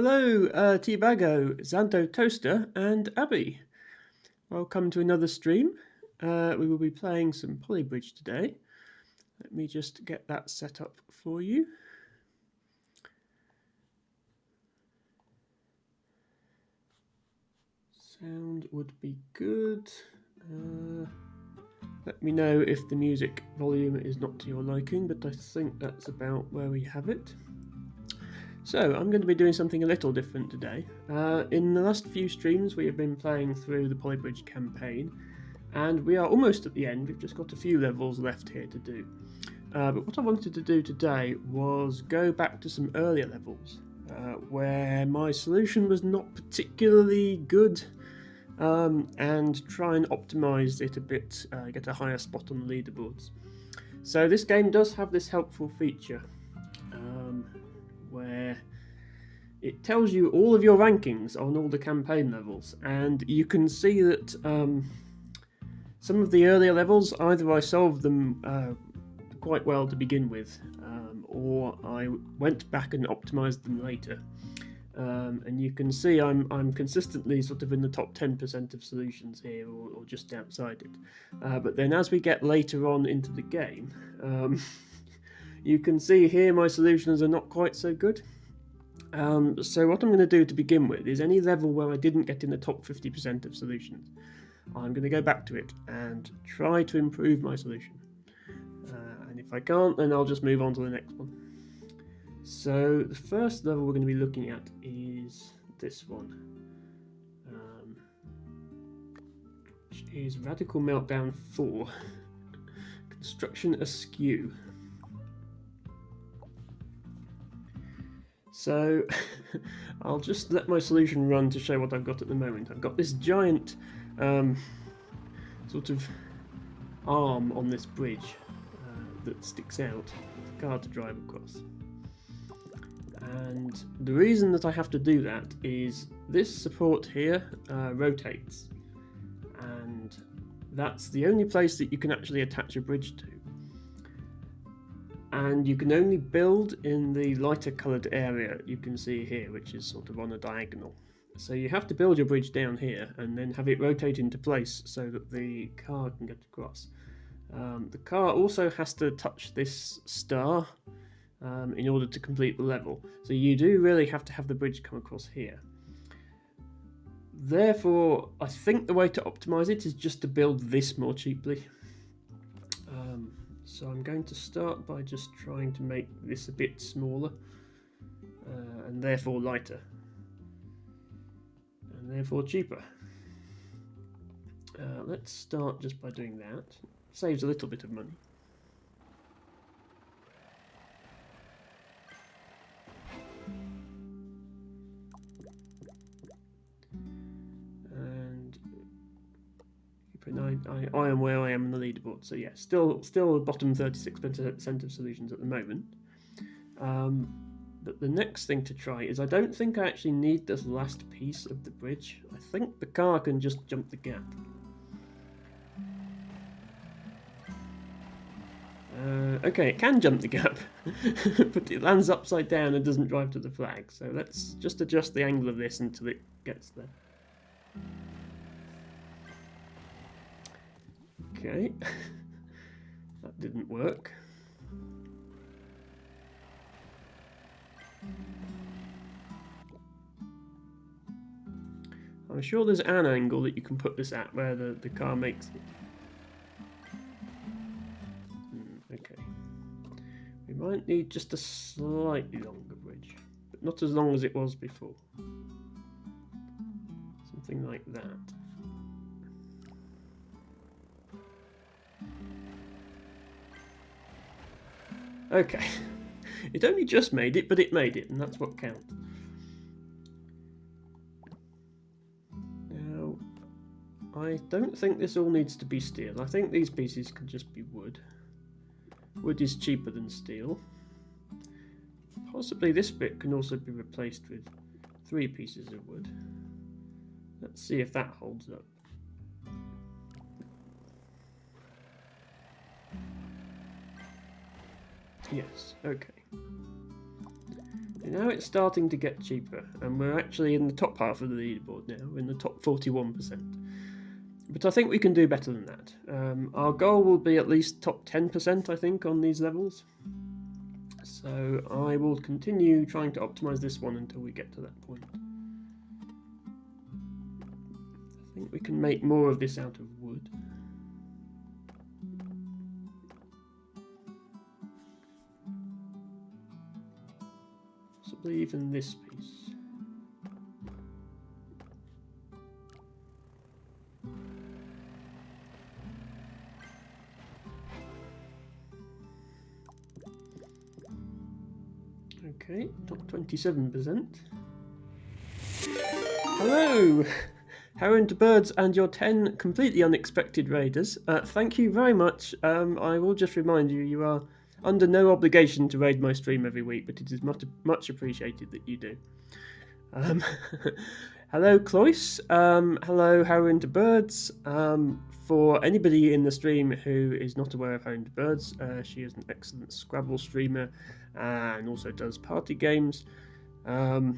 Hello, T-Bago, Xanto Toaster, and Abby. Welcome to another stream. We will be playing some Polybridge today. Let me just get that set up for you. Sound would be good. Let me know if the music volume is not to your liking, but I think that's about where we have it. So, I'm going to be doing something a little different today. In the last few streams, we have been playing through the Polybridge campaign, and we are almost at the end. We've just got a few levels left here to do. But what I wanted to do today was go back to some earlier levels where my solution was not particularly good, and try and optimize it a bit, get a higher spot on the leaderboards. So this game does have this helpful feature where it tells you all of your rankings on all the campaign levels, and you can see that some of the earlier levels, either I solved them quite well to begin with, or I went back and optimized them later. And you can see I'm consistently sort of in the top 10% of solutions here, or just outside it. But then as we get later on into the game, you can see here my solutions are not quite so good. So what I'm going to do to begin with is any level where I didn't get in the top 50% of solutions, I'm going to go back to it and try to improve my solution. And if I can't, then I'll just move on to the next one. So the first level we're going to be looking at is this one, which is Radical Meltdown 4, Construction Askew. So I'll just let my solution run to show what I've got at the moment. I've got this giant sort of arm on this bridge that sticks out for the car to drive across. And the reason that I have to do that is this support here rotates, and that's the only place that you can actually attach a bridge to. And you can only build in the lighter coloured area you can see here, which is sort of on a diagonal. So you have to build your bridge down here and then have it rotate into place so that the car can get across. The car also has to touch this star in order to complete the level. So you do really have to have the bridge come across here. Therefore, I think the way to optimize it is just to build this more cheaply. So I'm going to start by just trying to make this a bit smaller, and therefore lighter, and therefore cheaper. Let's start just by doing that. Saves a little bit of money. And I am where I am in the leaderboard, so yeah, still bottom 36% of solutions at the moment. But the next thing to try is I don't think I actually need this last piece of the bridge. I think the car can just jump the gap. Okay, it can jump the gap, but it lands upside down and doesn't drive to the flag. So let's just adjust the angle of this until it gets there. Okay, that didn't work. I'm sure there's an angle that you can put this at where the car makes it. Okay. We might need just a slightly longer bridge, but not as long as it was before. Something like that. Okay. It only just made it, but it made it, and that's what counts. Now, I don't think this all needs to be steel. I think these pieces can just be wood. Wood is cheaper than steel. Possibly this bit can also be replaced with 3 pieces of wood. Let's see if that holds up. Yes, okay. Now it's starting to get cheaper, and we're actually in the top half of the leaderboard now. We're in the top 41%. But I think we can do better than that. Our goal will be at least top 10%, I think, on these levels. So I will continue trying to optimize this one until we get to that point. I think we can make more of this out of wood. Possibly even this piece. Okay, top 27%. Hello! Heron to Birds and your 10 completely unexpected raiders. Thank you very much. I will just remind you, you are under no obligation to raid my stream every week, but it is much appreciated that you do. Hello, Cloyce. Hello, Heron to Birds. For anybody in the stream who is not aware of Heron to Birds, she is an excellent Scrabble streamer and also does party games. Well,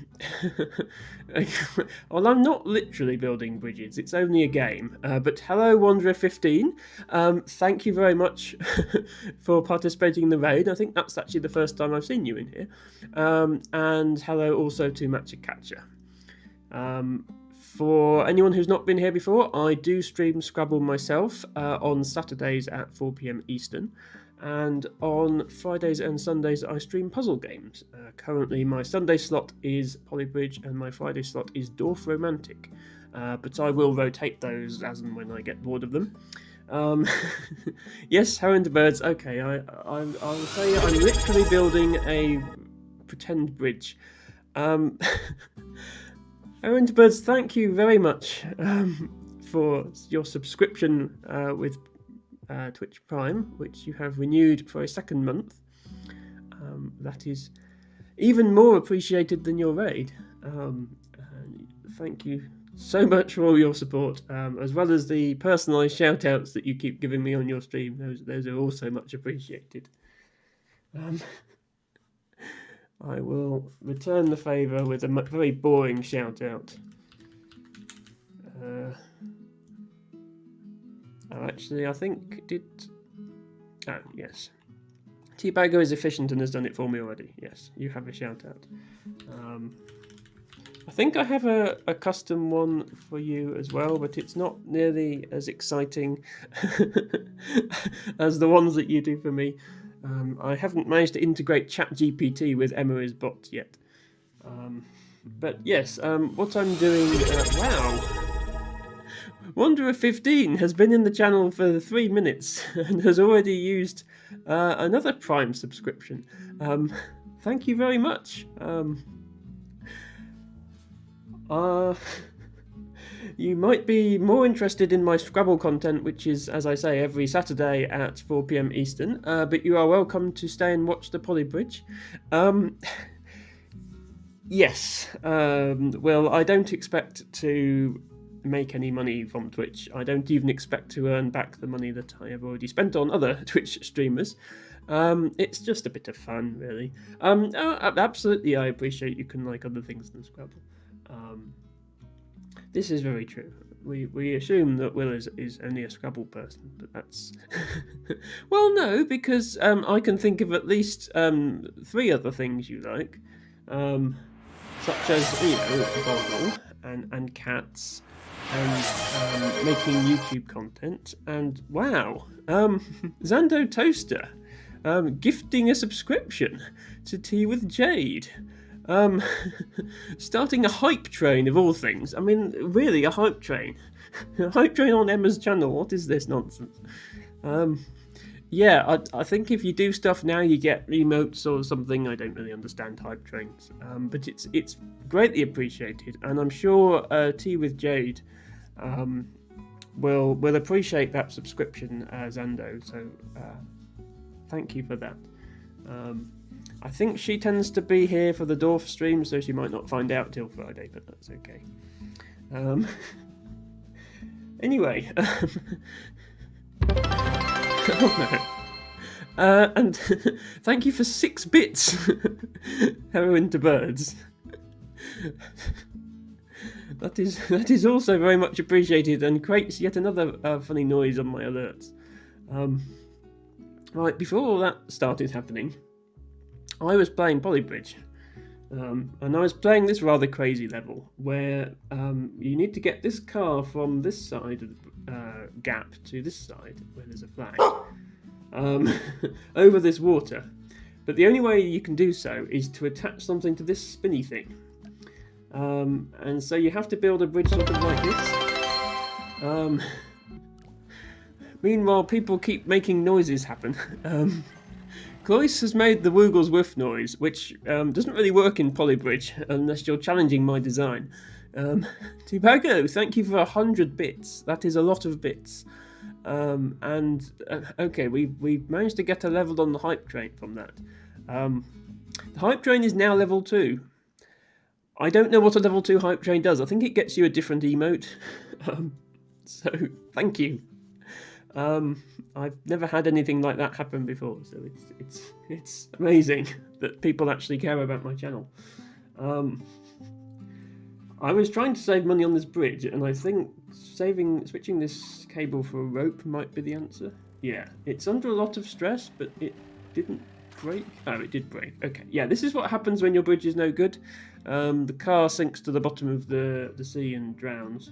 I'm not literally building bridges, it's only a game. But hello, Wanderer15. Thank you very much for participating in the raid. I think that's actually the first time I've seen you in here. And hello also to Matcha Catcher. For anyone who's not been here before, I do stream Scrabble myself on Saturdays at 4 PM Eastern. And on Fridays and Sundays I stream puzzle games. Currently my Sunday slot is Polybridge and my Friday slot is Dwarf Romantic. But I will rotate those as and when I get bored of them. Yes, Heron to Birds. Okay, I'll say I'm literally building a pretend bridge. Heron to Birds, thank you very much for your subscription with Twitch Prime, which you have renewed for a second month. That is even more appreciated than your raid. Thank you so much for all your support, as well as the personalised shout-outs that you keep giving me on your stream. Those are also much appreciated. I will return the favour with a very boring shout-out. Actually, I think Oh, yes. Teabagger is efficient and has done it for me already. Yes, you have a shout-out. I think I have a custom one for you as well, but it's not nearly as exciting as the ones that you do for me. I haven't managed to integrate ChatGPT with Emery's bot yet. But yes, what I'm doing... wow! Wanderer15 has been in the channel for 3 minutes and has already used another Prime subscription. Thank you very much. You might be more interested in my Scrabble content, which is, as I say, every Saturday at 4 PM Eastern, but you are welcome to stay and watch the Polybridge. Yes, well, I don't expect to make any money from Twitch. I don't even expect to earn back the money that I have already spent on other Twitch streamers. It's just a bit of fun, really. Absolutely, I appreciate you can like other things than Scrabble. This is very true. We assume that Will is only a Scrabble person, but that's... Well, no, because I can think of at least 3 other things you like. Such as, you know, Boggle and cats and making YouTube content. And wow, Zando Toaster gifting a subscription to Tea with Jade. Starting a hype train of all things. I mean, really, a hype train. A hype train on Emma's channel. What is this nonsense? Yeah, I think if you do stuff now, you get emotes or something. I don't really understand hype trains, but it's greatly appreciated, and I'm sure Tea with Jade will appreciate that subscription, Zando. So thank you for that. I think she tends to be here for the Dwarf stream, so she might not find out till Friday, but that's okay. Anyway. Oh And thank you for 6 bits, Heroin to Birds. That is also very much appreciated and creates yet another funny noise on my alerts. Right, before all that started happening, I was playing Polybridge. And I was playing this rather crazy level where you need to get this car from this side of the gap to this side where there's a flag over this water. But the only way you can do so is to attach something to this spinny thing. And so you have to build a bridge sort of like this. Meanwhile, people keep making noises happen. Cloyce has made the Woogles Whiff noise, which doesn't really work in Polybridge unless you're challenging my design. Tubago, thank you for 100 bits. That is a lot of bits. Okay, we managed to get a level on the hype train from that. The hype train is now level 2. I don't know what a level 2 hype train does. I think it gets you a different emote. So, thank you. I've never had anything like that happen before, so it's amazing that people actually care about my channel. I was trying to save money on this bridge, and I think switching this cable for a rope might be the answer. Yeah, it's under a lot of stress, but it didn't break. Oh, it did break. Okay, yeah, this is what happens when your bridge is no good. The car sinks to the bottom of the sea and drowns.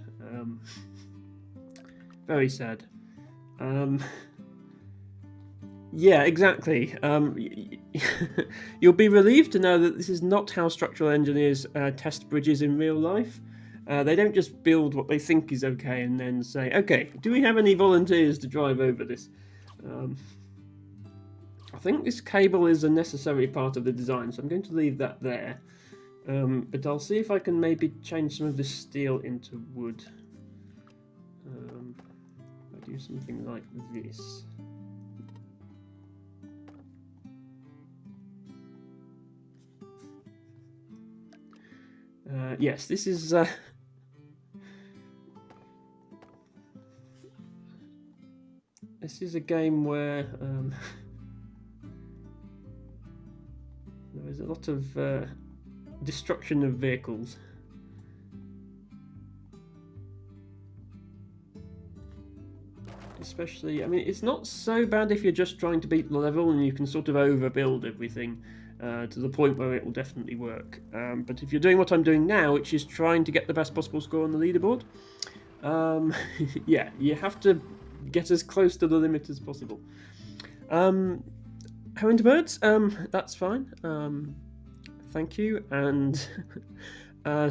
Very sad. Yeah, exactly. You'll be relieved to know that this is not how structural engineers test bridges in real life. They don't just build what they think is okay and then say, okay, do we have any volunteers to drive over this? I think this cable is a necessary part of the design, so I'm going to leave that there. But I'll see if I can maybe change some of this steel into wood. I'll do something like this. Yes, this is this is a game where there is a lot of destruction of vehicles. Especially, I mean, it's not so bad if you're just trying to beat the level and you can sort of overbuild everything to the point where it will definitely work. But if you're doing what I'm doing now, which is trying to get the best possible score on the leaderboard, yeah, you have to get as close to the limit as possible. Heroin to Birds, that's fine. Thank you, and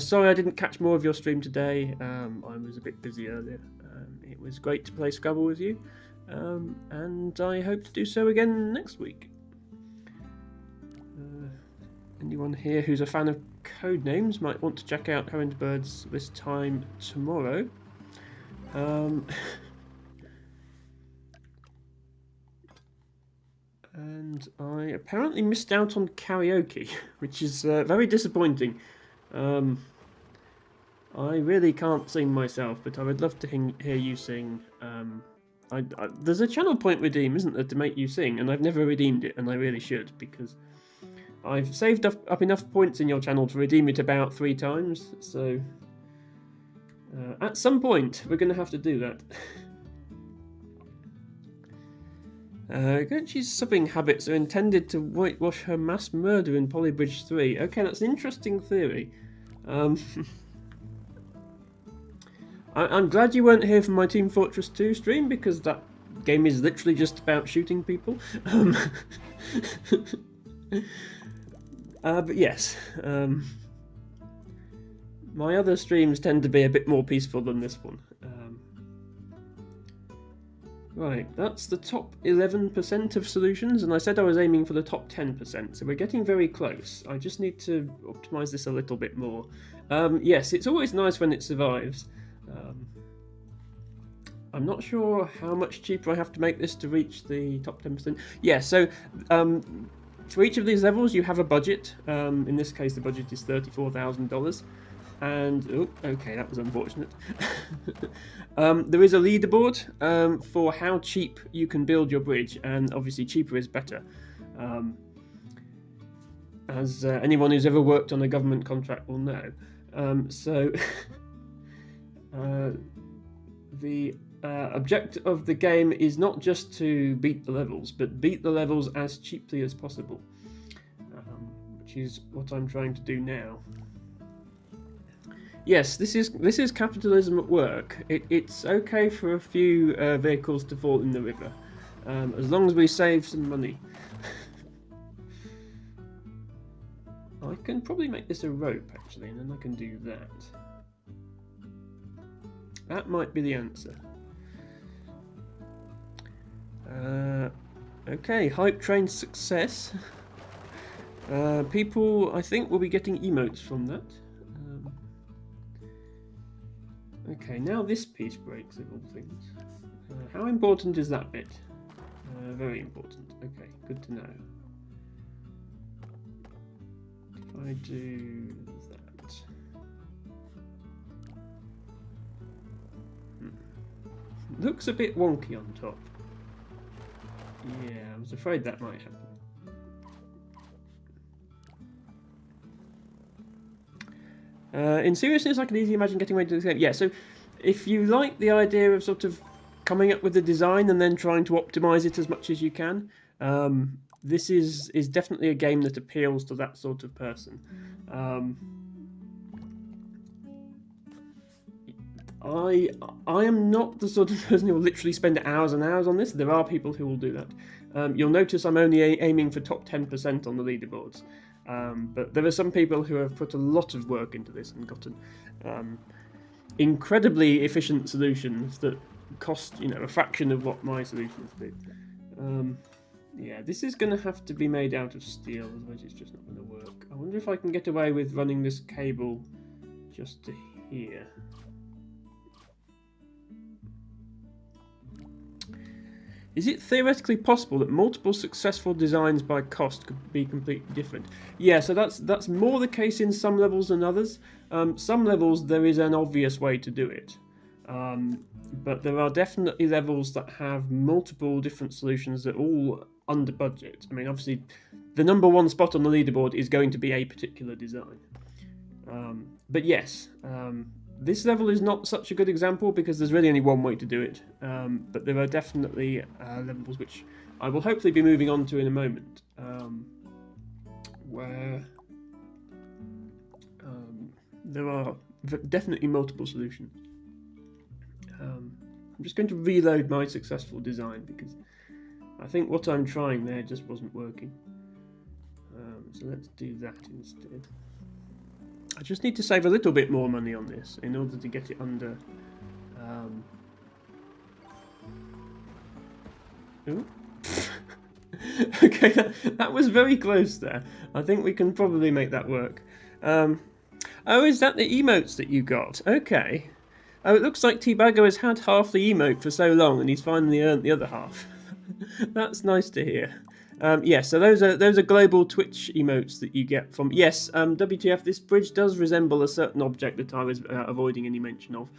sorry I didn't catch more of your stream today. I was a bit busy earlier. It was great to play Scrabble with you, and I hope to do so again next week. Anyone here who's a fan of Codenames might want to check out Heroin to Birds this time tomorrow. And I apparently missed out on karaoke, which is very disappointing. I really can't sing myself, but I would love to hear you sing. There's a channel point redeem, isn't there, to make you sing, and I've never redeemed it, and I really should, because I've saved up enough points in your channel to redeem it about 3 times, so at some point we're going to have to do that. Gurchi's subbing habits are intended to whitewash her mass murder in Polybridge 3. Okay, that's an interesting theory. I'm glad you weren't here for my Team Fortress 2 stream, because that game is literally just about shooting people. But yes, my other streams tend to be a bit more peaceful than this one. Right, that's the top 11% of solutions, and I said I was aiming for the top 10%, so we're getting very close. I just need to optimise this a little bit more. Yes, it's always nice when it survives. I'm not sure how much cheaper I have to make this to reach the top 10%. Yeah, so for each of these levels you have a budget. In this case the budget is $34,000. And oh, okay, that was unfortunate. There is a leaderboard for how cheap you can build your bridge, and obviously cheaper is better. As anyone who's ever worked on a government contract will know. So the objective of the game is not just to beat the levels, but beat the levels as cheaply as possible, which is what I'm trying to do now. Yes, this is capitalism at work. It's okay for a few vehicles to fall in the river, as long as we save some money. I can probably make this a rope, actually, and then I can do that. That might be the answer. Okay, hype train success. People, I think, will be getting emotes from that. Okay, now this piece breaks, of all things. How important is that bit? Very important. Okay, good to know. If I do that... Looks a bit wonky on top. Yeah, I was afraid that might happen. In seriousness, I can easily imagine getting away to this game. Yeah, so if you like the idea of sort of coming up with the design and then trying to optimize it as much as you can, this is definitely a game that appeals to that sort of person. I am not the sort of person who will literally spend hours and hours on this. There are people who will do that. You'll notice I'm only aiming for top 10% on the leaderboards. But there are some people who have put a lot of work into this and gotten incredibly efficient solutions that cost, a fraction of what my solutions do. Yeah, this is going to have to be made out of steel, otherwise it's just not going to work. I wonder if I can get away with running this cable just to here. Is it theoretically possible that multiple successful designs by cost could be completely different? Yeah, so that's more the case in some levels than others. Some levels there is an obvious way to do it, but there are definitely levels that have multiple different solutions that are all under budget. I mean, obviously, the number one spot on the leaderboard is going to be a particular design. But yes, this level is not such a good example because there's really only one way to do it, but there are definitely levels which I will hopefully be moving on to in a moment, where there are definitely multiple solutions. I'm just going to reload my successful design because I think what I'm trying there just wasn't working. So let's do that instead. I just need to save a little bit more money on this in order to get it under... Okay, that was very close there. I think we can probably make that work. Oh, is that the emotes that you got? Okay. Oh, it looks like T-Baggo has had half the emote for so long and he's finally earned the other half. That's nice to hear. Yeah, so those are global Twitch emotes that you get from... Yes, WTF, this bridge does resemble a certain object that I was avoiding any mention of.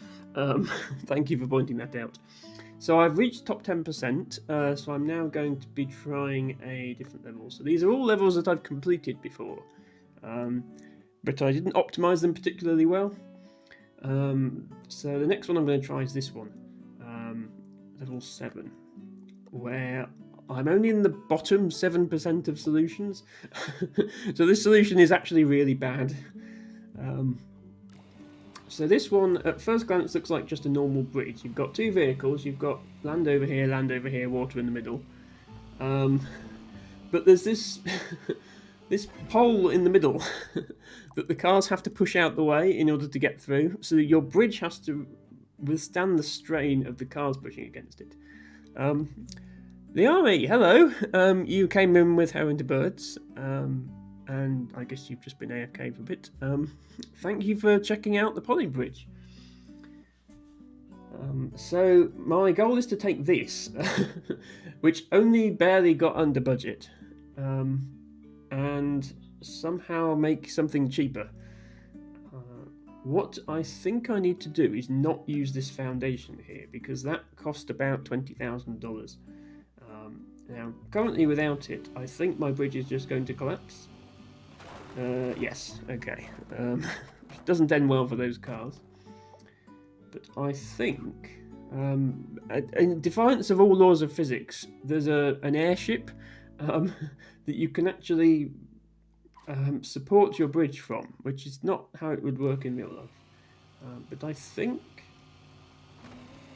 Thank you for pointing that out. So I've reached top 10%, so I'm now going to be trying a different level. So these are all levels that I've completed before, but I didn't optimize them particularly well. So the next one I'm going to try is this one, level 7, where I'm only in the bottom 7% of solutions. So this solution is actually really bad. So this one, at first glance, looks like just a normal bridge. You've got two vehicles. You've got land over here, water in the middle. But there's this this pole in the middle that the cars have to push out the way in order to get through. So your bridge has to withstand the strain of the cars pushing against it. The army, hello. You came in with How Into Birds. And I guess you've just been AFK for a bit. Thank you for checking out the Poly Bridge. So my goal is to take this, which only barely got under budget, and somehow make something cheaper. What I think I need to do is not use this foundation here, because that cost about $20,000. Now, currently without it, I think my bridge is just going to collapse. Yes, okay. It doesn't end well for those cars. But I think, in defiance of all laws of physics, there's an airship that you can actually support your bridge from, which is not how it would work in real life. But I think,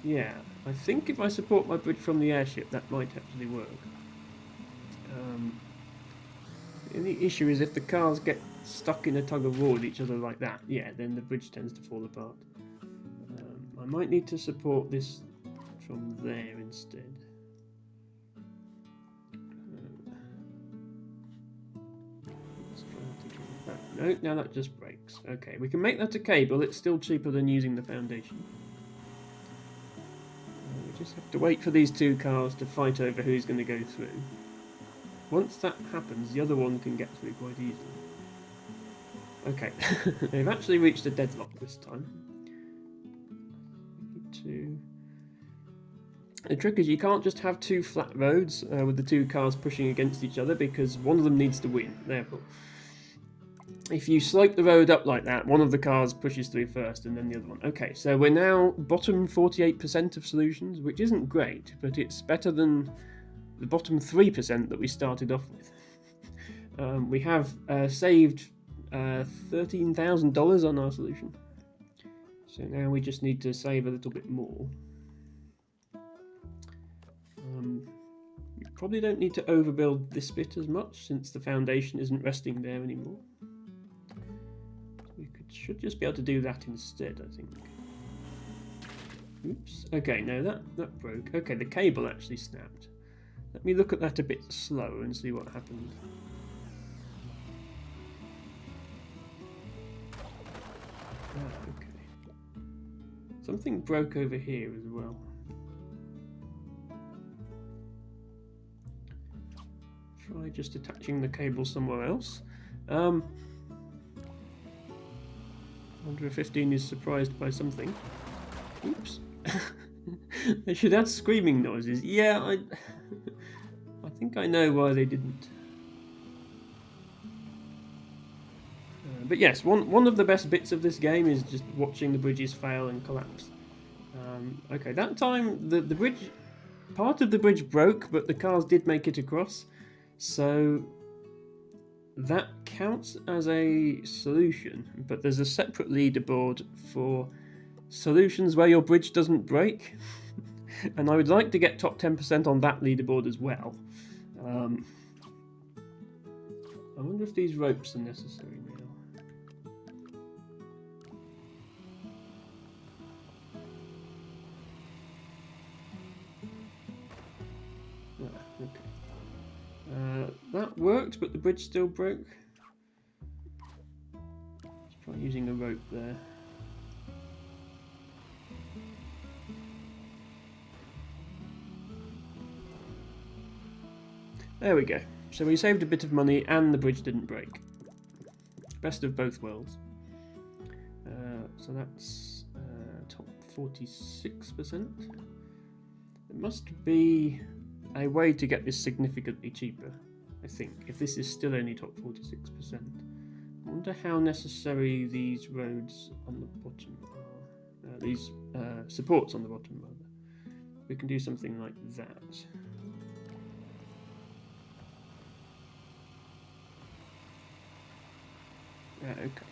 yeah, I think if I support my bridge from the airship, that might actually work. The only issue is if the cars get stuck in a tug of war with each other like that, yeah, then the bridge tends to fall apart. I might need to support this from there instead. No, now that just breaks. Okay, we can make that a cable. It's still cheaper than using the foundation. We just have to wait for these two cars to fight over who's going to go through. Once that happens, the other one can get through quite easily. Okay, they've actually reached a deadlock this time. The trick is you can't just have two flat roads with the two cars pushing against each other, because one of them needs to win. Therefore, if you slope the road up like that, one of the cars pushes through first and then the other one. Okay, so we're now bottom 48% of solutions, which isn't great, but it's better than the bottom 3% that we started off with. We have saved $13,000 on our solution. So now we just need to save a little bit more. We probably don't need to overbuild this bit as much, since the foundation isn't resting there anymore. We should just be able to do that instead, I think. Oops. Okay, no, that broke. Okay, the cable actually snapped. Let me look at that a bit slower and see what happened. Okay. Something broke over here as well. Try just attaching the cable somewhere else. Wonder if 15 is surprised by something. Oops. They should add screaming noises. Yeah, I think I know why they didn't. But yes, one of the best bits of this game is just watching the bridges fail and collapse. Okay, that time the bridge, part of the bridge broke, but the cars did make it across, so that counts as a solution. But there's a separate leaderboard for solutions where your bridge doesn't break, and I would like to get top 10% on that leaderboard as well. I wonder if these ropes are necessary now. Okay. That worked, but the bridge still broke. Let's try using a rope there. There we go. So we saved a bit of money and the bridge didn't break. Best of both worlds. So that's top 46%. There must be a way to get this significantly cheaper, I think, if this is still only top 46%. I wonder how necessary these roads on the bottom are. These supports on the bottom, rather. We can do something like that. Okay.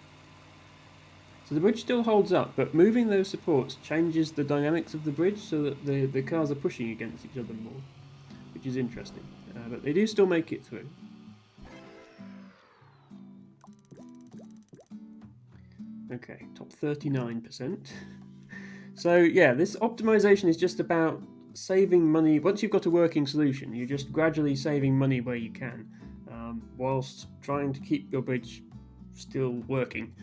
So the bridge still holds up, but moving those supports changes the dynamics of the bridge so that the cars are pushing against each other more, which is interesting. But they do still make it through. Okay, top 39%. So yeah, this optimization is just about saving money. Once you've got a working solution, you're just gradually saving money where you can, whilst trying to keep your bridge still working.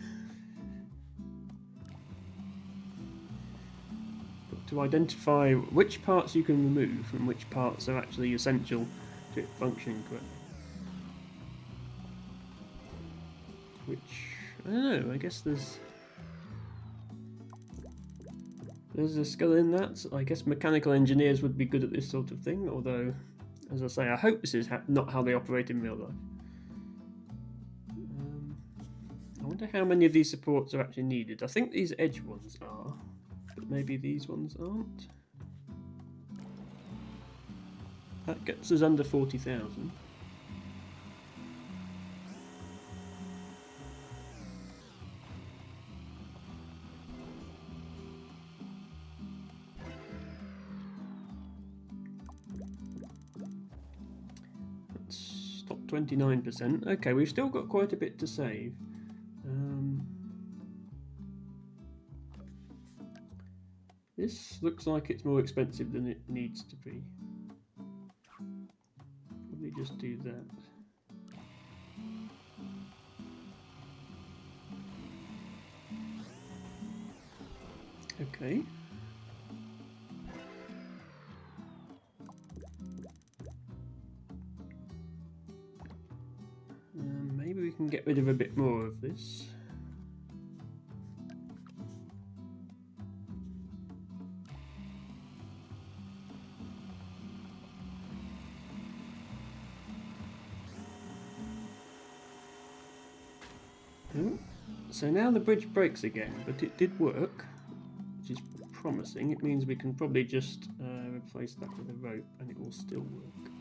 But to identify which parts you can remove and which parts are actually essential to it functioning correctly. Which, I don't know, I guess there's there's a skill in that. I guess mechanical engineers would be good at this sort of thing, although, as I say, I hope this is not how they operate in real life. I wonder how many of these supports are actually needed. I think these edge ones are, but maybe these ones aren't. That gets us under 40,000. That's top 29%. Okay, we've still got quite a bit to save. This looks like it's more expensive than it needs to be. Probably just do that. Okay. Maybe we can get rid of a bit more of this. So now the bridge breaks again, but it did work, which is promising. It means we can probably just replace that with a rope and it will still work.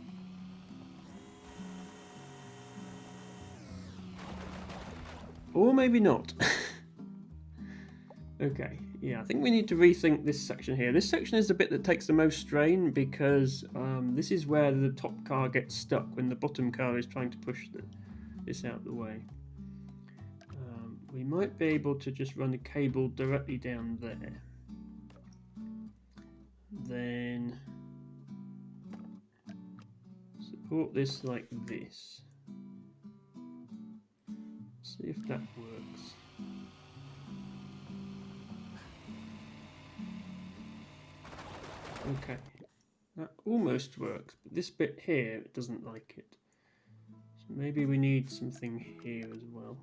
Or maybe not. Okay, yeah, I think we need to rethink this section here. This section is the bit that takes the most strain because this is where the top car gets stuck when the bottom car is trying to push this out the way. We might be able to just run a cable directly down there. Then support this like this. See if that works. Okay, that almost works, but this bit here doesn't like it. So maybe we need something here as well.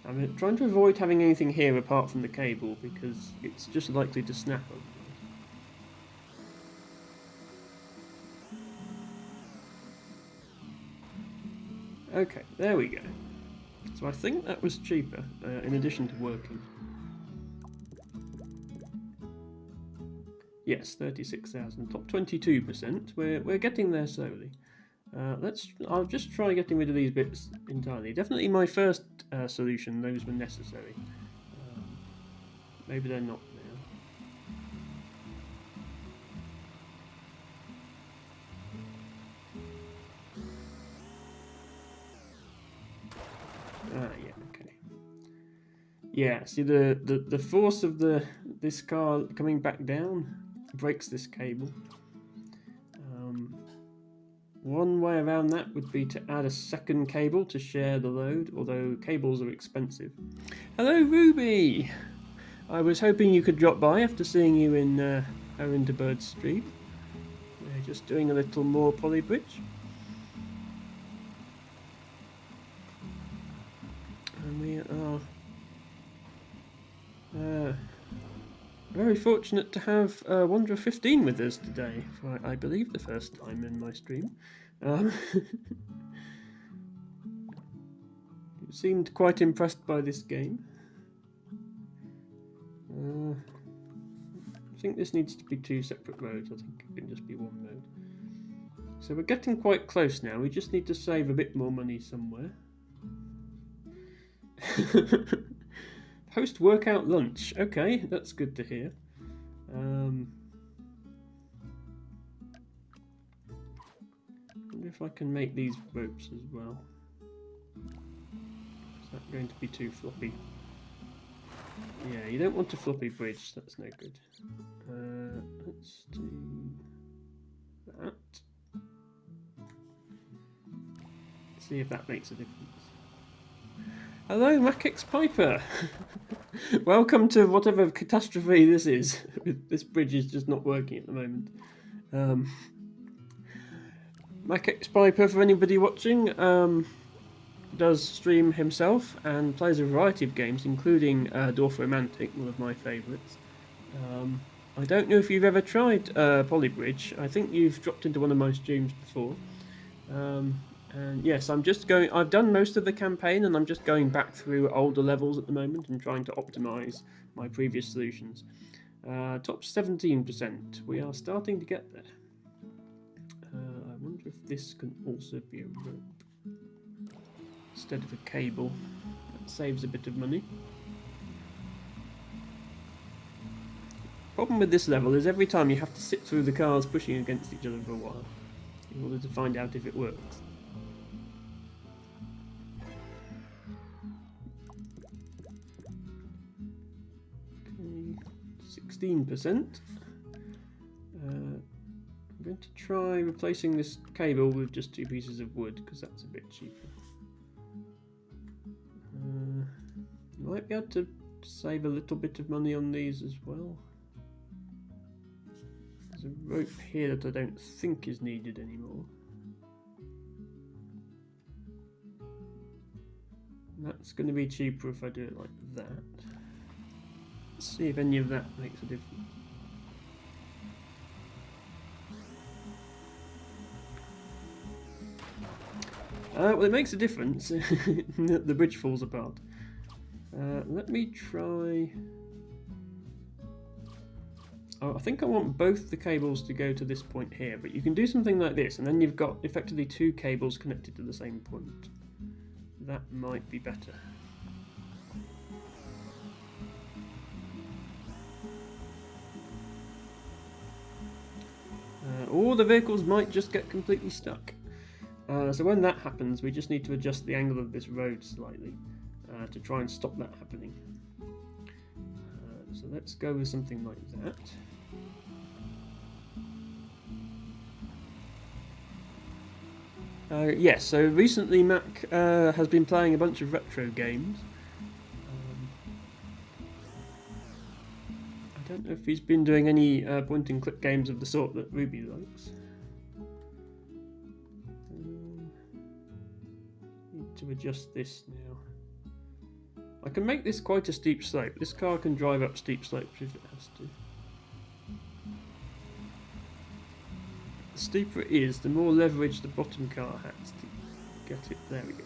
I'm trying to avoid having anything here apart from the cable because it's just likely to snap otherwise. Okay, there we go. So I think that was cheaper, in addition to working. Yes, 36,000, top 22%. We're getting there slowly. I'll just try getting rid of these bits entirely. Definitely my first solution, those were necessary. Maybe they're not now. Yeah, okay. Yeah, see the force of this car coming back down breaks this cable. One way around that would be to add a second cable to share the load, although cables are expensive. Hello, Ruby! I was hoping you could drop by after seeing you in Aaron Bird's stream. We're just doing a little more poly bridge. And we are very fortunate to have Wanderer 15 with us today, for I believe the first time in my stream. You seemed quite impressed by this game. I think this needs to be two separate roads. I think it can just be one road. So we're getting quite close now. We just need to save a bit more money somewhere. Post-workout lunch. Okay, that's good to hear. I wonder if I can make these ropes as well. Is that going to be too floppy? Yeah, you don't want a floppy bridge. That's no good. Let's do that. See if that makes a difference. Hello, Mackix Piper! Welcome to whatever catastrophe this is. This bridge is just not working at the moment. Mackix Piper, for anybody watching, does stream himself and plays a variety of games, including Dwarf Romantic, one of my favourites. I don't know if you've ever tried Polybridge. I think you've dropped into one of my streams before. And yes, I've done most of the campaign, and I'm just going back through older levels at the moment and trying to optimize my previous solutions. Top 17%. We are starting to get there. I wonder if this can also be a rope instead of a cable. That saves a bit of money. Problem with this level is every time you have to sit through the cars pushing against each other for a while in order to find out if it works. Okay, 16%. I'm going to try replacing this cable with just 2 pieces of wood because that's a bit cheaper. Might be able to save a little bit of money on these as well. There's a rope here that I don't think is needed anymore. That's going to be cheaper if I do it like that. Let's see if any of that makes a difference. Well, it makes a difference. The bridge falls apart. Let me try... Oh, I think I want both the cables to go to this point here, but you can do something like this, and then you've got effectively 2 cables connected to the same point. That might be better. Or the vehicles might just get completely stuck. So when that happens, we just need to adjust the angle of this road slightly to try and stop that happening. So let's go with something like that. Yes, so recently Mac has been playing a bunch of retro games. I don't know if he's been doing any point-and-click games of the sort that Ruby likes. Need to adjust this now. I can make this quite a steep slope. This car can drive up steep slopes if it has to. The steeper it is, the more leverage the bottom car has to get it. There we go.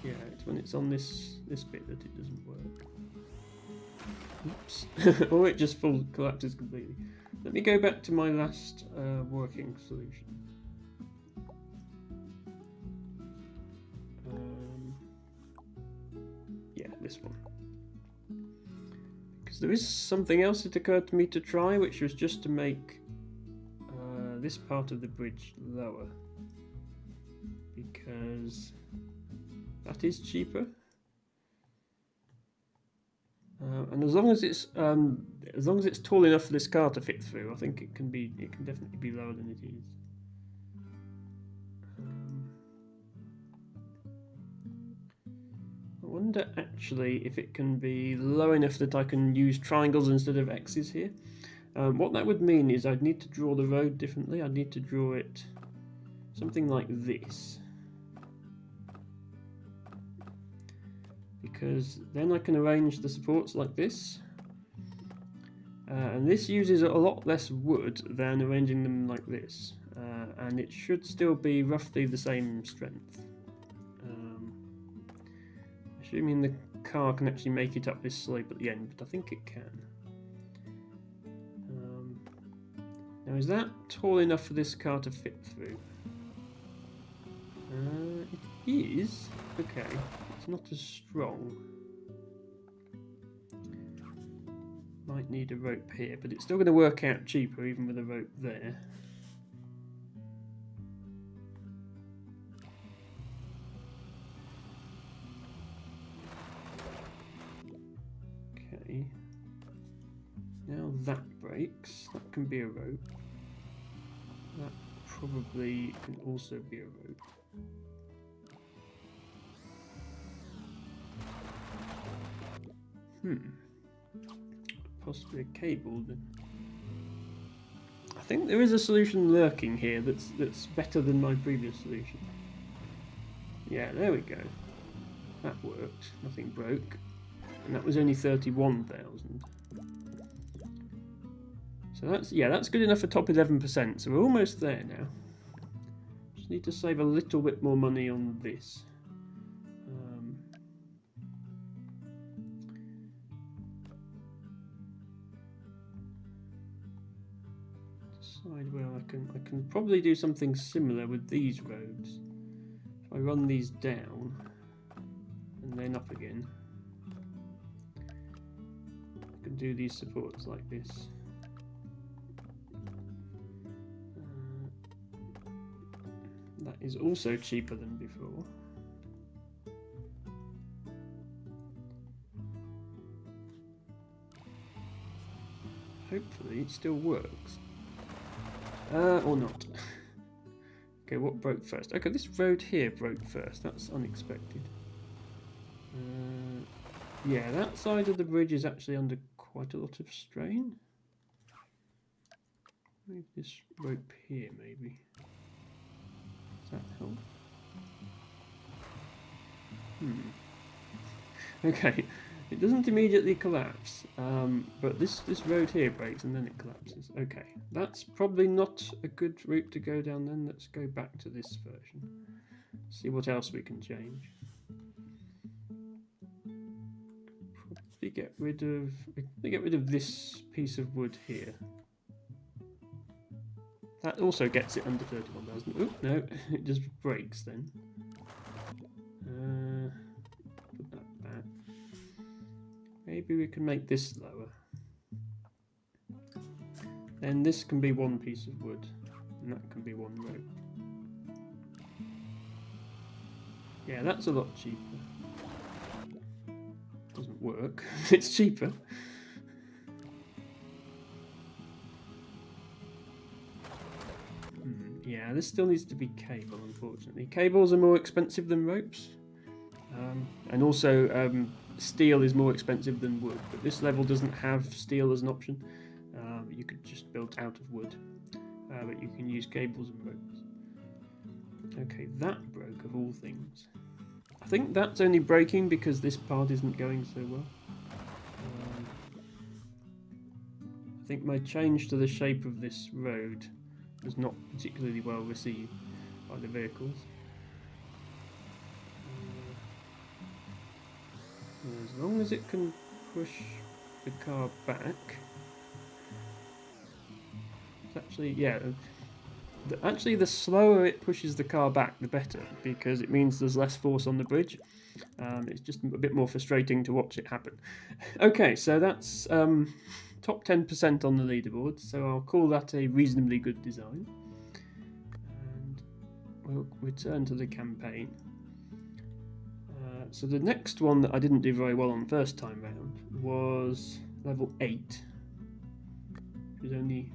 Yeah, it's when it's on this bit that it doesn't work. Oops. Or it just collapses completely. Let me go back to my last working solution. Yeah, this one. Because there is something else that occurred to me to try, which was just to make this part of the bridge lower. Because that is cheaper. And as long as it's tall enough for this car to fit through, I think it can definitely be lower than it is. I wonder actually if it can be low enough that I can use triangles instead of X's here. What that would mean is I'd need to draw the road differently. I'd need to draw it something like this. Because then I can arrange the supports like this. And this uses a lot less wood than arranging them like this. And it should still be roughly the same strength. Assuming the car can actually make it up this slope at the end, but I think it can. Now is that tall enough for this car to fit through? It is. Okay, it's not as strong. Might need a rope here, but it's still going to work out cheaper even with a rope there. Okay. Now that breaks. That can be a rope. That probably can also be a rope. Possibly a cable then. I think there is a solution lurking here that's better than my previous solution. Yeah, there we go. That worked. Nothing broke. And that was only 31,000. So that's good enough for top 11%. So we're almost there now. Just need to save a little bit more money on this. Decide where I can probably do something similar with these roads. If I run these down and then up again, I can do these supports like this. That is also cheaper than before. Hopefully it still works. Or not. Okay, what broke first? Okay, this road here broke first. That's unexpected. Yeah, that side of the bridge is actually under quite a lot of strain. Maybe this rope here, maybe. Does that help? Okay, it doesn't immediately collapse, but this road here breaks and then it collapses. Okay, that's probably not a good route to go down then. Let's go back to this version. See what else we can change. Probably get rid of this piece of wood here. That also gets it under 31,000. Oh no, it just breaks then. Put that back. Maybe we can make this lower. Then this can be one piece of wood, and that can be one rope. Yeah, that's a lot cheaper. Doesn't work. It's cheaper. Yeah, this still needs to be cable, unfortunately. Cables are more expensive than ropes. And also, steel is more expensive than wood. But this level doesn't have steel as an option. You could just build out of wood. But you can use cables and ropes. Okay, that broke of all things. I think that's only breaking because this part isn't going so well. I think my change to the shape of this road was not particularly well received by the vehicles. As long as it can push the car back. It's actually, yeah. Actually, the slower it pushes the car back, the better, because it means there's less force on the bridge. It's just a bit more frustrating to watch it happen. Okay, so that's top 10% on the leaderboard, so I'll call that a reasonably good design. And we'll return to the campaign. So the next one that I didn't do very well on first time round was level 8. Which is only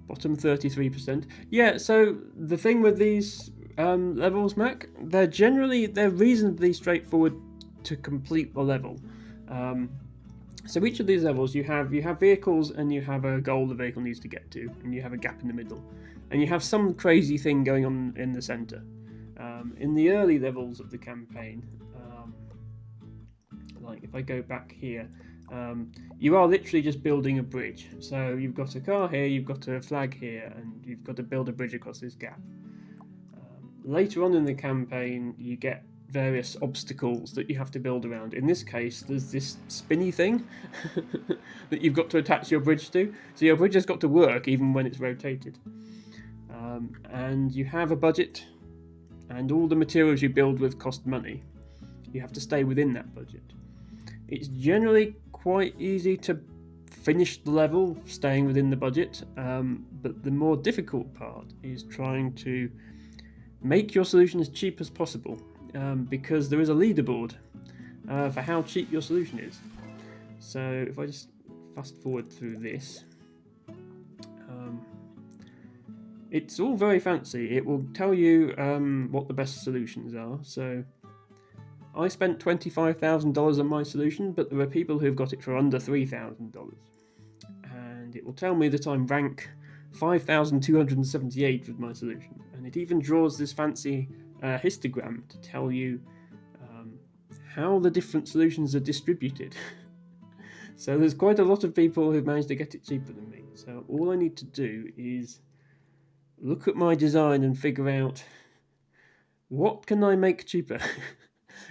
bottom 33%. Yeah, so the thing with these levels, Mac, they're reasonably straightforward to complete the level. So each of these levels, you have vehicles and you have a goal the vehicle needs to get to, and you have a gap in the middle, and you have some crazy thing going on in the center. In the early levels of the campaign, like if I go back here, you are literally just building a bridge. So you've got a car here, you've got a flag here, and you've got to build a bridge across this gap. Later on in the campaign, you get various obstacles that you have to build around. In this case, there's this spinny thing that you've got to attach your bridge to. So your bridge has got to work even when it's rotated. And you have a budget, and all the materials you build with cost money. You have to stay within that budget. It's generally quite easy to finish the level staying within the budget, but the more difficult part is trying to make your solution as cheap as possible, because there is a leaderboard for how cheap your solution is. So if I just fast forward through this, it's all very fancy. It will tell you what the best solutions are. So I spent $25,000 on my solution, but there are people who've got it for under $3,000. And it will tell me that I'm rank 5,278 with my solution. And it even draws this fancy histogram to tell you how the different solutions are distributed. So there's quite a lot of people who've managed to get it cheaper than me. So all I need to do is look at my design and figure out what can I make cheaper.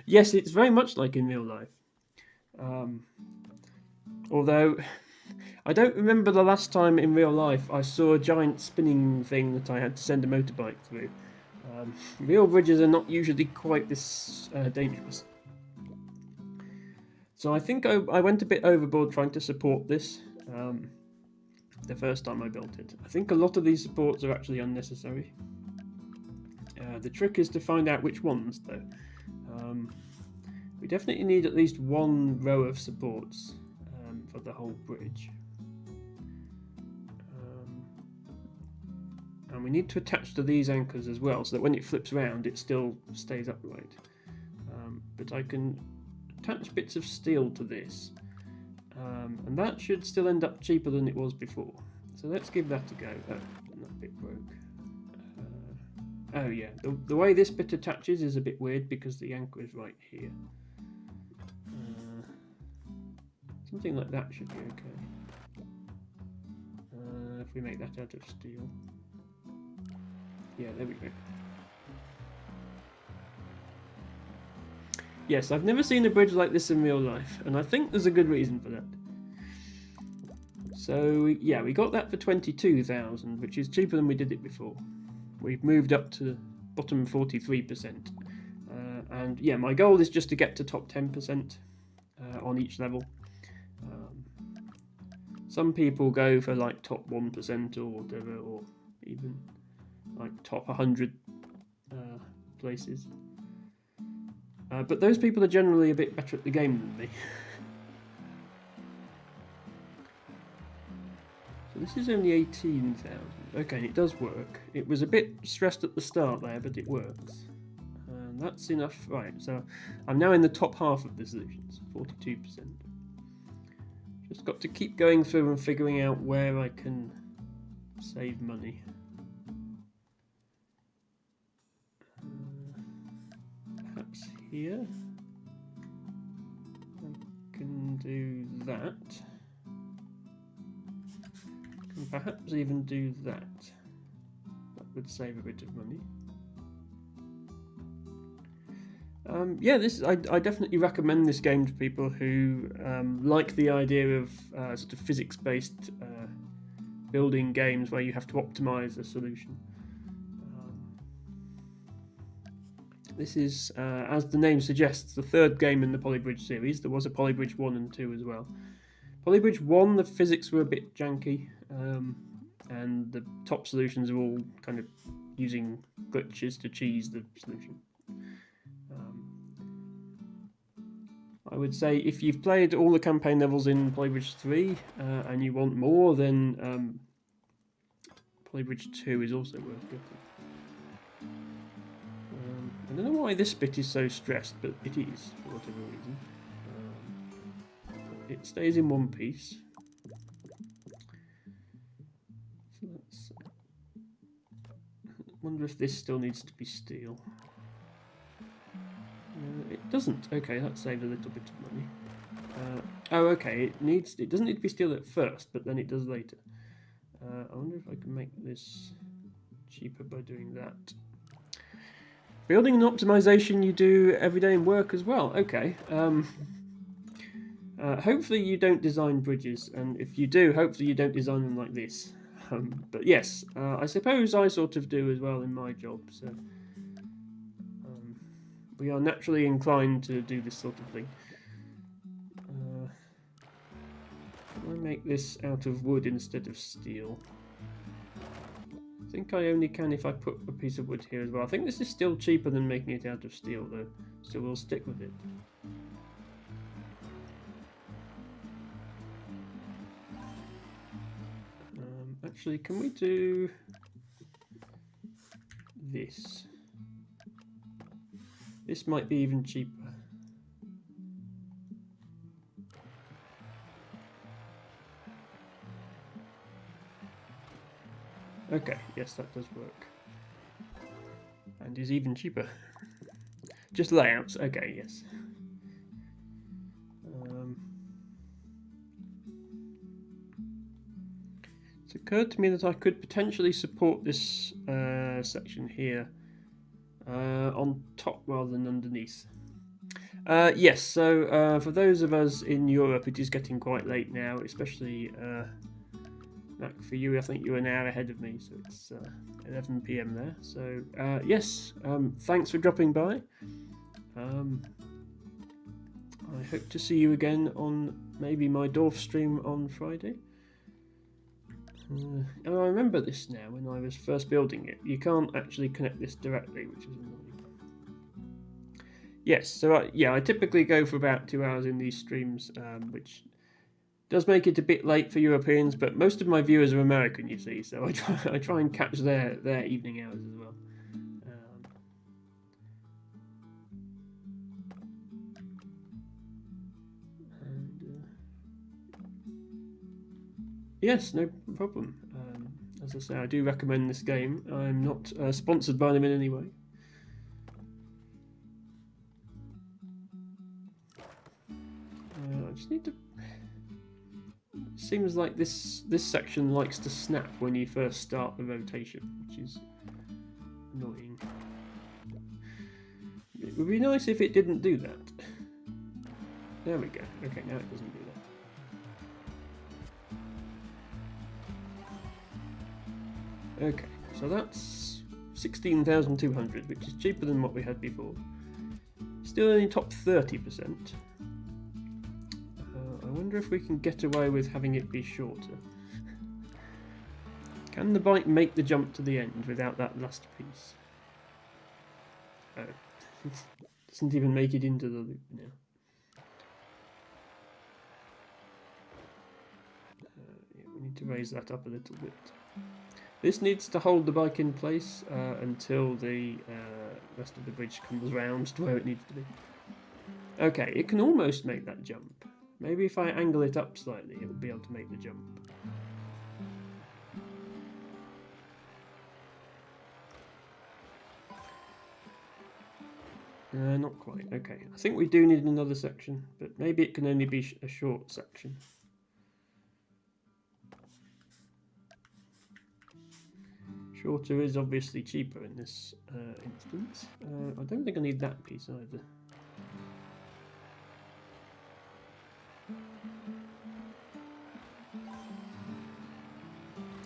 Yes, it's very much like in real life. Although I don't remember the last time in real life I saw a giant spinning thing that I had to send a motorbike through. Real bridges are not usually quite this dangerous. So I think I went a bit overboard trying to support this the first time I built it. I think a lot of these supports are actually unnecessary. The trick is to find out which ones, though. We definitely need at least one row of supports for the whole bridge. And we need to attach to these anchors as well, so that when it flips around, it still stays upright. But I can attach bits of steel to this, and that should still end up cheaper than it was before. So let's give that a go. Oh, that bit broke. Oh yeah, the way this bit attaches is a bit weird because the anchor is right here. Something like that should be okay. If we make that out of steel. Yeah, there we go. Yes, I've never seen a bridge like this in real life, and I think there's a good reason for that. So, yeah, we got that for 22,000, which is cheaper than we did it before. We've moved up to bottom 43%. And yeah, my goal is just to get to top 10% on each level. Some people go for like top 1% or whatever, or even like top 100 places. But those people are generally a bit better at the game than me. So this is only 18,000. Okay, and it does work. It was a bit stressed at the start there, but it works. And that's enough. Right, so I'm now in the top half of the solutions, 42%. Just got to keep going through and figuring out where I can save money. Perhaps here. I can do that. Can perhaps even do that. That would save a bit of money. Yeah, I definitely recommend this game to people who like the idea of sort of physics-based building games where you have to optimize a solution. This is, as the name suggests, the third game in the Polybridge series. There was a Polybridge 1 and 2 as well. Polybridge 1, the physics were a bit janky, and the top solutions are all kind of using glitches to cheese the solution. I would say if you've played all the campaign levels in Polybridge 3 and you want more, then Polybridge 2 is also worth getting. I don't know why this bit is so stressed, but it is, for whatever reason. It stays in one piece. So let's wonder if this still needs to be steel. It doesn't. Okay, that saved a little bit of money. Oh, okay. It doesn't need to be steel at first, but then it does later. I wonder if I can make this cheaper by doing that. Building and optimization you do every day in work as well. Okay. Hopefully you don't design bridges, and if you do, hopefully you don't design them like this. But yes, I suppose I sort of do as well in my job. So we are naturally inclined to do this sort of thing. Can I make this out of wood instead of steel? I think I only can if I put a piece of wood here as well. I think this is still cheaper than making it out of steel though, so we'll stick with it. Actually, can we do this? This might be even cheaper. Okay, yes, that does work. And is even cheaper. Just layouts, okay, yes. occurred to me that I could potentially support this section here on top rather than underneath. Yes, so for those of us in Europe, it is getting quite late now, especially Mac, for you. I think you're an hour ahead of me, so it's 11 p.m. there. So yes, thanks for dropping by. I hope to see you again on maybe my Dwarf stream on Friday. And I remember this now when I was first building it. You can't actually connect this directly, which is annoying. Yes, so yeah, I typically go for about 2 hours in these streams, which does make it a bit late for Europeans, but most of my viewers are American, you see, so I try and catch their evening hours as well. Yes, no problem. As I say, I do recommend this game. I'm not sponsored by them in any way. I just need to... It seems like this section likes to snap when you first start the rotation, which is annoying. It would be nice if it didn't do that. There we go. Okay, now it doesn't do that. Okay, so that's 16,200, which is cheaper than what we had before. Still only top 30%. I wonder if we can get away with having it be shorter. Can the bike make the jump to the end without that last piece? Oh, it doesn't even make it into the loop now. Yeah, we need to raise that up a little bit. This needs to hold the bike in place until the rest of the bridge comes round to where it needs to be. Okay, it can almost make that jump. Maybe if I angle it up slightly, it will be able to make the jump. Not quite. Okay, I think we do need another section, but maybe it can only be a short section. Shorter is obviously cheaper in this instance. I don't think I need that piece either.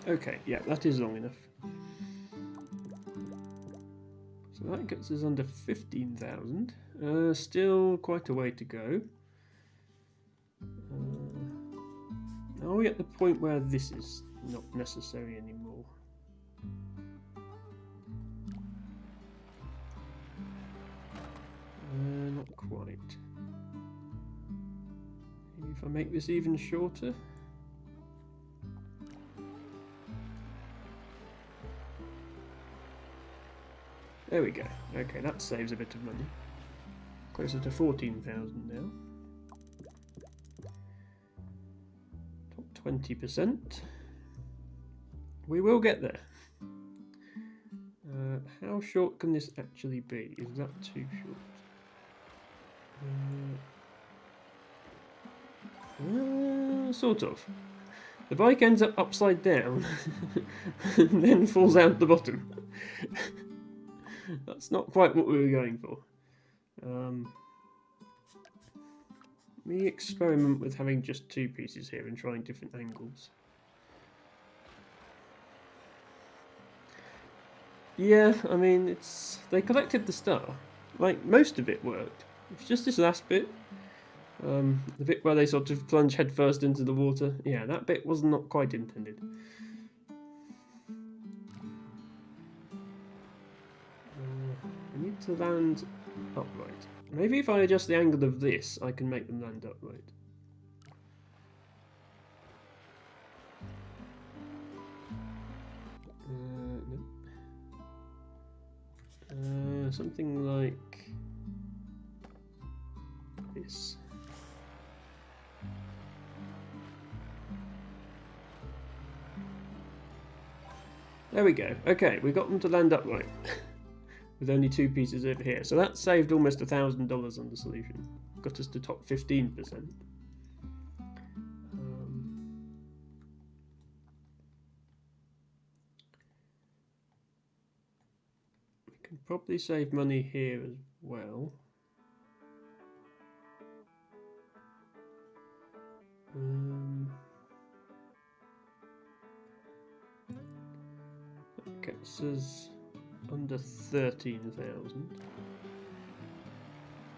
Okay, yeah, that is long enough. So that gets us under 15,000. Still quite a way to go. Are we at the point where this is not necessary anymore? Not quite. Maybe if I make this even shorter. There we go. Okay, that saves a bit of money. Closer to 14,000 now. Top 20%. We will get there. How short can this actually be? Is that too short? Sort of. The bike ends up upside down and then falls out the bottom. That's not quite what we were going for. We experiment with having just two pieces here and trying different angles. Yeah, I mean, they collected the star. Like, most of it worked. It's just this last bit. The bit where they sort of plunge headfirst into the water. Yeah, that bit was not quite intended. I need to land upright. Maybe if I adjust the angle of this, I can make them land upright. Nope. Something like this. There we go. Okay, we got them to land upright. With only two pieces over here. So that saved almost $1,000 on the solution. Got us to top 15%. can probably save money here as well. That gets us under 13,000.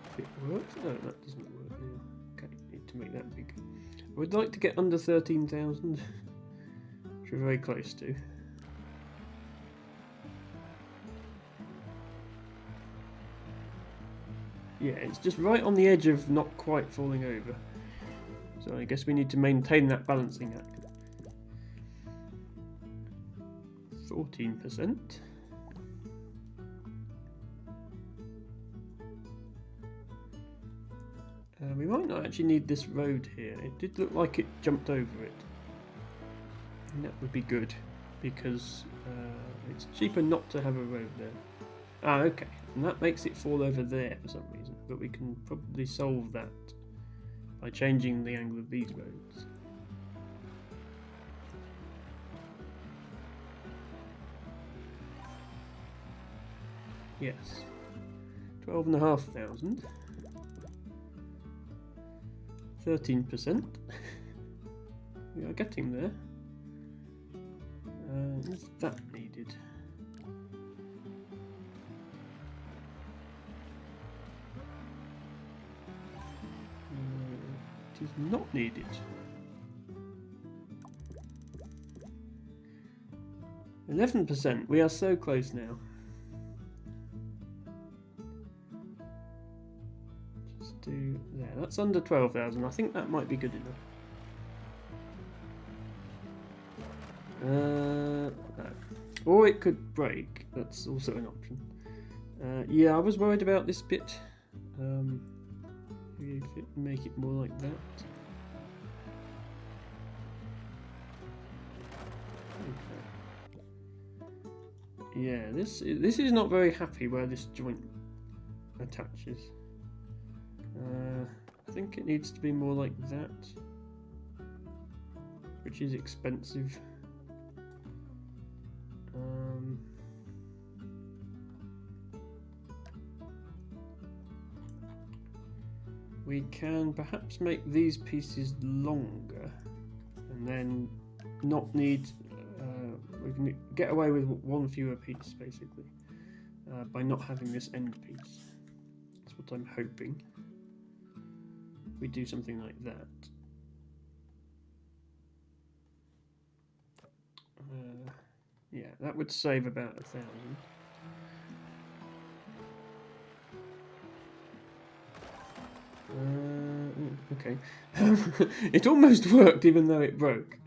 If it works? No, that doesn't work now. Okay, need to make that big. I would like to get under 13,000, which we're very close to. Yeah, it's just right on the edge of not quite falling over. So I guess we need to maintain that balancing act. 14%. We might not actually need this road here. It did look like it jumped over it. And that would be good, because it's cheaper not to have a road there. Ah, okay. And that makes it fall over there for some reason. But we can probably solve that by changing the angle of these roads. Yes. 12,500. 13%. We are getting there. Is that needed? It is not needed. 11%. We are so close now. Just do there. That's under 12,000. I think that might be good enough. No. Or it could break. That's also an option. Yeah, I was worried about this bit. Make it more like that. Okay. Yeah, this is not very happy where this joint attaches. I think it needs to be more like that, which is expensive. We can perhaps make these pieces longer, and then not need. We can get away with one fewer piece, basically, by not having this end piece. That's what I'm hoping. We do something like that. Yeah, that would save about 1,000. Okay. It almost worked, even though it broke.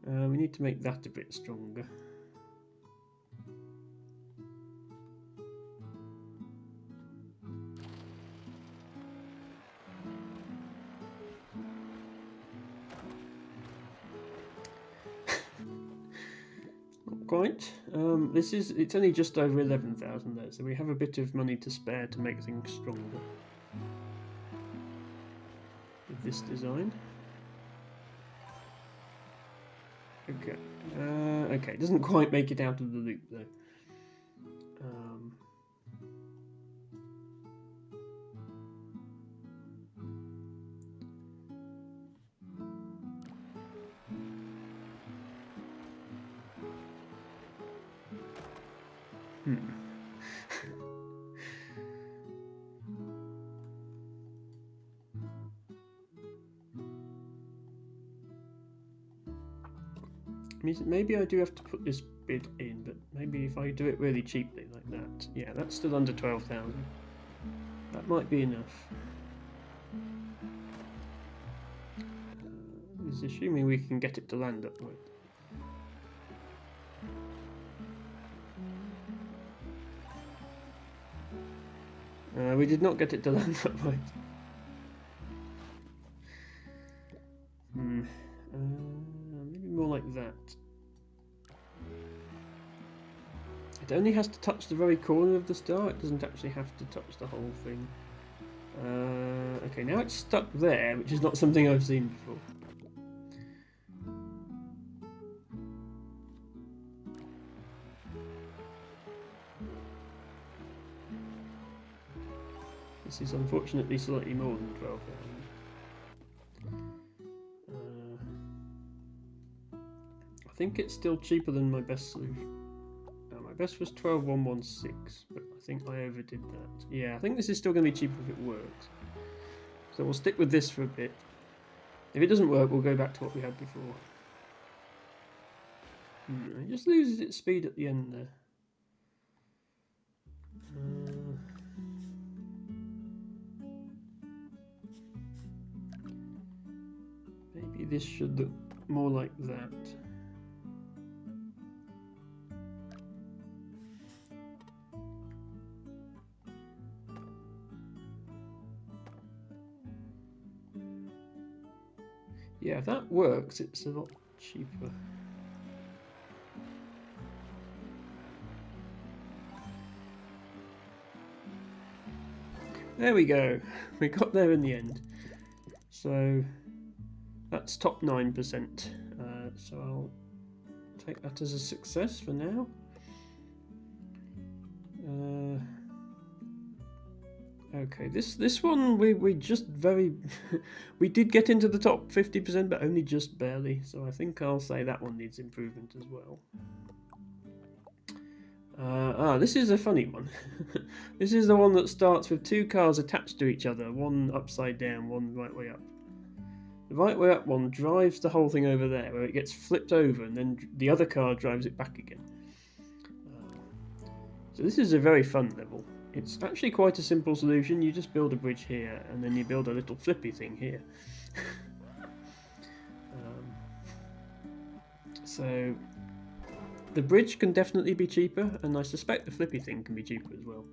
We need to make that a bit stronger. Not quite. It's only just over 11,000 there, so we have a bit of money to spare to make things stronger with this design. Okay. Okay, it doesn't quite make it out of the loop though. Maybe I do have to put this bit in, but maybe if I do it really cheaply like that. Yeah, that's still under 12,000. That might be enough. It's assuming we can get it to land upward. We did not get it to land upward. Maybe more like that. It only has to touch the very corner of the star. It doesn't actually have to touch the whole thing. Okay, now it's stuck there, which is not something I've seen before. This is unfortunately slightly more than 12,000. I think it's still cheaper than my best solution. My best was 12,116, but I think I overdid that. Yeah, I think this is still going to be cheaper if it works. So we'll stick with this for a bit. If it doesn't work, we'll go back to what we had before. It just loses its speed at the end there. Maybe this should look more like that. Yeah, if that works, it's a lot cheaper. There we go. We got there in the end. So that's top 9%. So I'll take that as a success for now. Okay, this one we just very we did get into the top 50%, but only just barely. So I think I'll say that one needs improvement as well. This is a funny one. This is the one that starts with two cars attached to each other, one upside down, one right way up. The right way up one drives the whole thing over there, where it gets flipped over, and then the other car drives it back again. So this is a very fun level. It's actually quite a simple solution. You just build a bridge here, and then you build a little flippy thing here. So the bridge can definitely be cheaper, and I suspect the flippy thing can be cheaper as well.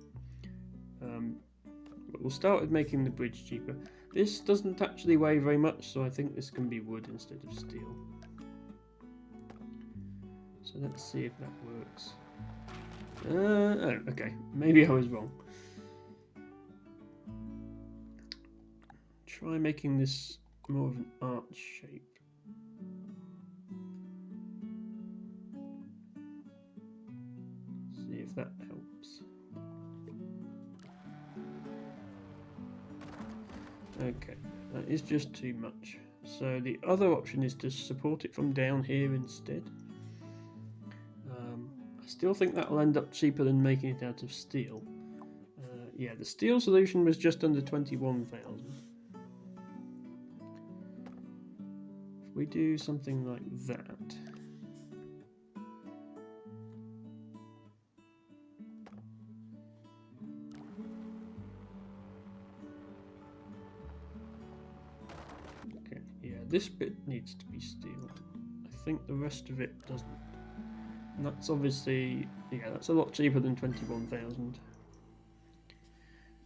But we'll start with making the bridge cheaper. This doesn't actually weigh very much, so I think this can be wood instead of steel. So let's see if that works. Oh, okay. Maybe I was wrong. Try making this more of an arch shape. See if that helps. Okay, that is just too much. So the other option is to support it from down here instead. I still think that will end up cheaper than making it out of steel. Yeah, the steel solution was just under 21,000. If we do something like that. Okay, yeah, this bit needs to be steel. I think the rest of it doesn't. And that's obviously, yeah, that's a lot cheaper than 21,000.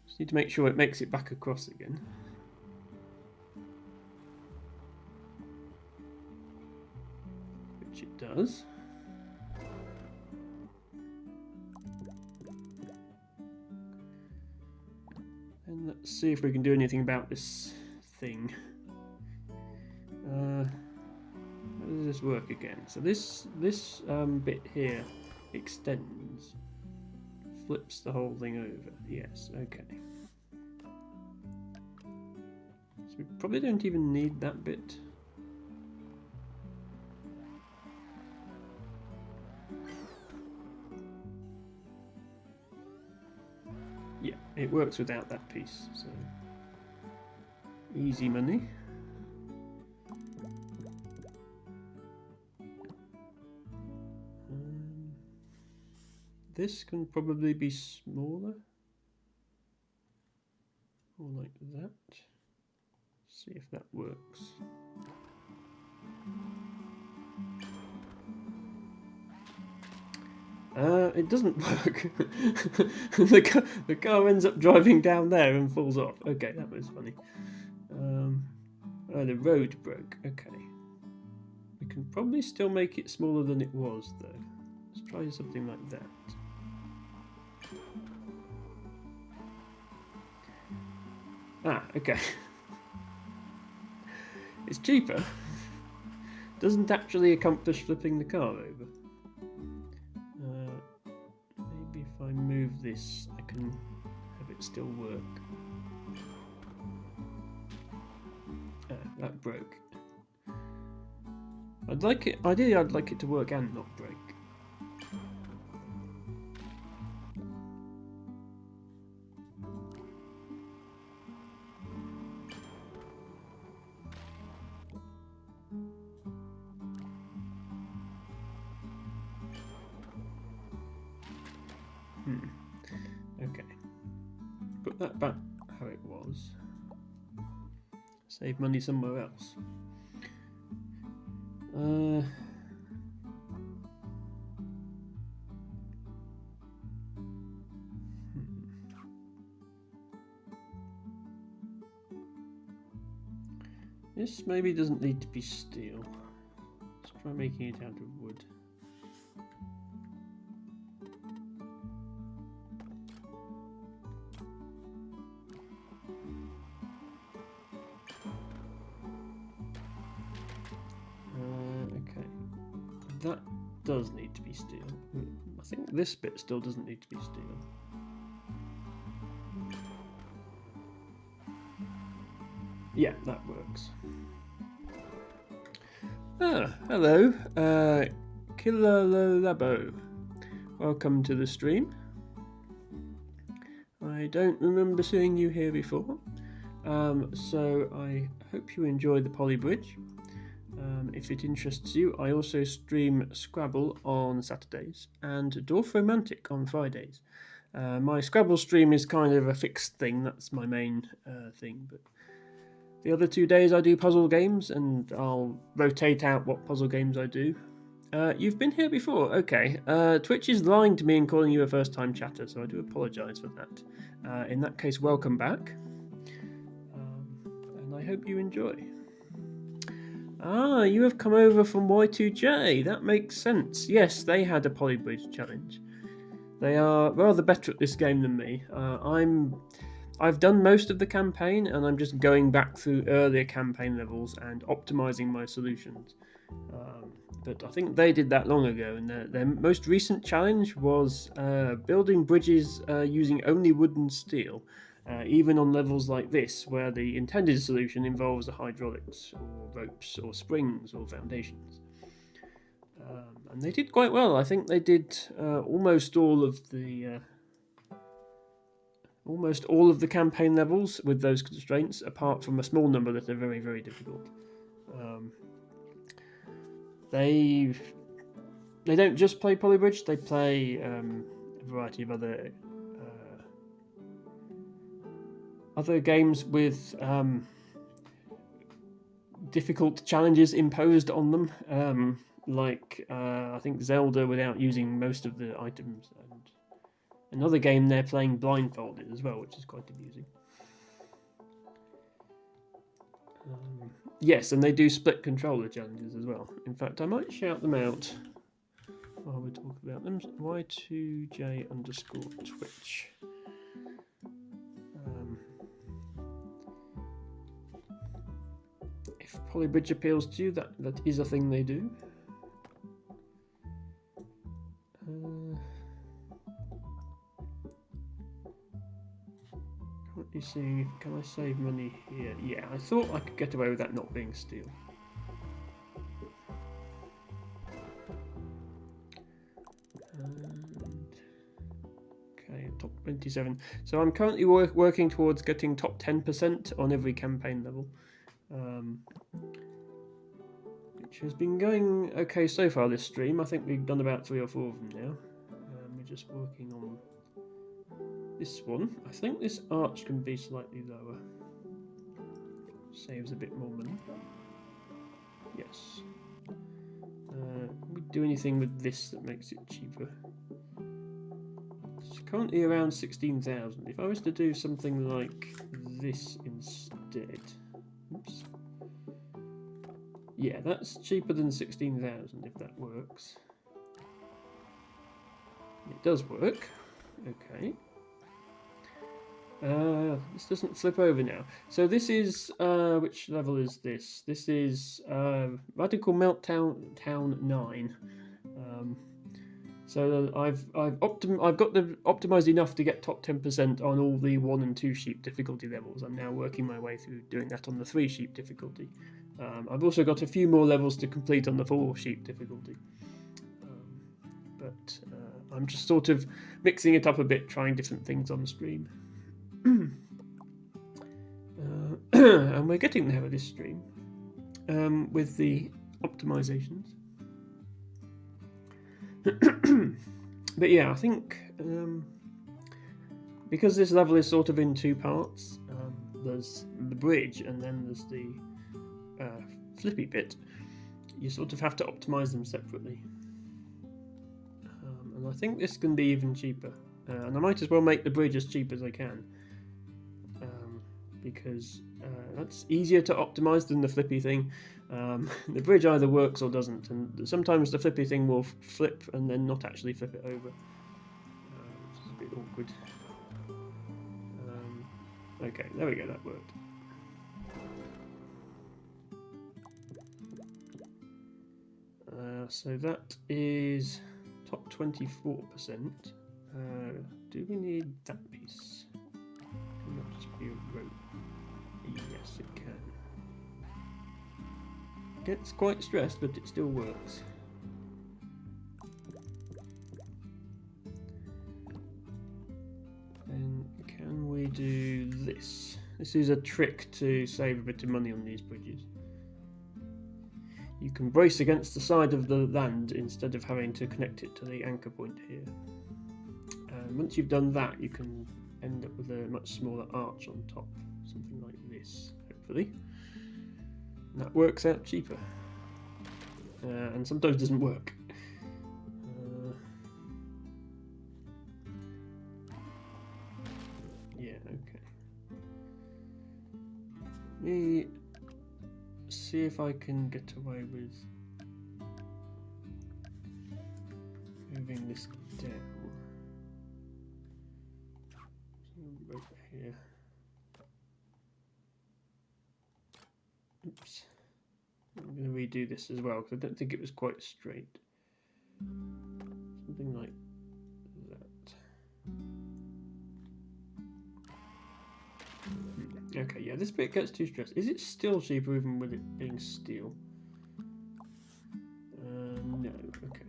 Just need to make sure it makes it back across again. Which it does. And let's see if we can do anything about this thing. How does this work again? So this bit here extends, flips the whole thing over. Yes, okay. So we probably don't even need that bit. Yeah, it works without that piece, so easy money. This can probably be smaller, or like that. See if that works. It doesn't work. the car ends up driving down there and falls off. Okay, that was funny. Oh, the road broke. Okay. We can probably still make it smaller than it was, though. Let's try something like that. Ah, okay. It's cheaper. Doesn't actually accomplish flipping the car over. Maybe if I move this, I can have it still work. that broke. Ideally I'd like it to work and not break. Okay. Put that back how it was. Save money somewhere else. This maybe doesn't need to be steel. Let's try making it out of wood. Okay. That does need to be steel. I think this bit still doesn't need to be steel. Yeah, that works. Hello, Killalabo. Welcome to the stream. I don't remember seeing you here before, so I hope you enjoy the Poly Bridge. If it interests you, I also stream Scrabble on Saturdays and Dwarf Romantic on Fridays. My Scrabble stream is kind of a fixed thing, that's my main thing, but the other 2 days I do puzzle games, and I'll rotate out what puzzle games I do. You've been here before, okay. Twitch is lying to me and calling you a first-time chatter, so I do apologise for that. In that case, welcome back, and I hope you enjoy. Ah, you have come over from Y2J, that makes sense. Yes, they had a Polybridge challenge. They are rather better at this game than me. I've done most of the campaign, and I'm just going back through earlier campaign levels and optimizing my solutions. But I think they did that long ago, and their most recent challenge was building bridges using only wood and steel, even on levels like this, where the intended solution involves hydraulics, or ropes, or springs, or foundations. And they did quite well. I think they did almost all of the campaign levels with those constraints, apart from a small number that are very, very difficult. They don't just play Polybridge; they play a variety of other games with difficult challenges imposed on them, like I think Zelda without using most of the items, and another game they're playing blindfolded as well, which is quite amusing. Yes, and they do split controller challenges as well. In fact, I might shout them out while we talk about them. Y2J_Twitch. If Polybridge appeals to you, that is a thing they do. Currently seeing, can I save money here? Yeah, I thought I could get away with that not being steel. Okay, top 27. So I'm currently working towards getting top 10% on every campaign level, which has been going okay so far this stream. I think we've done about 3 or 4 of them now. We're just working on this one. I think this arch can be slightly lower. Saves a bit more money. Yes. Can we do anything with this that makes it cheaper? It's currently around 16,000. If I was to do something like this instead... Oops. Yeah, that's cheaper than 16,000 if that works. It does work. Okay. This doesn't flip over now. So this is which level is this? This is Radical Meltdown Town 9. So I've got the optimized enough to get top 10% on all the 1 and 2 sheep difficulty levels. I'm now working my way through doing that on the 3 sheep difficulty. I've also got a few more levels to complete on the 4 sheep difficulty. But I'm just sort of mixing it up a bit, trying different things on stream. And we're getting there with this stream with the optimizations. But yeah, I think because this level is sort of in 2 parts, there's the bridge and then there's the flippy bit. You sort of have to optimize them separately. And I think this can be even cheaper. And I might as well make the bridge as cheap as I can. Because that's easier to optimize than the flippy thing. The bridge either works or doesn't, and sometimes the flippy thing will flip and then not actually flip it over, which is a bit awkward. Okay, there we go, that worked. So that is top 24%. Do we need that piece? Can that just be a rope? Yes, it can. Gets quite stressed, but it still works. Then can we do this? This is a trick to save a bit of money on these bridges. You can brace against the side of the land instead of having to connect it to the anchor point here. And once you've done that, you can end up with a much smaller arch on top, something like this, hopefully. And that works out cheaper. And sometimes doesn't work. Yeah, okay. Let me see if I can get away with moving this down. Right here. Oops. I'm going to redo this as well because I don't think it was quite straight. Something like that. Okay, yeah, this bit gets too stressed. Is it still cheaper even with it being steel? No, okay.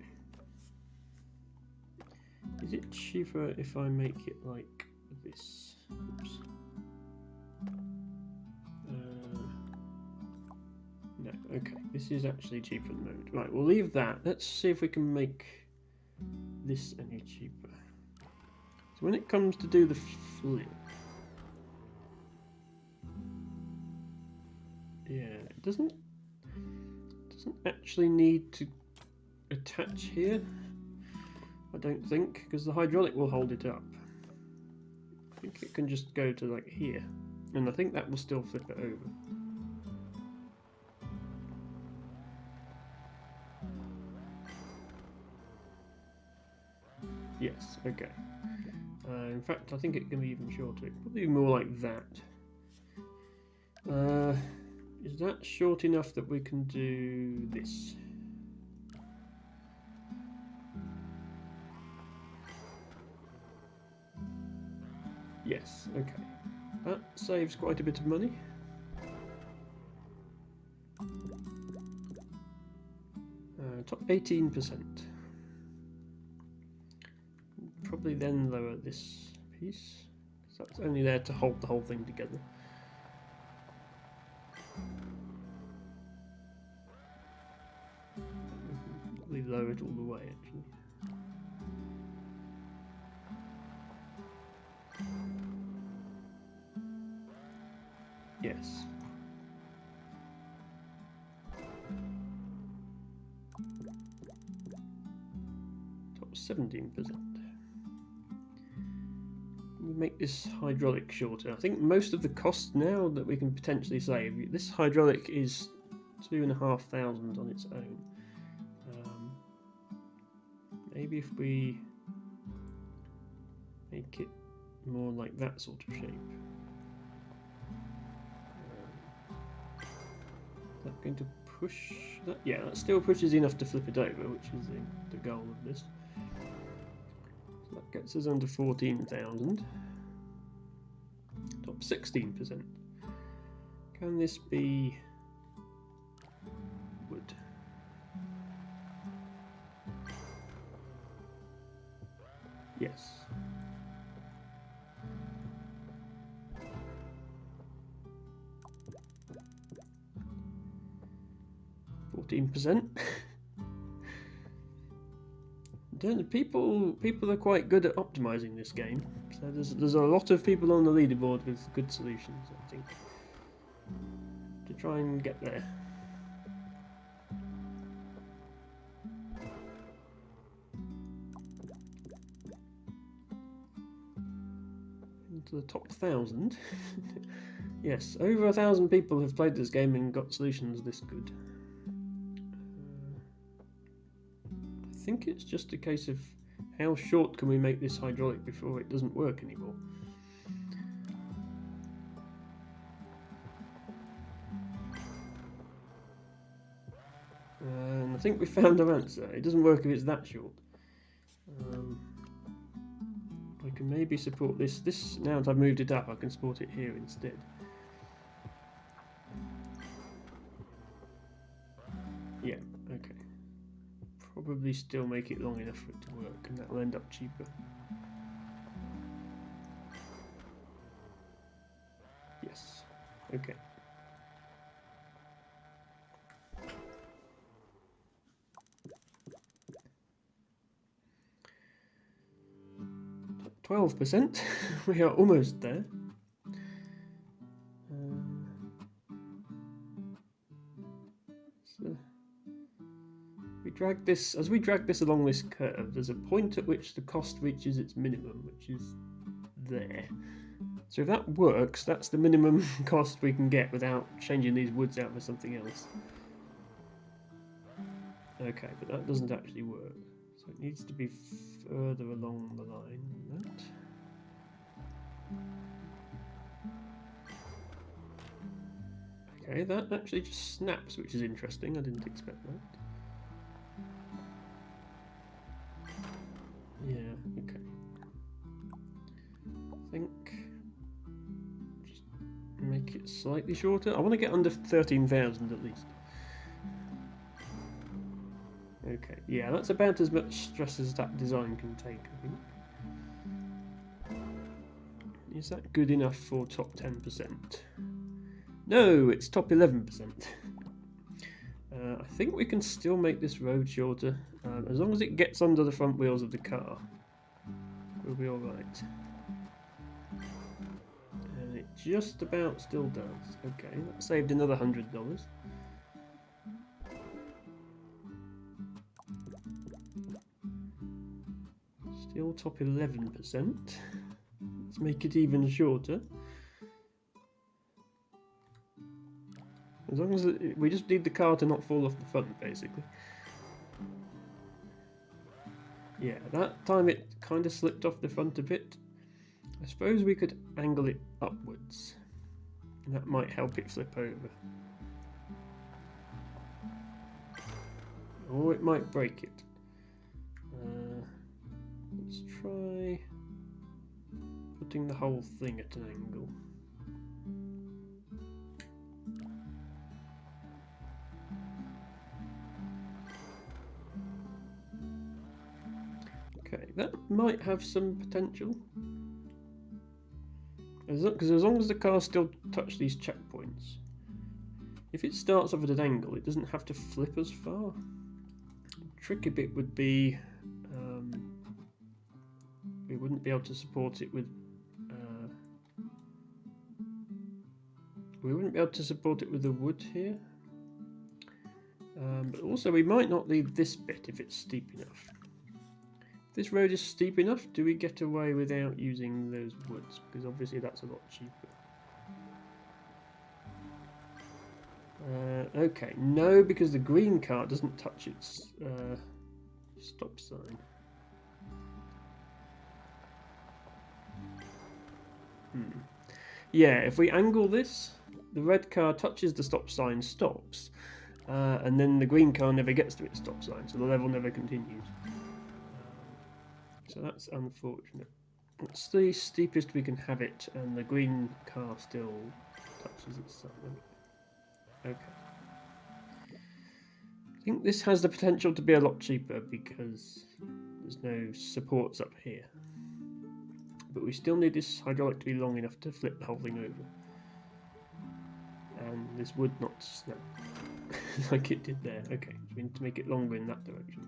Is it cheaper if I make it like this? Oops. No, okay. This is actually cheaper at the moment. Right, we'll leave that. Let's see if we can make this any cheaper. So when it comes to do the flip, yeah, it doesn't actually need to attach here, I don't think, because the hydraulic will hold it up. I think it can just go to like here, and I think that will still flip it over. Yes, okay. In fact, I think it can be even shorter. Probably more like that. Is that short enough that we can do this? Yes, okay. That saves quite a bit of money. Top 18%. Probably then lower this piece, because that's only there to hold the whole thing together. Probably lower it all the way, actually. Yes. Top 17%. We make this hydraulic shorter. I think most of the cost now that we can potentially save. This hydraulic is 2,500 on its own. Maybe if we make it more like that sort of shape. Is that going to push that? Yeah, that still pushes enough to flip it over, which is the goal of this. So that gets us under 14,000. Top 16%. Can this be Yes. %. People are quite good at optimizing this game. So there's a lot of people on the leaderboard with good solutions, I think, to try and get there. Into the top 1,000. Yes, over 1,000 people have played this game and got solutions this good. I think it's just a case of how short can we make this hydraulic before it doesn't work anymore. And I think we found our answer. It doesn't work if it's that short. I can maybe support this. Now that I've moved it up, I can support it here instead. Yeah, okay. Probably still make it long enough for it to work, and that'll end up cheaper. Yes, okay. %. We are almost there. So as we drag this along this curve, there's a point at which the cost reaches its minimum, which is there. So if that works, that's the minimum cost we can get without changing these woods out for something else. Okay, but that doesn't actually work. So it needs to be further along the line than that. Okay, that actually just snaps, which is interesting. I didn't expect that. Yeah, okay. I think just make it slightly shorter. I want to get under 13,000 at least. Okay, yeah, that's about as much stress as that design can take, I think. Is that good enough for top 10%? No, it's top 11%. I think we can still make this road shorter. As long as it gets under the front wheels of the car, we'll be alright. And it just about still does. Okay, that saved another $100. Still top 11%. Let's make it even shorter. As long as we just need the car to not fall off the front, basically. Yeah, that time it kind of slipped off the front a bit. I suppose we could angle it upwards. And that might help it flip over. Or it might break it. Let's try putting the whole thing at an angle. Okay, that might have some potential. Because as long as the cars still touch these checkpoints, if it starts off at an angle, it doesn't have to flip as far. The tricky bit would be we wouldn't be able to support it with the wood here. But also we might not leave this bit if it's steep enough. If this road is steep enough, do we get away without using those woods? Because obviously that's a lot cheaper. Okay, no, because the green car doesn't touch its stop sign. Yeah, if we angle this, the red car touches the stop sign, stops, and then the green car never gets to its stop sign, so the level never continues. So that's unfortunate. What's the steepest we can have it, and the green car still touches its sign? Okay. I think this has the potential to be a lot cheaper because there's no supports up here. but we still need this hydraulic to be long enough to flip the whole thing over. And this would not snap like it did there. Okay, so we need to make it longer in that direction.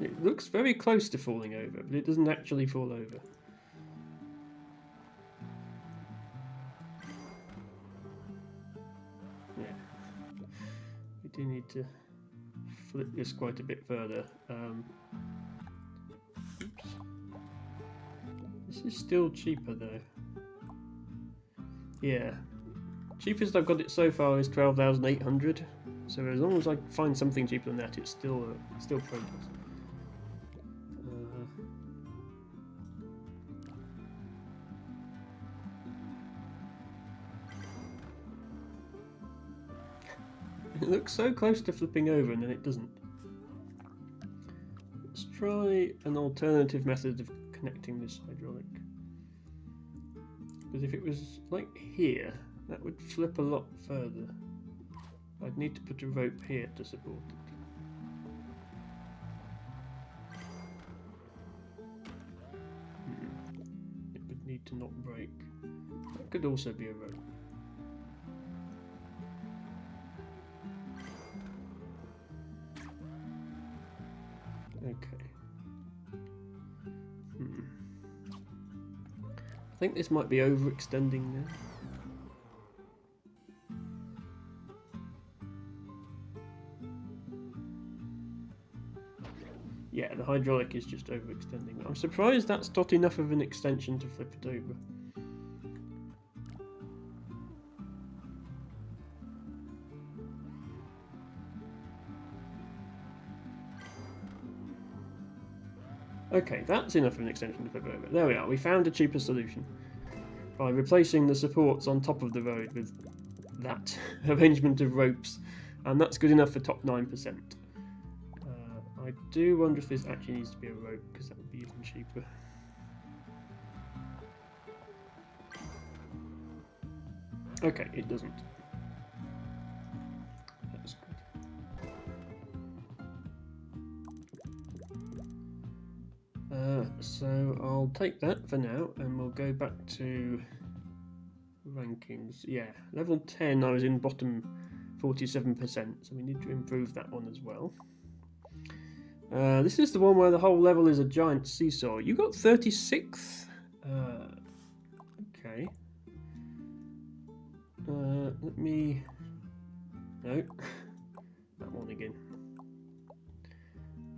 It looks very close to falling over, but it doesn't actually fall over. Yeah, we do need to flip this quite a bit further. Oops. This is still cheaper though. Yeah, cheapest I've got it so far is 12,800. So as long as I find something cheaper than that, it's still progress. It looks so close to flipping over and then it doesn't. Let's try an alternative method of connecting this hydraulic. Because if it was like here, that would flip a lot further. I'd need to put a rope here to support it. It would need to not break. That could also be a rope. Okay. I think this might be overextending now. Yeah, the hydraulic is just overextending. I'm surprised that's not enough of an extension to flip it over. Okay, that's enough of an extension to flip over. There we are, we found a cheaper solution. By replacing the supports on top of the road with that arrangement of ropes. And that's good enough for top 9%. I do wonder if this actually needs to be a rope, because that would be even cheaper. Okay, it doesn't. That's good. So I'll take that for now, and we'll go back to rankings. Yeah, level 10 I was in bottom 47%, so we need to improve that one as well. This is the one where the whole level is a giant seesaw. You got 36th? Okay. Let me... No. That one again.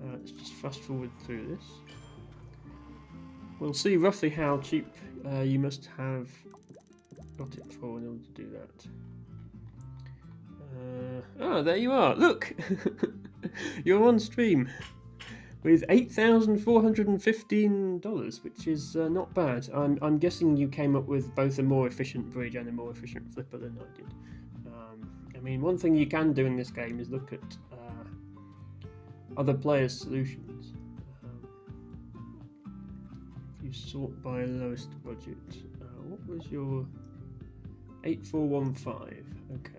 Let's just fast forward through this. We'll see roughly how cheap you must have got it for in order to do that. There you are. Look! You're on stream with $8,415, which is not bad. I'm guessing you came up with both a more efficient bridge and a more efficient flipper than I did. I mean, one thing you can do in this game is look at other players' solutions. If you sort by lowest budget, what was your 8415? Okay.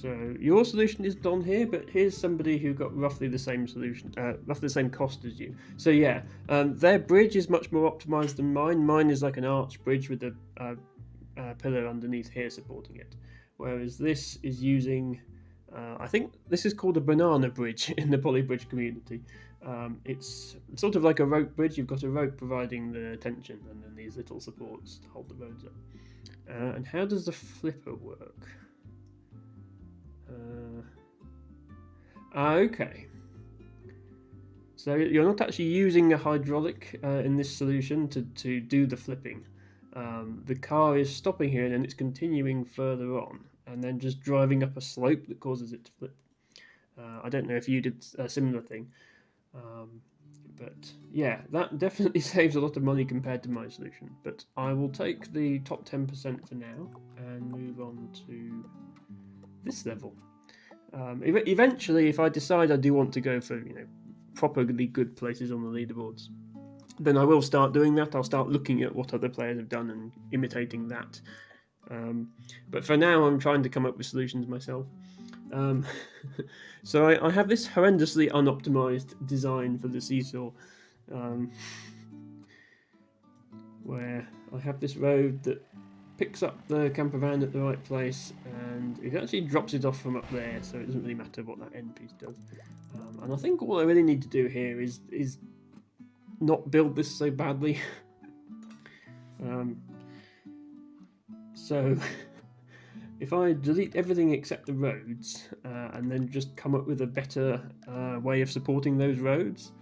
So your solution is done here, but here's somebody who got roughly the same solution, roughly the same cost as you. So yeah, their bridge is much more optimized than mine. Mine is like an arch bridge with a pillar underneath here supporting it, whereas this is using, I think this is called a banana bridge in the polybridge community. It's sort of like a rope bridge. You've got a rope providing the tension, and then these little supports to hold the roads up. And how does the flipper work? Okay. So you're not actually using a hydraulic in this solution to do the flipping. The car is stopping here and then it's continuing further on and then just driving up a slope that causes it to flip. I don't know if you did a similar thing. But yeah, that definitely saves a lot of money compared to my solution. But I will take the top 10% for now and move on to this level. Eventually, if I decide I do want to go for properly good places on the leaderboards, then I will start doing that. I'll start looking at what other players have done and imitating that. But for now, I'm trying to come up with solutions myself. So I have this horrendously unoptimized design for the seesaw, where I have this road that picks up the camper van at the right place, and it actually drops it off from up there, so it doesn't really matter what that end piece does. And I think all I really need to do here is not build this so badly. So if I delete everything except the roads, and then just come up with a better way of supporting those roads,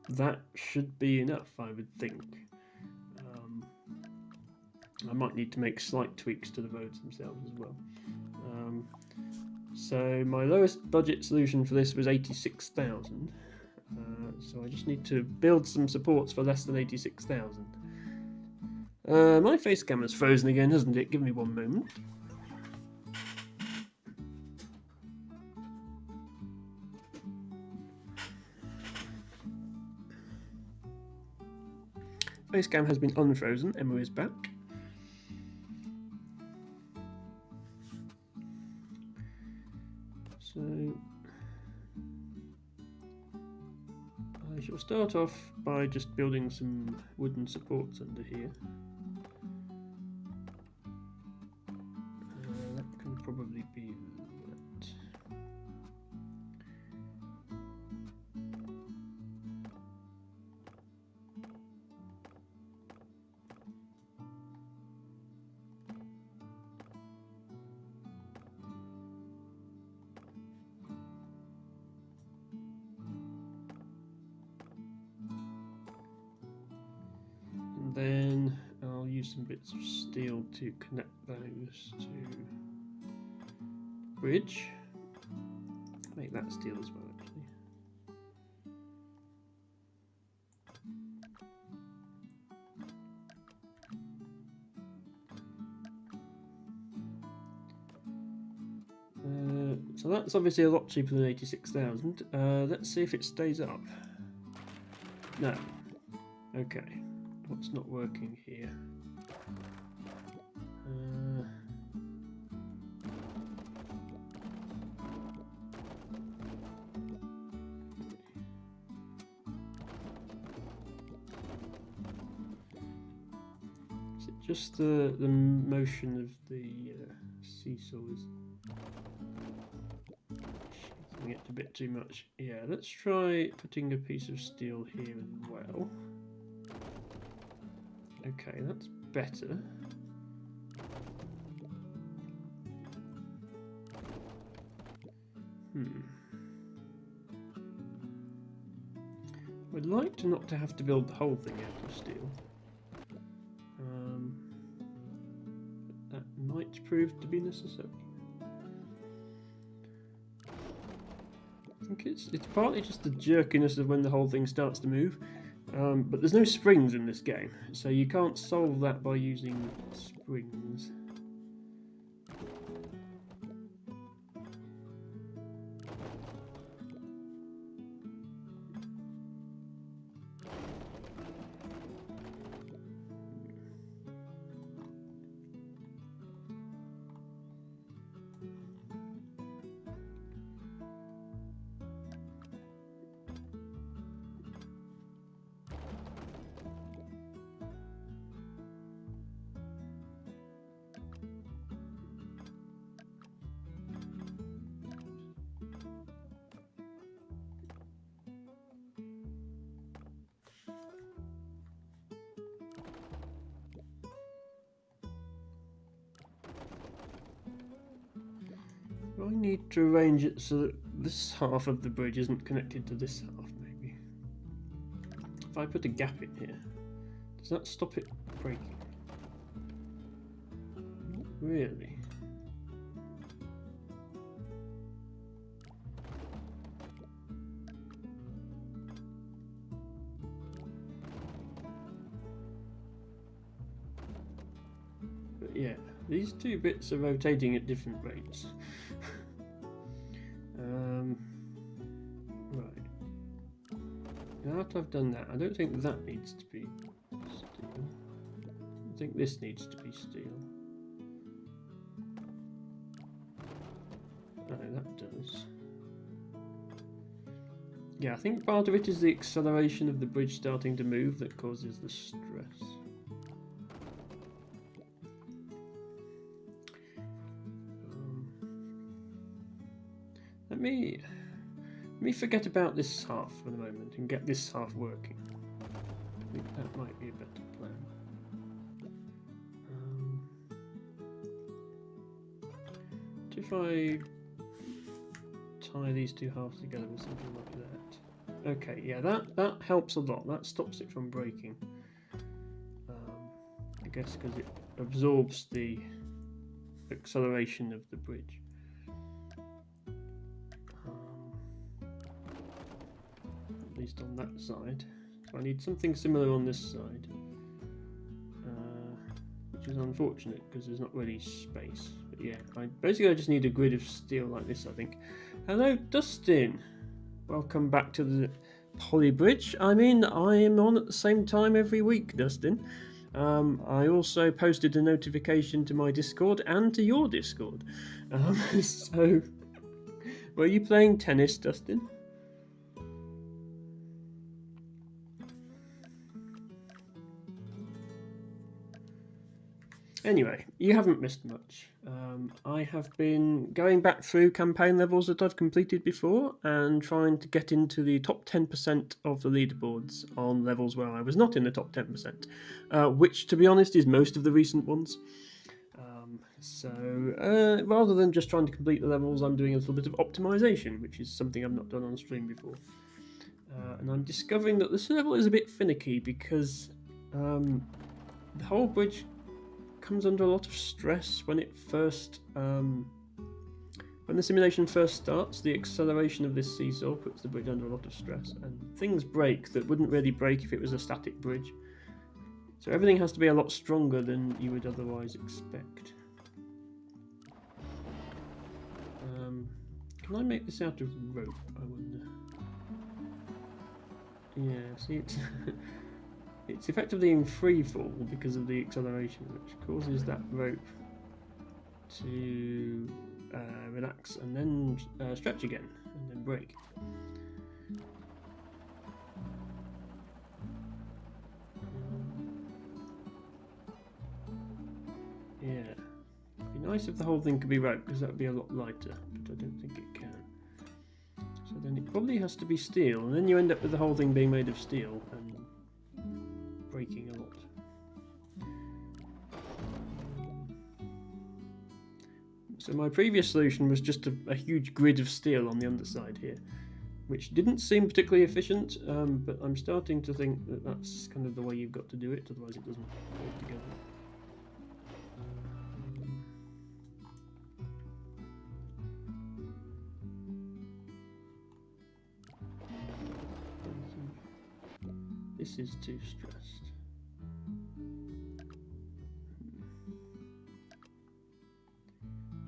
that should be enough, I would think. I might need to make slight tweaks to the roads themselves as well. So my lowest budget solution for this was 86,000. So I just need to build some supports for less than 86,000. My face camera's frozen again, hasn't it? Give me one moment. Facecam has been unfrozen. Emma is back. So I shall start off by just building some wooden supports under here. That can probably be that. Then I'll use some bits of steel to connect those to bridge. Make that steel as well, actually. So that's obviously a lot cheaper than 86,000. Let's see if it stays up. No. Okay. What's not working here? Is it just the motion of the seesaw is shaping it a bit too much? Yeah, let's try putting a piece of steel here as well. Okay, that's better. I'd like to not to have to build the whole thing out of steel. That might prove to be necessary. I think it's partly just the jerkiness of when the whole thing starts to move. But there's no springs in this game, so you can't solve that by using springs. I need to arrange it so that this half of the bridge isn't connected to this half, maybe. If I put a gap in here, does that stop it breaking? Not really. But yeah, these two bits are rotating at different rates. Right. Now that I've done that, I don't think that needs to be steel. I think this needs to be steel. Oh, that does. Yeah, I think part of it is the acceleration of the bridge starting to move that causes the stress. Let me forget about this half for the moment and get this half working. I think that might be a better plan. If I tie these two halves together with something like that. Okay, yeah, that helps a lot. That stops it from breaking. I guess because it absorbs the acceleration of the bridge. At least on that side. So I need something similar on this side. Which is unfortunate because there's not really space. But yeah, basically I just need a grid of steel like this, I think. Hello, Dustin. Welcome back to the Poly Bridge. I mean, I am on at the same time every week, Dustin. I also posted a notification to my Discord and to your Discord. So, were you playing tennis, Dustin? Anyway, you haven't missed much. I have been going back through campaign levels that I've completed before and trying to get into the top 10% of the leaderboards on levels where I was not in the top 10%, which, to be honest, is most of the recent ones. So rather than just trying to complete the levels, I'm doing a little bit of optimization, which is something I've not done on stream before. And I'm discovering that this level is a bit finicky because the whole bridge comes under a lot of stress when it first when the simulation first starts. The acceleration of this seesaw puts the bridge under a lot of stress, and things break that wouldn't really break if it was a static bridge. So everything has to be a lot stronger than you would otherwise expect. Can I make this out of rope, I wonder? Yeah, see, it's effectively in free fall because of the acceleration, which causes that rope to relax and then stretch again and then break. Yeah, it'd be nice if the whole thing could be rope because that would be a lot lighter, but I don't think it can. So then it probably has to be steel, and then you end up with the whole thing being made of steel and breaking a lot. So my previous solution was just a huge grid of steel on the underside here, which didn't seem particularly efficient, but I'm starting to think that that's kind of the way you've got to do it, otherwise it doesn't hold together. This is too stressed.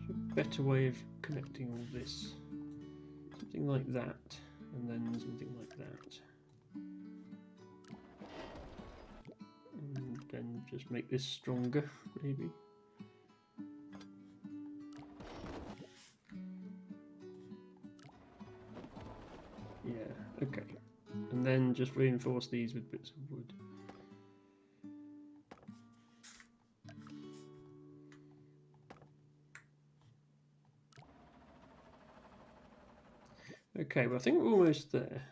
A better way of connecting all this. Something like that, and then something like that. And then just make this stronger, maybe. Yeah, okay. And then just reinforce these with bits of wood. Okay, well I think we're almost there.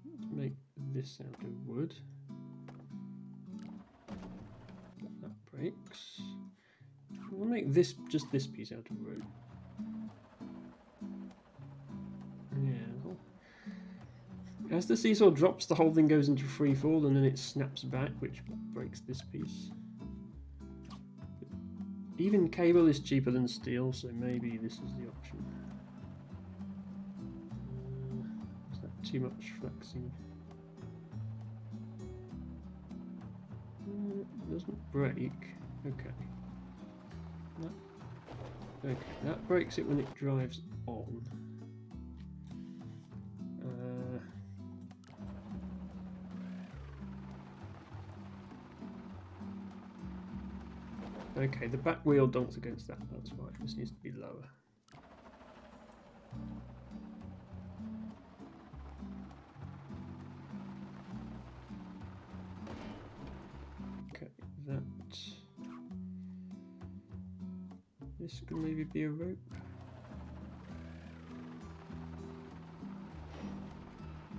Let's make this out of wood. That breaks. We'll make this just this piece out of rope. Yeah. As the seesaw drops, the whole thing goes into free fall, and then it snaps back, which breaks this piece. Even cable is cheaper than steel, so maybe this is the option. Is that too much flexing? It doesn't break. Okay. That breaks it when it drives on. Okay, the back wheel donks against that, that's right. This needs to be lower. Okay, that. This could maybe be a rope.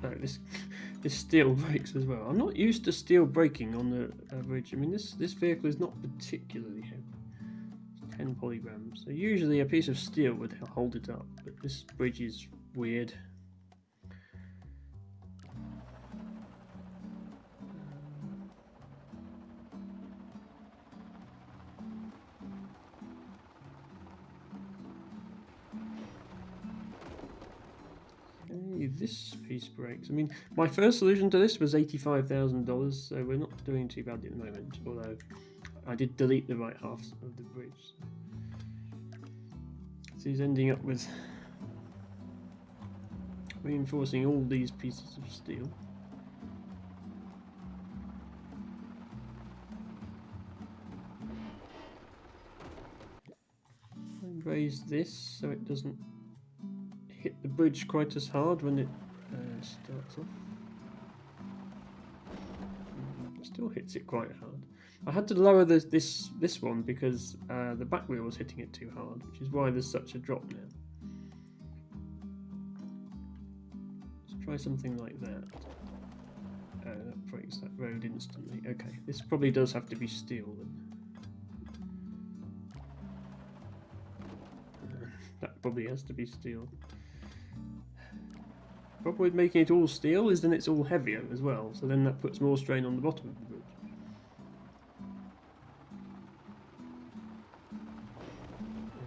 No, this steel brakes as well. I'm not used to steel braking on the bridge. I mean, this vehicle is not particularly heavy. It's 10 polygrams. So usually a piece of steel would hold it up, but this bridge is weird. This piece breaks. I mean, my first solution to this was $85,000, so we're not doing too badly at the moment, although I did delete the right half of the bridge. So he's ending up with reinforcing all these pieces of steel. And raise this so it doesn't hit the bridge quite as hard when it starts off. Still hits it quite hard. I had to lower this one because the back wheel was hitting it too hard, which is why there's such a drop now. Let's try something like that. That breaks that road instantly. Okay, this probably does have to be steel then. That probably has to be steel. The problem with making it all steel is then it's all heavier as well, so then that puts more strain on the bottom of the bridge.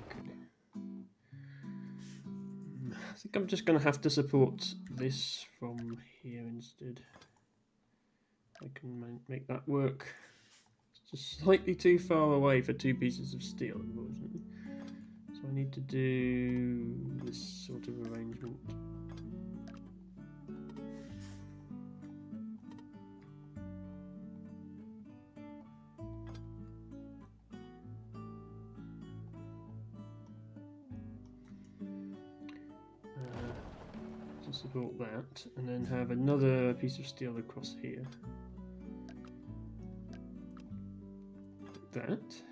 Okay. I think I'm just going to have to support this from here instead. I can make that work. It's just slightly too far away for two pieces of steel, unfortunately. So I need to do this sort of arrangement. To support that, and then have another piece of steel across here. Like that.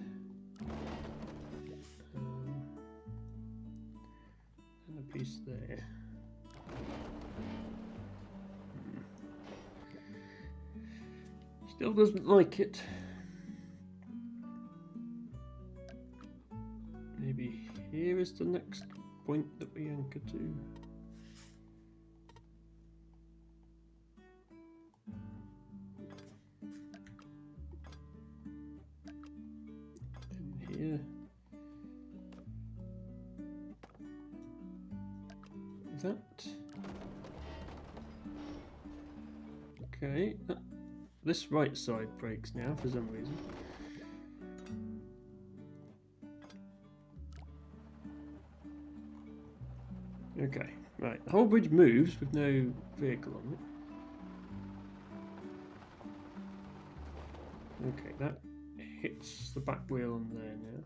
And a piece there. Still doesn't like it. Maybe here is the next point that we anchor to. And here. That. Okay. This right side breaks now for some reason. Okay, right. The whole bridge moves with no vehicle on it. Okay, that hits the back wheel on there now.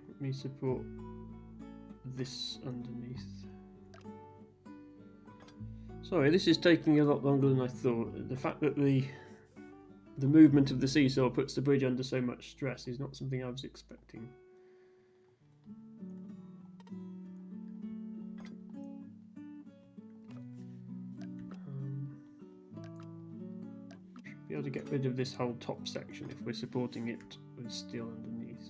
Let me support this underneath. Sorry, this is taking a lot longer than I thought. The fact that the movement of the seesaw puts the bridge under so much stress is not something I was expecting. Should be able to get rid of this whole top section if we're supporting it with steel underneath.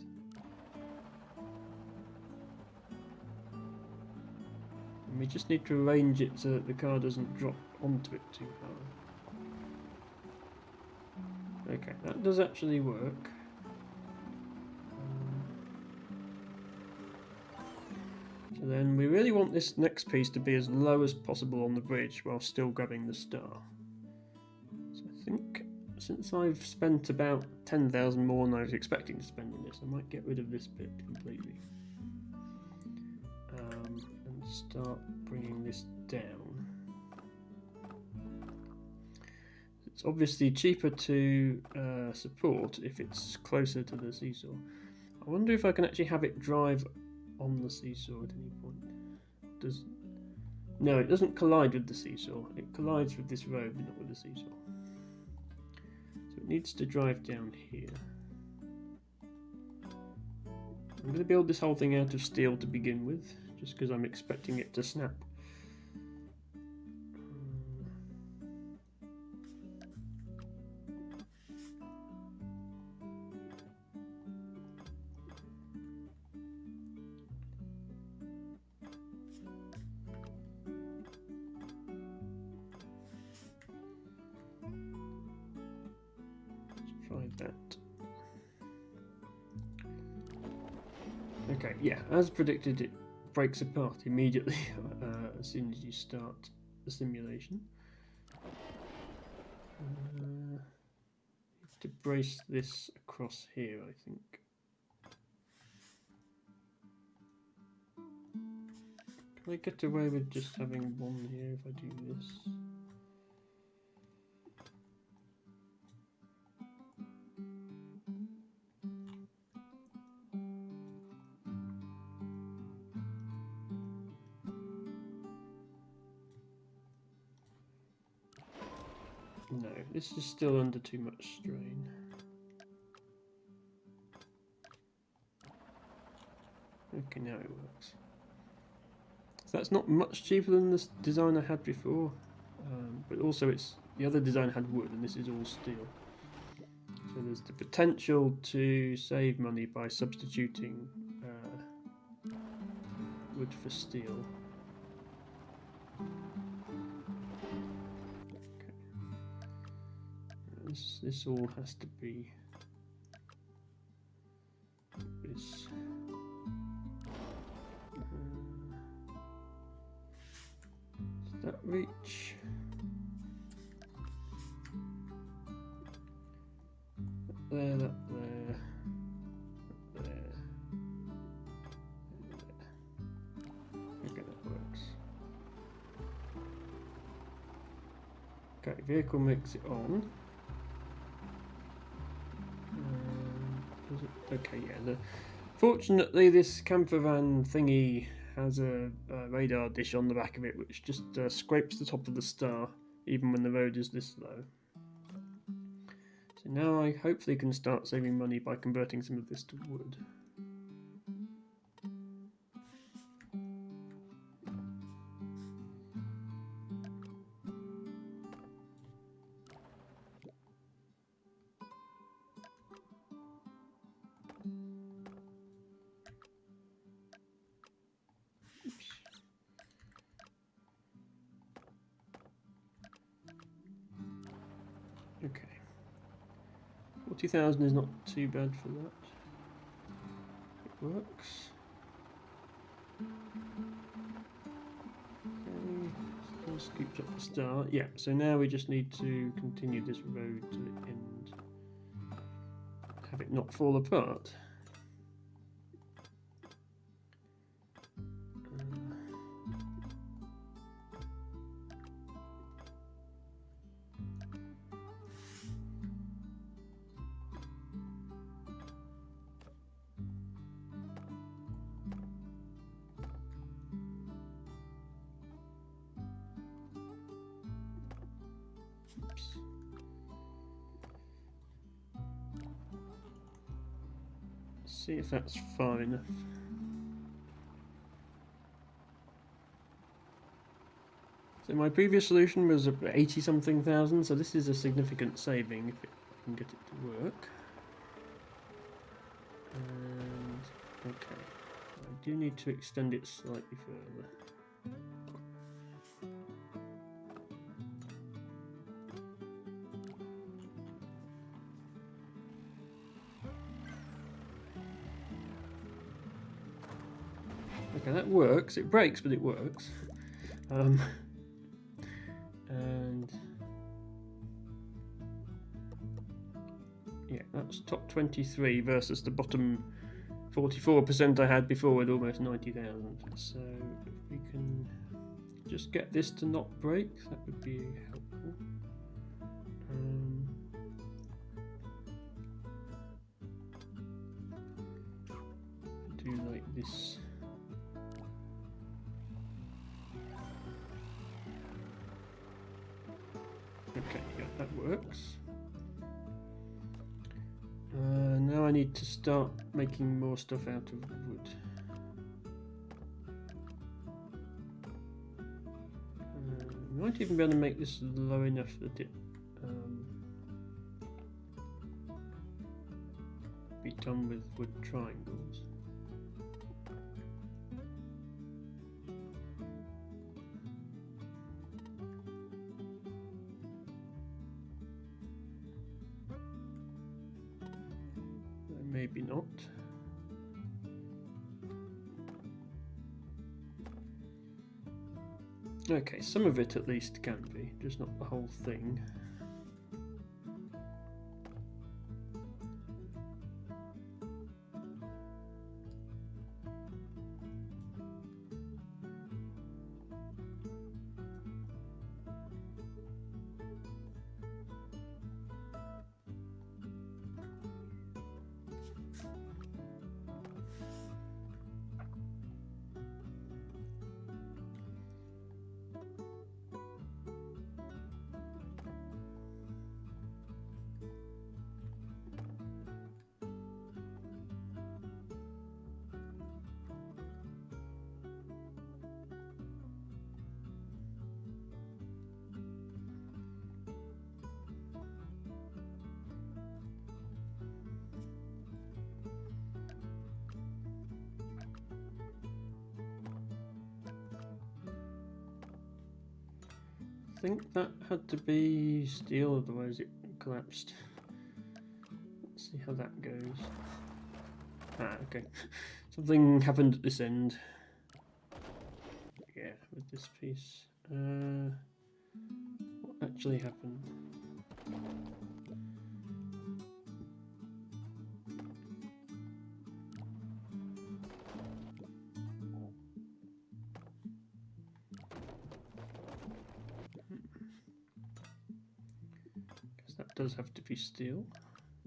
And we just need to arrange it so that the car doesn't drop onto it too hard. Okay, that does actually work. So then we really want this next piece to be as low as possible on the bridge while still grabbing the star. So I think since I've spent about 10,000 more than I was expecting to spend on this, I might get rid of this bit completely. And start bringing this down. It's obviously cheaper to support if it's closer to the seesaw. I wonder if I can actually have it drive on the seesaw at any point. No, it doesn't collide with the seesaw. It collides with this road, but not with the seesaw. So it needs to drive down here. I'm going to build this whole thing out of steel to begin with, just because I'm expecting it to snap. Let's try that. Okay, yeah, as predicted, it breaks apart immediately as soon as you start the simulation. To brace this across here, I think. Can I get away with just having one here if I do this? No, this is still under too much strain. Okay, now it works. So that's not much cheaper than the design I had before, but also the other design had wood and this is all steel. So there's the potential to save money by substituting wood for steel. Okay. This all has to be this. Does that reach? There, that there. There. Okay, that works. Okay, vehicle makes it on. Okay, yeah. Fortunately, this camper van thingy has a radar dish on the back of it, which just scrapes the top of the star, even when the road is this low. So now I hopefully can start saving money by converting some of this to wood. Okay. 40,000 is not too bad for that. It works. Okay, still scoops up the star. Yeah, so now we just need to continue this road to the end. Have it not fall apart. Oops. See if that's far enough. So my previous solution was 80-something thousand, so this is a significant saving if I can get it to work. And okay, I do need to extend it slightly further. Okay, that works. It breaks, but it works. And yeah, that's top 23 versus the bottom 44% I had before with almost 90,000. So if we can just get this to not break, that would be helpful. this. Okay, yeah, that works. Now I need to start making more stuff out of wood. I might even be able to make this low enough that it be done with wood triangles. Maybe not. Okay, some of it at least can be, just not the whole thing. I think that had to be steel, otherwise it collapsed. Let's see how that goes. Ah, okay. Something happened at this end. Yeah, with this piece. What actually happened? Guess that does have to be steel.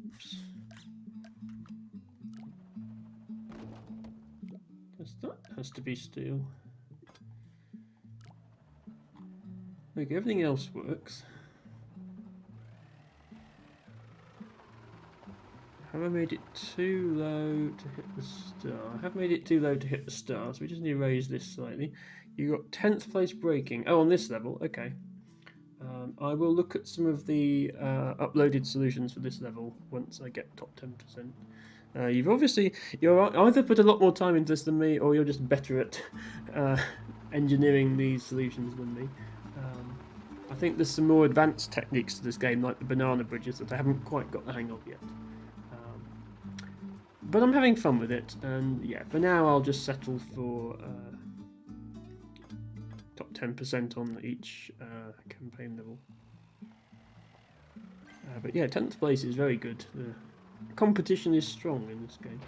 Oops. That has to be steel. Okay, everything else works. Have I made it too low to hit the star? I have made it too low to hit the star, so we just need to raise this slightly. You got 10th place braking. Oh, on this level, okay. I will look at some of the uploaded solutions for this level once I get top 10%. You're either put a lot more time into this than me, or you're just better at engineering these solutions than me. I think there's some more advanced techniques to this game, like the banana bridges, that I haven't quite got the hang of yet. But I'm having fun with it, and yeah, for now I'll just settle for top 10% on each campaign level. But yeah, 10th place is very good. The competition is strong in this game.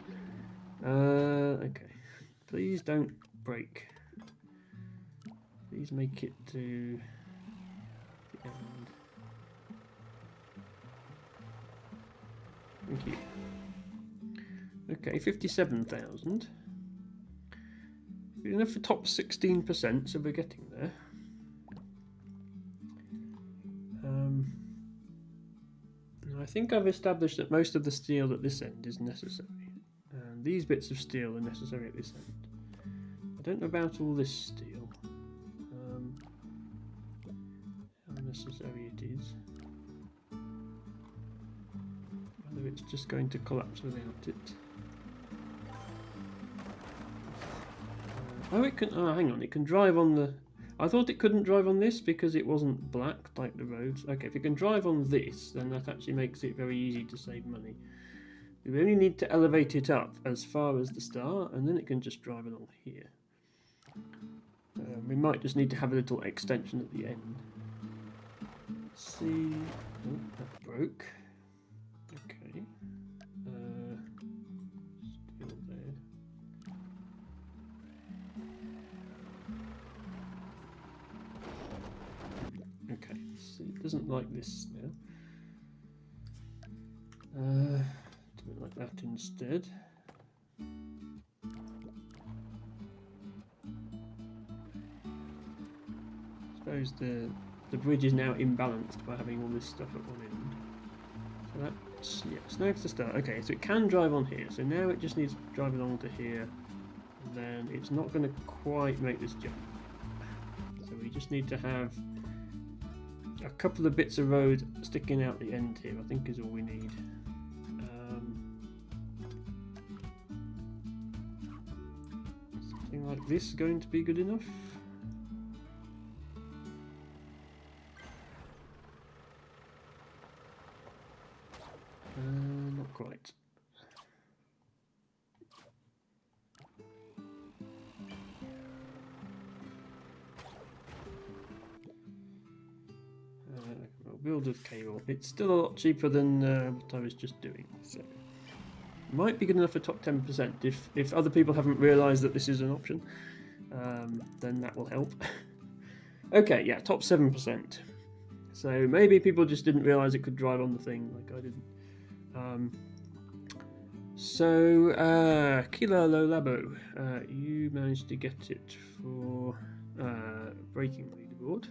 Okay, please don't break. Please make it to the end. Thank you. Okay, 57,000. Good enough for top 16%, so we're getting there. I think I've established that most of the steel at this end is necessary. And these bits of steel are necessary at this end. I don't know about all this steel. How necessary it is. Whether it's just going to collapse without it. Oh, it can. Oh, hang on. It can drive on the. I thought it couldn't drive on this because it wasn't black like the roads. Okay, if it can drive on this, then that actually makes it very easy to save money. We only need to elevate it up as far as the star, and then it can just drive along here. We might just need to have a little extension at the end. Let's see. Oh, that broke. Okay. Still there. Okay, so it doesn't like this now. Do it like that instead. suppose the bridge is now imbalanced by having all this stuff at one end. So that's, yeah, snags to start. Okay, so it can drive on here. So now it just needs to drive along to here. And then it's not going to quite make this jump. So we just need to have a couple of bits of road sticking out the end here, I think is all we need. Something like this going to be good enough? Not quite. I'll build a cable. It's still a lot cheaper than what I was just doing, so might be good enough for top 10%. If other people haven't realised that this is an option, then that will help. Okay, yeah, top 7%. So maybe people just didn't realise it could drive on the thing like I didn't. Kila Lolabo, you managed to get it for breaking leaderboard.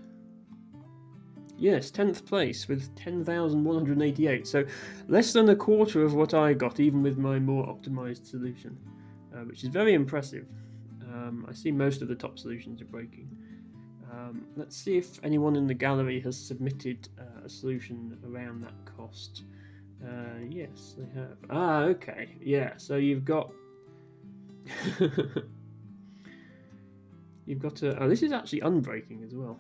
Yes, 10th place with 10,188. So less than a quarter of what I got, even with my more optimized solution, which is very impressive. I see most of the top solutions are breaking. Let's see if anyone in the gallery has submitted a solution around that cost. Yes, they have. Ah, okay. Yeah, so you've got... you've got a... Oh, this is actually unbreaking as well.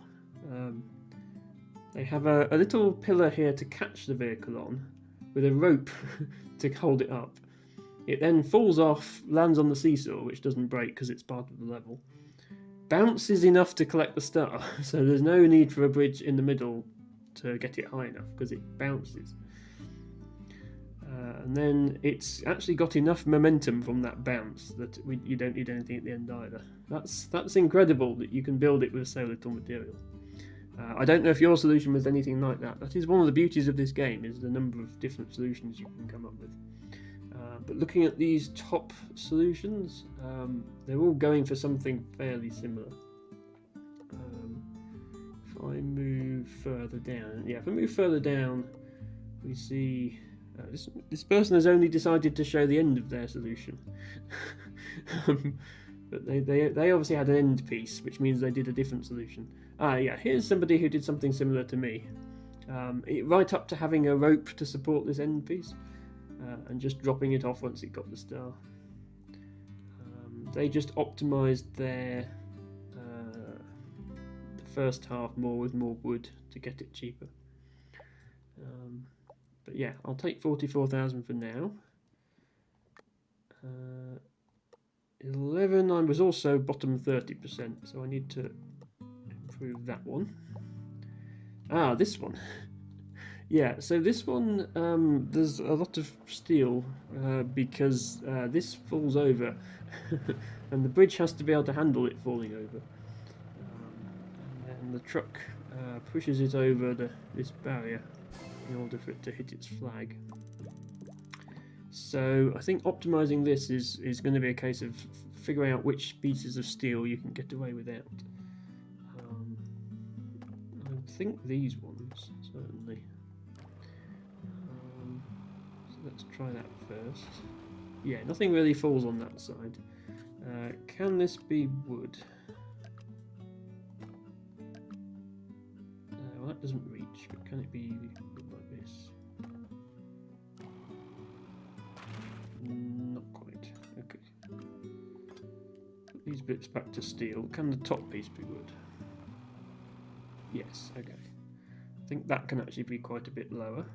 They have a little pillar here to catch the vehicle on, with a rope to hold it up. It then falls off, lands on the seesaw, which doesn't break because it's part of the level. Bounces enough to collect the star, so there's no need for a bridge in the middle to get it high enough because it bounces. And then it's actually got enough momentum from that bounce that you don't need anything at the end either. That's incredible that you can build it with so little material. I don't know if your solution was anything like that. That is one of the beauties of this game, is the number of different solutions you can come up with. But looking at these top solutions, they're all going for something fairly similar. If I move further down, yeah, if I move further down, we see this person has only decided to show the end of their solution. But they obviously had an end piece, which means they did a different solution. Yeah, here's somebody who did something similar to me. Right up to having a rope to support this end piece, and just dropping it off once it got the star. They just optimised their the first half more with more wood to get it cheaper. But yeah, I'll take 44,000 for now. 11, I was also bottom 30%, so I need to improve that one. This one. Yeah, so this one, there's a lot of steel because this falls over and the bridge has to be able to handle it falling over. And the truck pushes it over this barrier in order for it to hit its flag. So I think optimizing this is going to be a case of figuring out which pieces of steel you can get away without. I think these ones, certainly. So let's try that first. Yeah, nothing really falls on that side. Can this be wood? Well, that doesn't reach, but can it be like this? Not quite. Okay. Put these bits back to steel. Can the top piece be wood? Yes, okay. I think that can actually be quite a bit lower.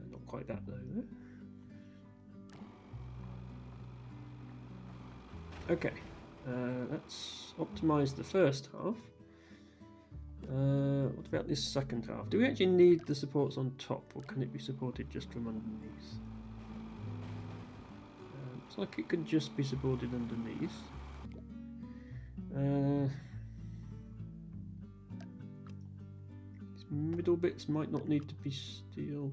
Not quite that low though. Okay, let's optimize the first half. What about this second half? Do we actually need the supports on top, or can it be supported just from underneath? Looks like it could just be supported underneath. These middle bits might not need to be steel.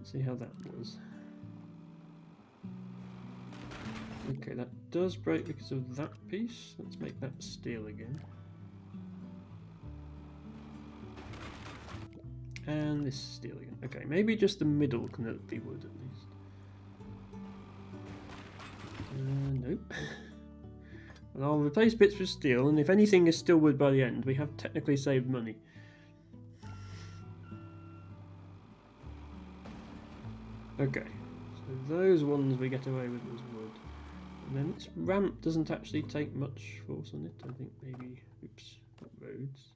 Let's see how that does. Okay, that does break because of that piece. Let's make that steel again. And this steel again. Okay, maybe just the middle can be wood at least. Nope. And I'll replace bits with steel, and if anything is still wood by the end, we have technically saved money. Okay, so those ones we get away with as wood. And then this ramp doesn't actually take much force on it. I think maybe, oops, not roads.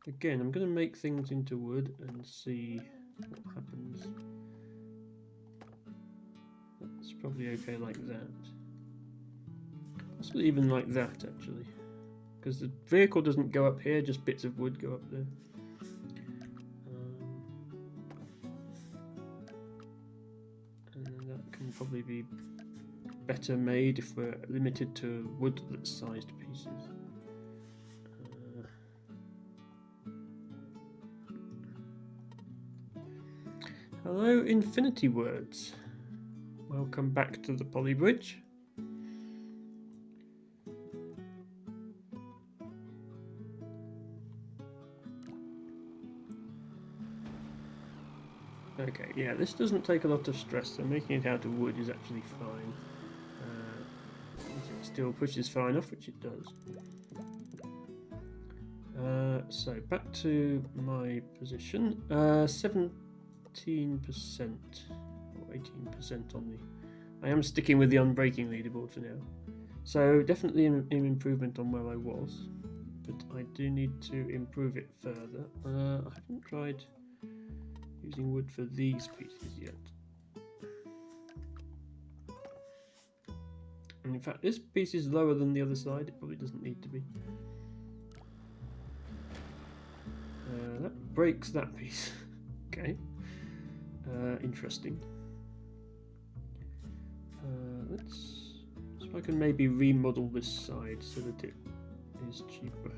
Again, I'm going to make things into wood and see what happens. That's probably okay like that. Possibly even like that, actually. Because the vehicle doesn't go up here, just bits of wood go up there. And that can probably be better made if we're limited to wood-sized pieces. Hello, Infinity Words. Welcome back to the Poly Bridge. Okay, yeah, this doesn't take a lot of stress, so making it out of wood is actually fine. It still pushes far enough, which it does. So back to my position. 17% or 18% on the. I am sticking with the unbreaking leaderboard for now. So definitely an improvement on where I was, but I do need to improve it further. I haven't tried using wood for these pieces yet. And in fact, this piece is lower than the other side. It probably doesn't need to be. That breaks that piece. Okay. Interesting. Let's see if I can maybe remodel this side so that it is cheaper.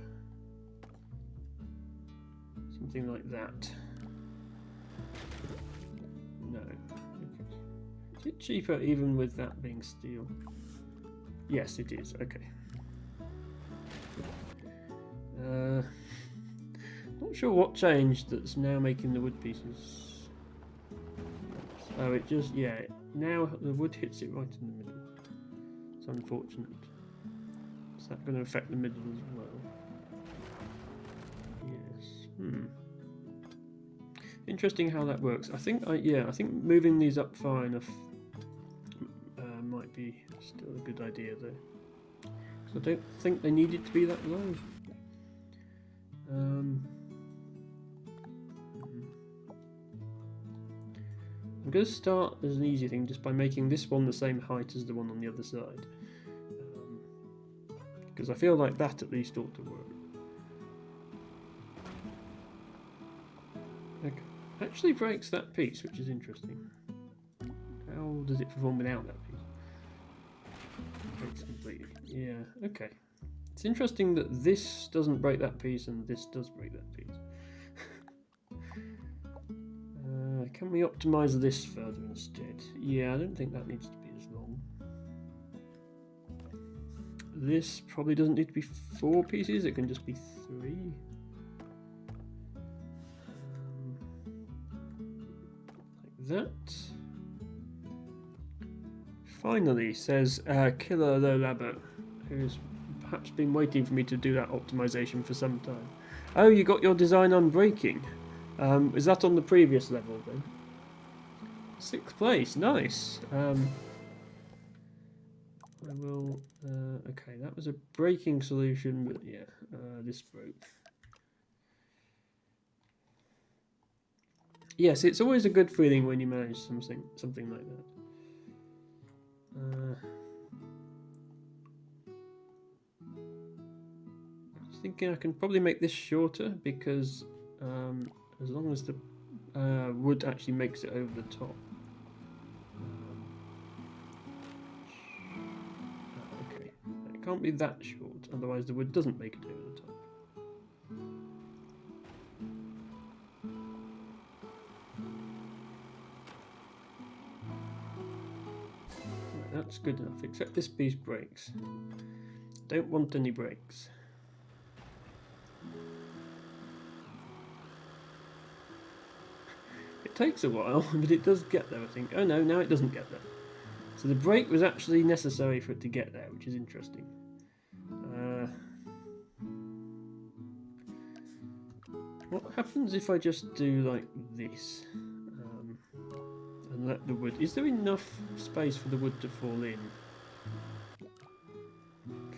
Something like that. No. Okay. Is it cheaper even with that being steel? Yes, it is. Okay. Not sure what changed that's now making the wood pieces. Oh, it just, yeah, now the wood hits it right in the middle. It's unfortunate. Is that going to affect the middle as well? Yes. Interesting how that works. I think, I think moving these up far enough might be still a good idea though. Because I don't think they needed to be that low. I'm going to start as an easy thing just by making this one the same height as the one on the other side. Because I feel like that at least ought to work. Okay. Actually breaks that piece, which is interesting. How does it perform without that piece? Breaks completely. Yeah, okay. It's interesting that this doesn't break that piece and this does break that piece. Can we optimize this further instead? Yeah, I don't think that needs to be as long. This probably doesn't need to be 4 pieces, it can just be 3. Like that. Finally, says Killer Low Labber, who's perhaps been waiting for me to do that optimization for some time. Oh, you got your design unbreaking. Is that on the previous level then? 6th place, nice. I will. Okay, that was a breaking solution, but yeah, this broke. Yes, it's always a good feeling when you manage something like that. I was thinking I can probably make this shorter because as long as the wood actually makes it over the top. Okay, it can't be that short, otherwise the wood doesn't make it over the top. that's good enough, except this piece breaks. Don't want any breaks. It takes a while, but it does get there, I think. Oh no, now it doesn't get there. So the break was actually necessary for it to get there, which is interesting. What happens if I just do like this? And let the wood... Is there enough space for the wood to fall in?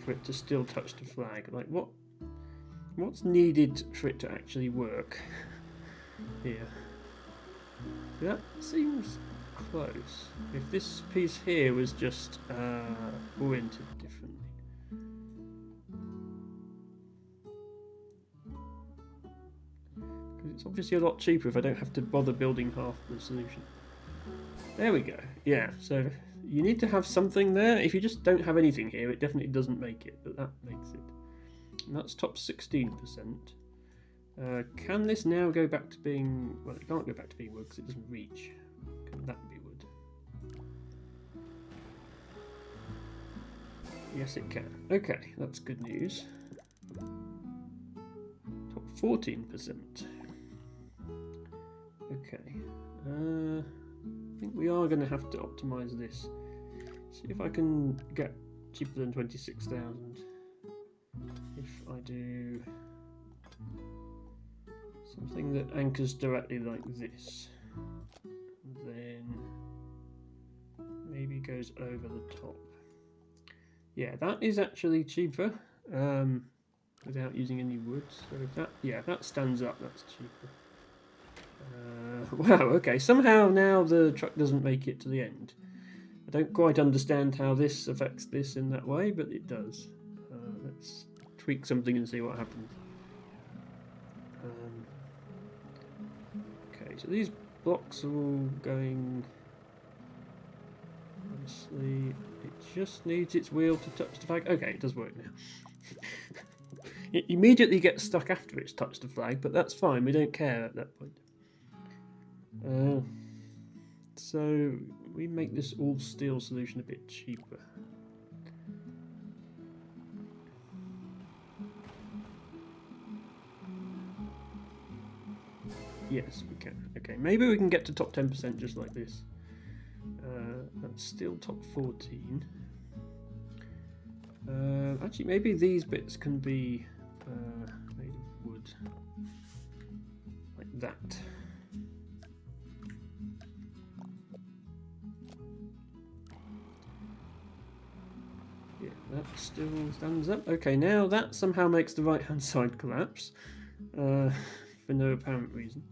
For it to still touch the flag? Like what's needed for it to actually work? Here. That seems close. If this piece here was just oriented differently. Because it's obviously a lot cheaper if I don't have to bother building half the solution. There we go. Yeah, so you need to have something there. If you just don't have anything here, it definitely doesn't make it, but that makes it. And that's top 16%. Can this now go back to being... Well, it can't go back to being wood because it doesn't reach. Can that be wood? Yes, it can. Okay, that's good news. Top 14%. Okay. I think we are going to have to optimise this. See if I can get cheaper than 26,000. If I do... something that anchors directly like this, then maybe goes over the top. Yeah, that is actually cheaper without using any wood. So if that, yeah, if that stands up, that's cheaper. Wow, okay, somehow now the truck doesn't make it to the end. I don't quite understand how this affects this in that way, but it does. Let's tweak something and see what happens. Okay, so these blocks are all going nicely. It just needs its wheel to touch the flag. Okay, it does work now. It immediately gets stuck after it's touched the flag, but that's fine. We don't care at that point. So we make this all steel solution a bit cheaper. Yes, we can. Okay, maybe we can get to top 10% just like this. That's still top 14. Actually, maybe these bits can be made of wood. Like that. Yeah, that still stands up. Okay, now that somehow makes the right-hand side collapse. For no apparent reason.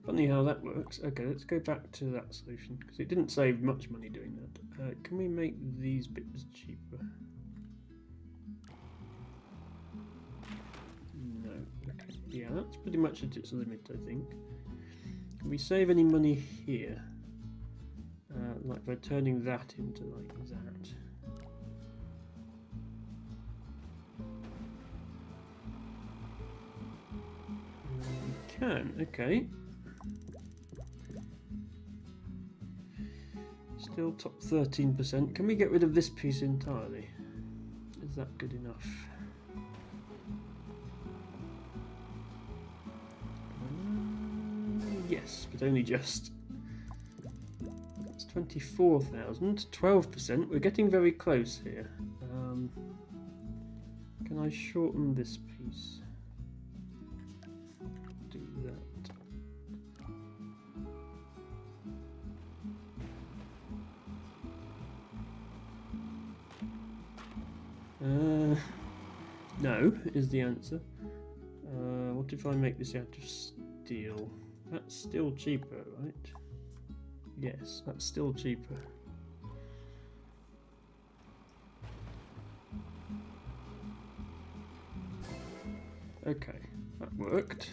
Funny how that works. Okay, let's go back to that solution because it didn't save much money doing that. Can we make these bits cheaper? No. Okay. Yeah, that's pretty much at its limit, I think. Can we save any money here? Like by turning that into like that. We can, okay. Still top 13%. Can we get rid of this piece entirely? Is that good enough? Yes, but only just. That's 24,000, 12%. We're getting very close here. Can I shorten this piece? Do that. No, is the answer. What if I make this out of steel? That's still cheaper, right? Yes, that's still cheaper. Okay, that worked.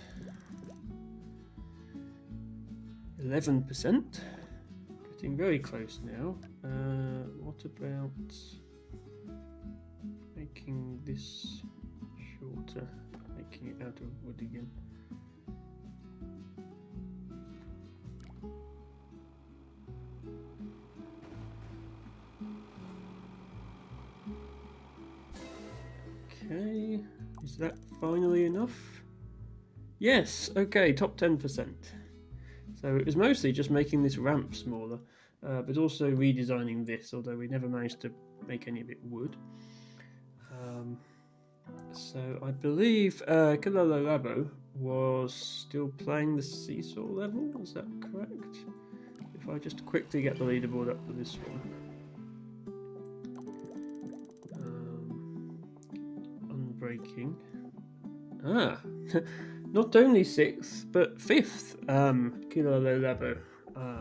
11%. Getting very close now. What about making this shorter, making it out of wood again. Okay, is that finally enough? Yes, okay, top 10%. So it was mostly just making this ramp smaller, but also redesigning this, although we never managed to make any of it wood. So I believe Kilolo Labo was still playing the seesaw level, is that correct? If I just quickly get the leaderboard up for this one. Unbreaking. Ah, not only 6th, but 5th Kilolo Labo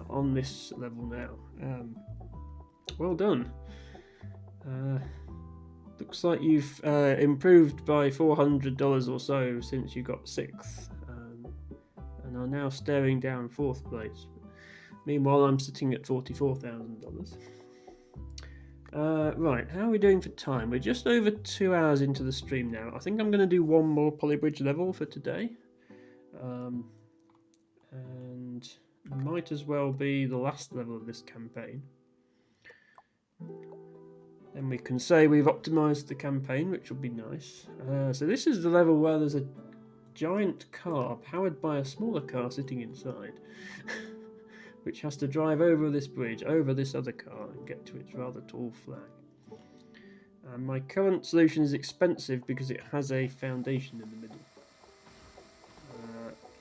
on this level now. Well done. Looks like you've improved by $400 or so since you got 6th, and are now staring down 4th place. Meanwhile, I'm sitting at $44,000. Right, how are we doing for time? We're just over 2 hours into the stream now. I think I'm going to do one more Polybridge level for today. And might as well be the last level of this campaign. Then we can say we've optimized the campaign, which will be nice. So this is the level where there's a giant car powered by a smaller car sitting inside, which has to drive over this bridge, over this other car, and get to its rather tall flag. My current solution is expensive because it has a foundation in the middle,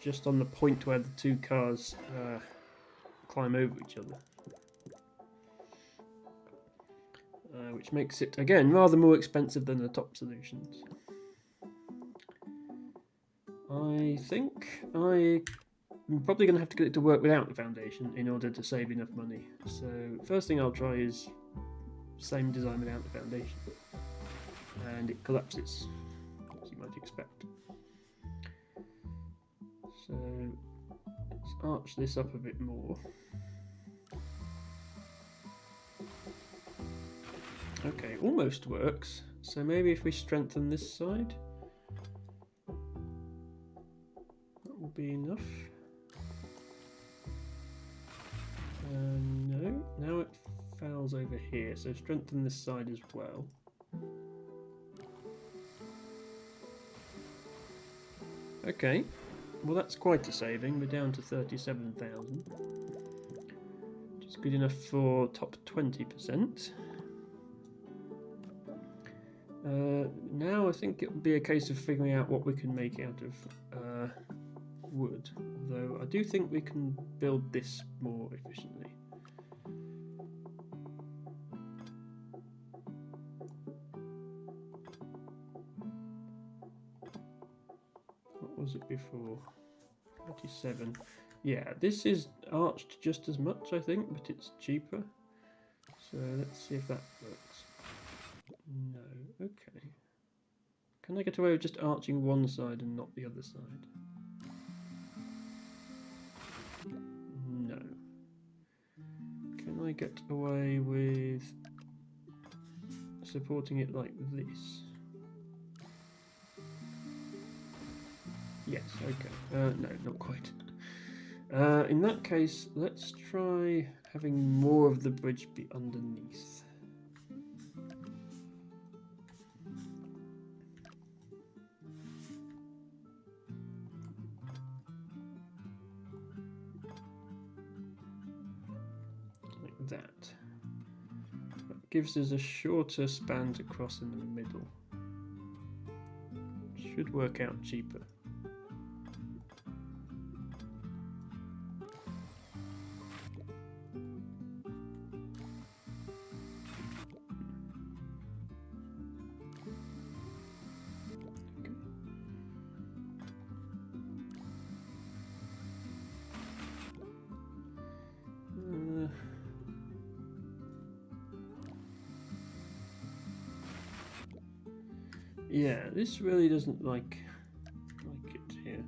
just on the point where the two cars climb over each other. Which makes it, again, rather more expensive than the top solutions. I think I'm probably going to have to get it to work without the foundation in order to save enough money. So first thing I'll try is same design without the foundation. And it collapses, as you might expect. So let's arch this up a bit more. Okay, almost works. So maybe if we strengthen this side, that will be enough. No, now it fouls over here, so strengthen this side as well. Okay, well that's quite a saving. We're down to 37,000, which is good enough for top 20%. Now I think it would be a case of figuring out what we can make out of wood, though I do think we can build this more efficiently. What was it before? 37. Yeah, this is arched just as much, I think, but it's cheaper. So let's see if that works. No, okay. Can I get away with just arching one side and not the other side? No. Can I get away with supporting it like this? Yes, okay. No, not quite. In that case, let's try having more of the bridge be underneath. Like that. That gives us a shorter span to cross in the middle. Should work out cheaper. Yeah, this really doesn't like it here.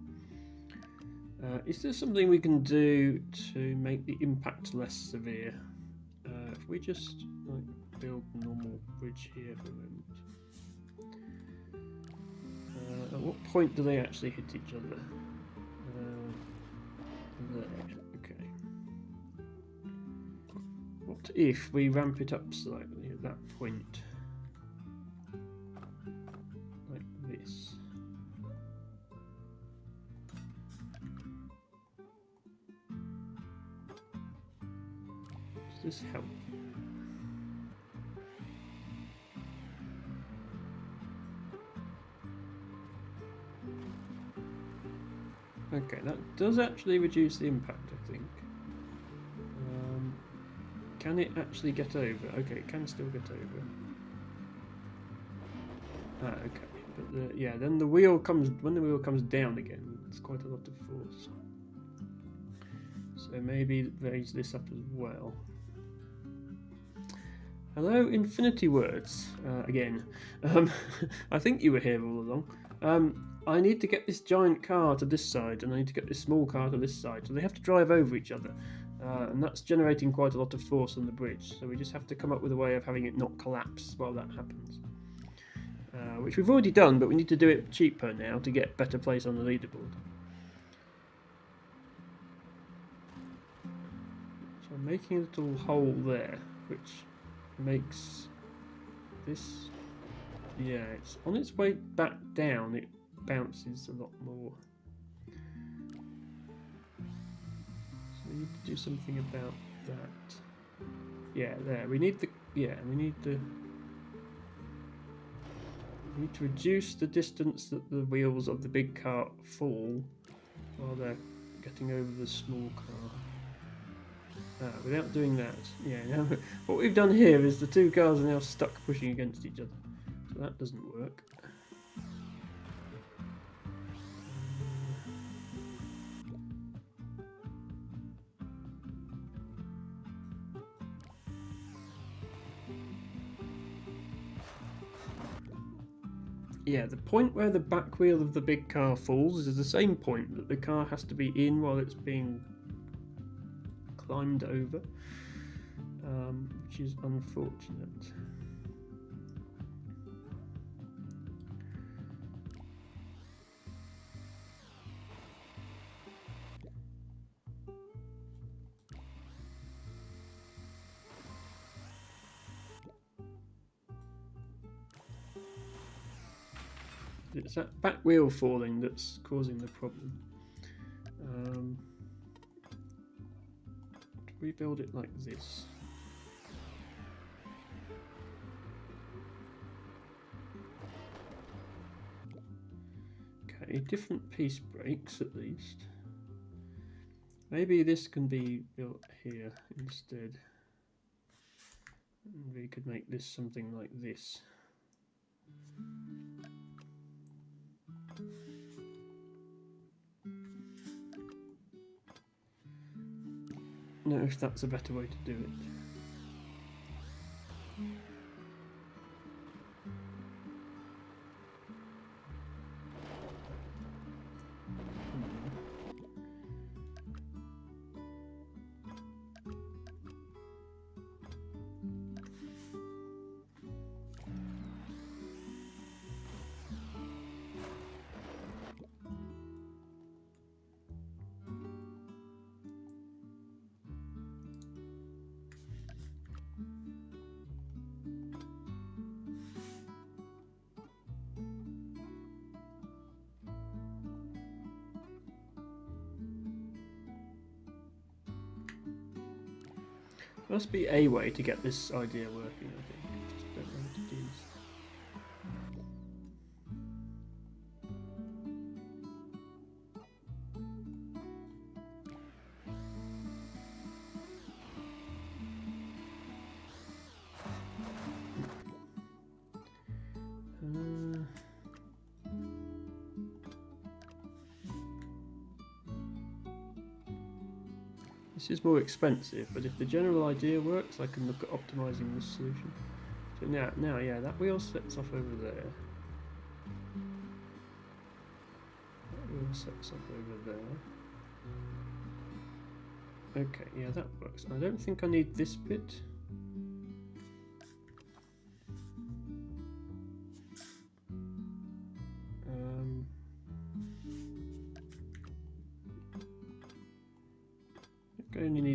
Is there something we can do to make the impact less severe? If we just build a normal bridge here for a moment. At what point do they actually hit each other? There. Okay. What if we ramp it up slightly at that point? Like this. Does this help? Okay, that does actually reduce the impact, I think. Can it actually get over? Okay, it can still get over. Ah, okay. But yeah, then the wheel comes, when the wheel comes down again, it's quite a lot of force. So maybe raise this up as well. Hello, Infinity Words, again. I think you were here all along. I need to get this giant car to this side, and I need to get this small car to this side, so they have to drive over each other. And that's generating quite a lot of force on the bridge, so we just have to come up with a way of having it not collapse while that happens. Which we've already done, but we need to do it cheaper now to get better place on the leaderboard. So I'm making a little hole there, which makes this, yeah, it's on its way back down, it bounces a lot more. So we need to do something about that. Yeah, there, we need to reduce the distance that the wheels of the big car fall while they're getting over the small car. Without doing that, yeah, now what we've done here is the two cars are now stuck pushing against each other, so that doesn't work. Yeah, the point where the back wheel of the big car falls is the same point that the car has to be in while it's being climbed over, which is unfortunate. It's that back wheel falling that's causing the problem. We build it like this. Okay, different piece breaks at least. Maybe this can be built here instead. And we could make this something like this. Know if that's a better way to do it. Must be a way to get this idea working, I think. I just don't know what it is. This is more expensive, but if the general idea works, I can look at optimizing this solution. So now, yeah, that wheel sets off over there. That wheel sets off over there. Okay, yeah, that works. I don't think I need this bit.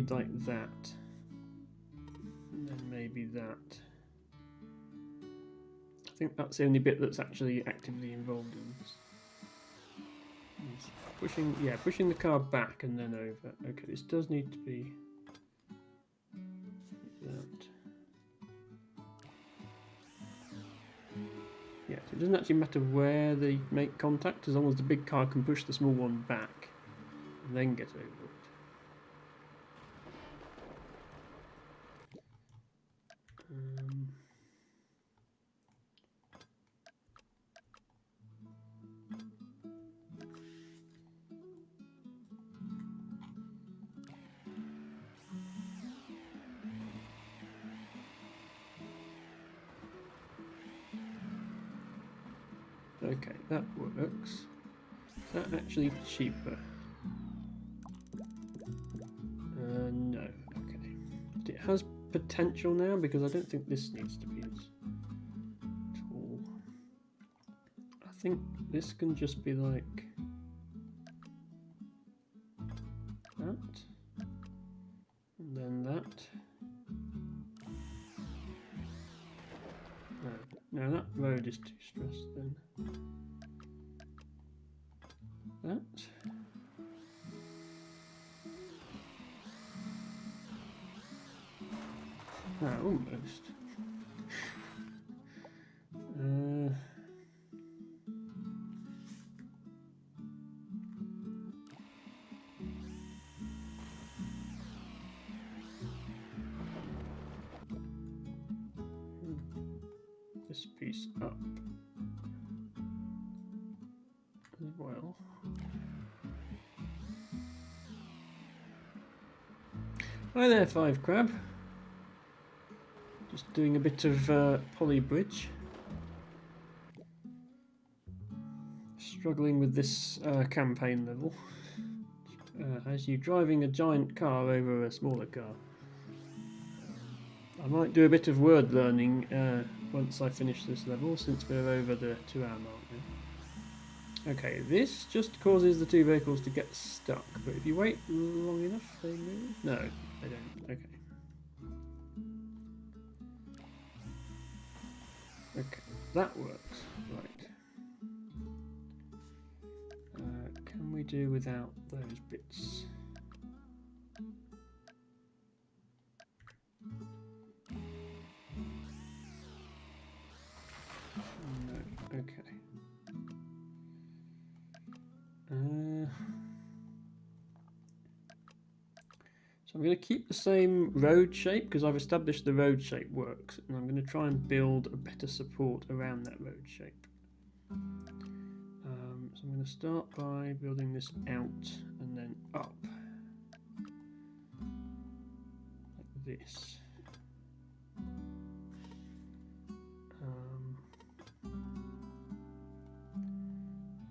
need like that. And then maybe that. I think that's the only bit that's actually actively involved in this. It's pushing the car back and then over. Okay, this does need to be that. Yeah, so it doesn't actually matter where they make contact as long as the big car can push the small one back and then get over it. Okay, that works. Is that actually cheaper? No. Okay. But it has potential now because I don't think this needs to be as tall. I think this can just be like that. And then that. No, that road is too stressed then. That. Ah, almost. This piece up as well. Hi there, Five Crab. Just doing a bit of poly bridge. Struggling with this campaign level. As you driving a giant car over a smaller car. I might do a bit of word learning once I finish this level, since we're over the 2 hour mark now. Okay, this just causes the two vehicles to get stuck, but if you wait long enough, they move? No, they don't. Okay. Okay, that works. Right. Can we do without those bits? No. Okay. So I'm going to keep the same road shape because I've established the road shape works, and I'm going to try and build a better support around that road shape. So I'm going to start by building this out and then up, like this.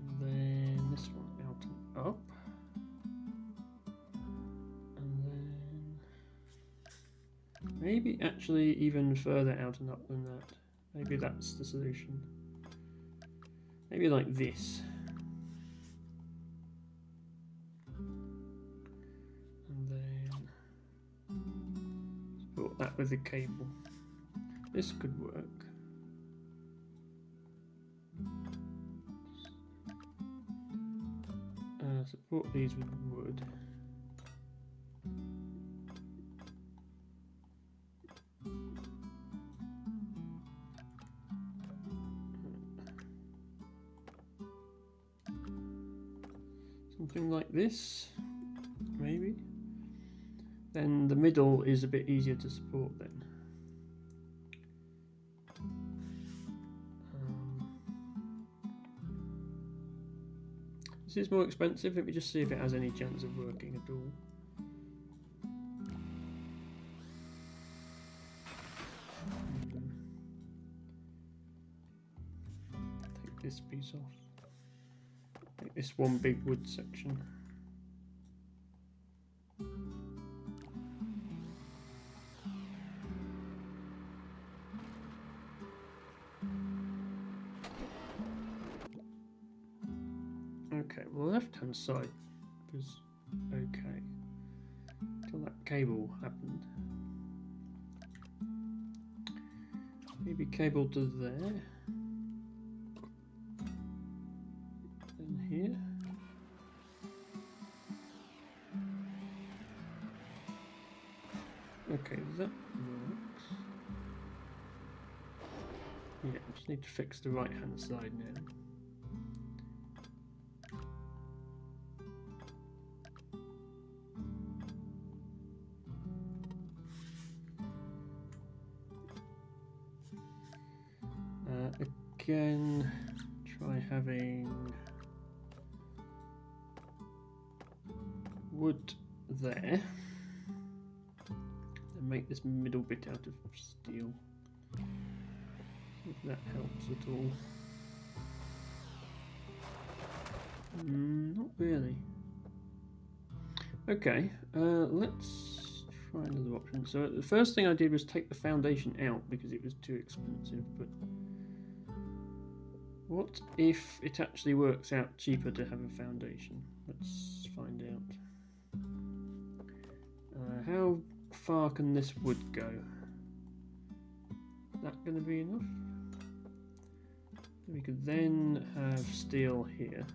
And then this one out and up. And then maybe actually even further out and up than that. Maybe that's the solution. Maybe like this. And then support that with the cable. This could work. Support these with wood. Something like this, maybe. Then the middle is a bit easier to support then. This is more expensive. Let me just see if it has any chance of working at all. Take this piece off. Take this one big wood section. Okay, well, the left-hand side was okay until that cable happened. Maybe cable to there. Then here. Okay, that works. Yeah, just need to fix the right hand side now. Again, try having wood there and make this middle bit out of steel. If that helps at all. Not really. Okay, let's try another option. So the first thing I did was take the foundation out because it was too expensive, but what if it actually works out cheaper to have a foundation? Let's find out. How far can this wood go? Is that going to be enough? We could then have steel here.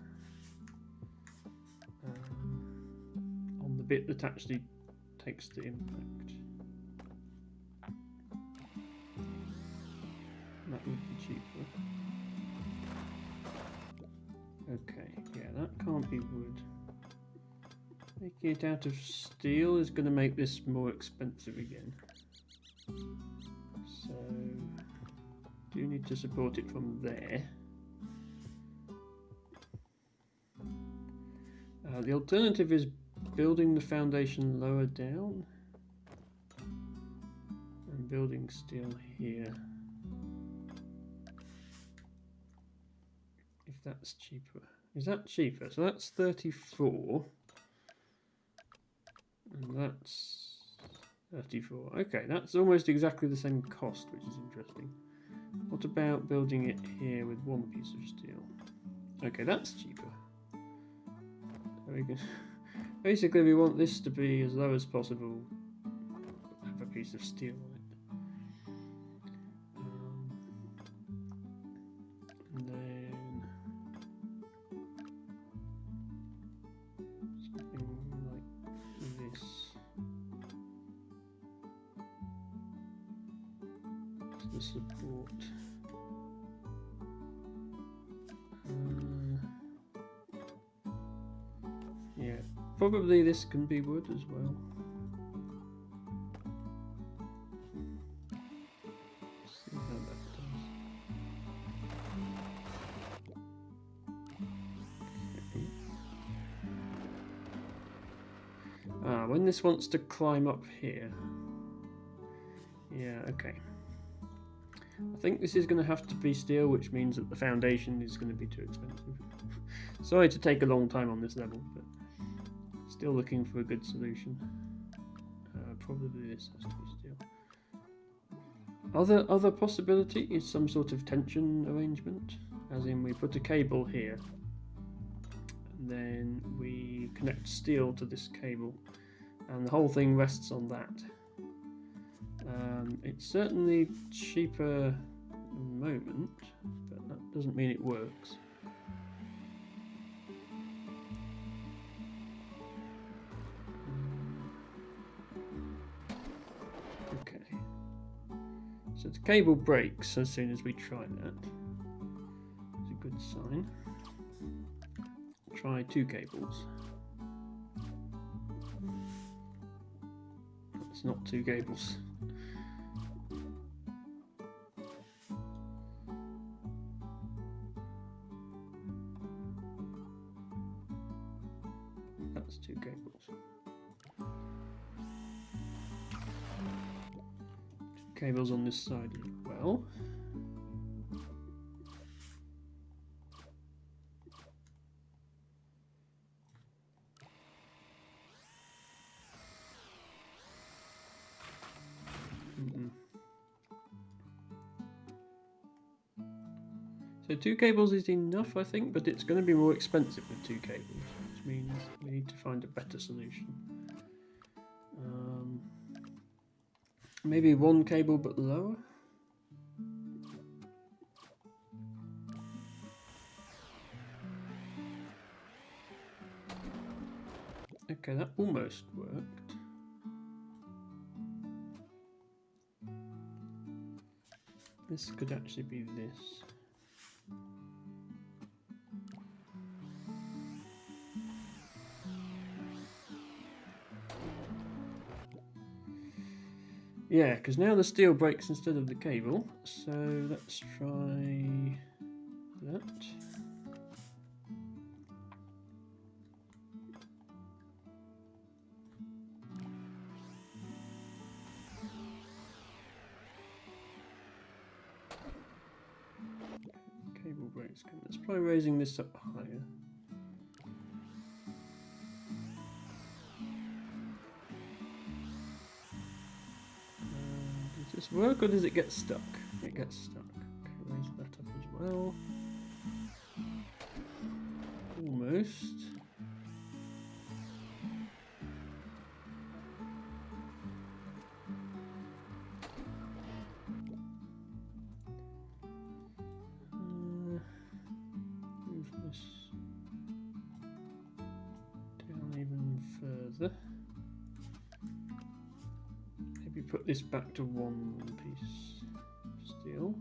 On the bit that actually takes the impact. That would be cheaper. Okay, yeah, that can't be wood. Making it out of steel is going to make this more expensive again. So, do need to support it from there. The alternative is building the foundation lower down and building steel here. If that's cheaper. Is that cheaper? So that's 34. And that's 34. Okay, that's almost exactly the same cost, which is interesting. What about building it here with one piece of steel? Okay, that's cheaper. So we can basically, we want this to be as low as possible. Have a piece of steel on it. And then something like this. The support. Yeah, probably this can be wood as well. Let's see how that does. When this wants to climb up here. Yeah, okay. I think this is going to have to be steel, which means that the foundation is going to be too expensive. Sorry to take a long time on this level, but still looking for a good solution. Probably this has to be steel. Other possibility is some sort of tension arrangement, as in we put a cable here, and then we connect steel to this cable, and the whole thing rests on that. It's certainly cheaper at the moment, but that doesn't mean it works. Okay. So the cable breaks as soon as we try that. It's a good sign. Try 2 cables. It's not 2 cables. That's 2 cables. 2 cables on this side as well. So 2 cables is enough, I think, but it's going to be more expensive with 2 cables, which means we need to find a better solution. Maybe one cable but lower. Okay, that almost worked. This could actually be this. Yeah, because now the steel breaks instead of the cable. So let's try that. Cable breaks. Let's try raising this up higher. Does this work or does it get stuck? It gets stuck. Okay, raise that up as well. Almost. Move this down even further. Maybe put this back to one piece steel.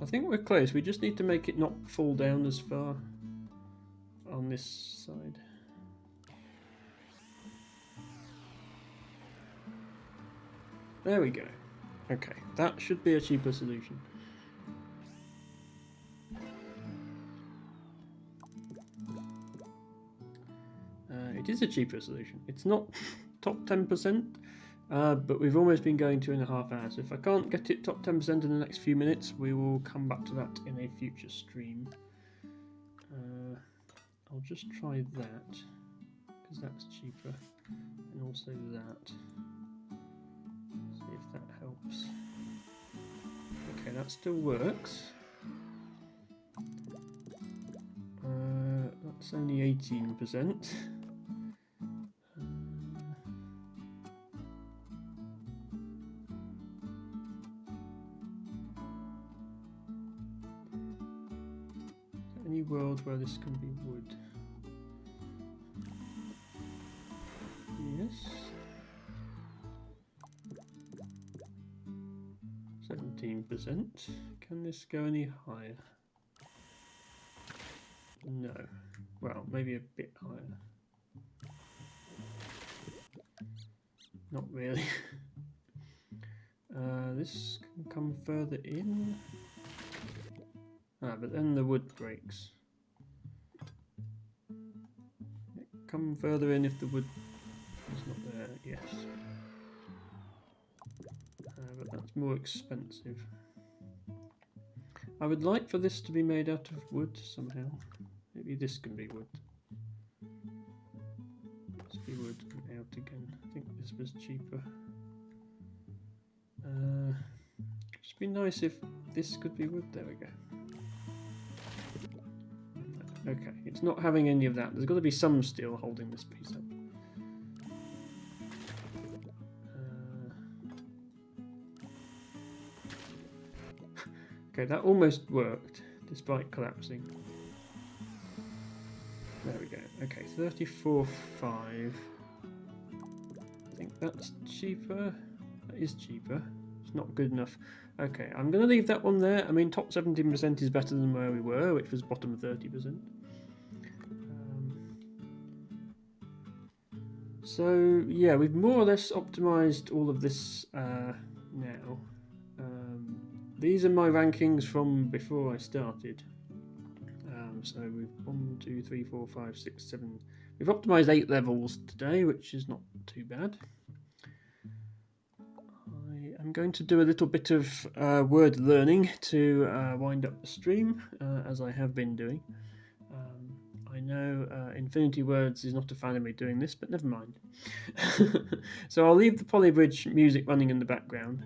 I think we're close. We just need to make it not fall down as far on this side. There we go. Okay, that should be a cheaper solution. It is a cheaper solution. It's not top 10%, but we've almost been going 2.5 hours. If I can't get it top 10% in the next few minutes, we will come back to that in a future stream. I'll just try that, because that's cheaper, and also that. See if that helps. Okay, that still works. That's only 18%. Any world where this can be wood? Yes. 17%. Can this go any higher? No. Well, maybe a bit higher. Not really. This can come further in. But then the wood breaks. Come further in if the wood is not there. Yes. But that's more expensive. I would like for this to be made out of wood somehow. Maybe this can be wood. Let's be wood and out again. I think this was cheaper. It'd be nice if this could be wood. There we go. Okay, it's not having any of that. There's got to be some steel holding this piece up. Okay, that almost worked, despite collapsing. There we go. Okay, 34.5. I think that's cheaper. That is cheaper. It's not good enough. Okay, I'm going to leave that one there. I mean, top 17% is better than where we were, which was bottom 30%. So, yeah, we've more or less optimized all of this now. These are my rankings from before I started. So we've 1, 2, 3, 4, 5, 6, 7. We've optimized 8 levels today, which is not too bad. I'm going to do a little bit of word learning to wind up the stream, as I have been doing. I know Infinity Words is not a fan of me doing this, but never mind. So I'll leave the Polybridge music running in the background.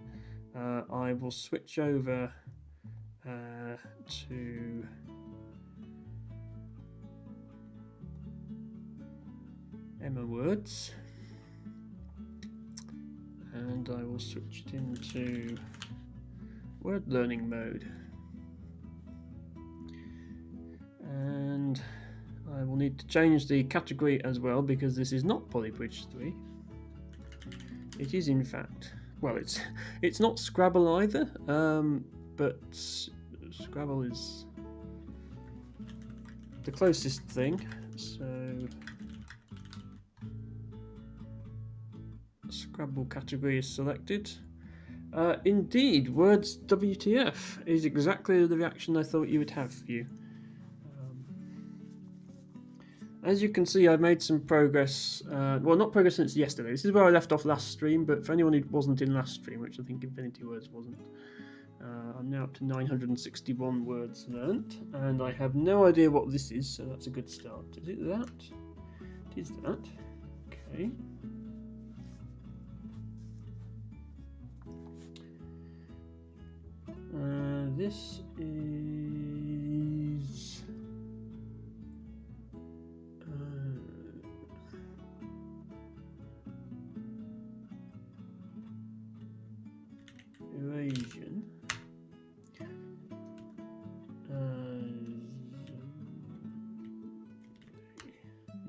I will switch over to Emma Words, and I will switch it into word learning mode, and I will need to change the category as well because this is not Polybridge 3. It is in fact, well, it's not Scrabble either, but Scrabble is the closest thing. So Scrabble category is selected. Indeed, words WTF is exactly the reaction I thought you would have for you. As you can see, I've made some progress. Well, not progress since yesterday. This is where I left off last stream, but for anyone who wasn't in last stream, which I think Infinity Words wasn't, I'm now up to 961 words learnt, and I have no idea what this is, so that's a good start. Is it that? It is that. Okay. This is Eurasian.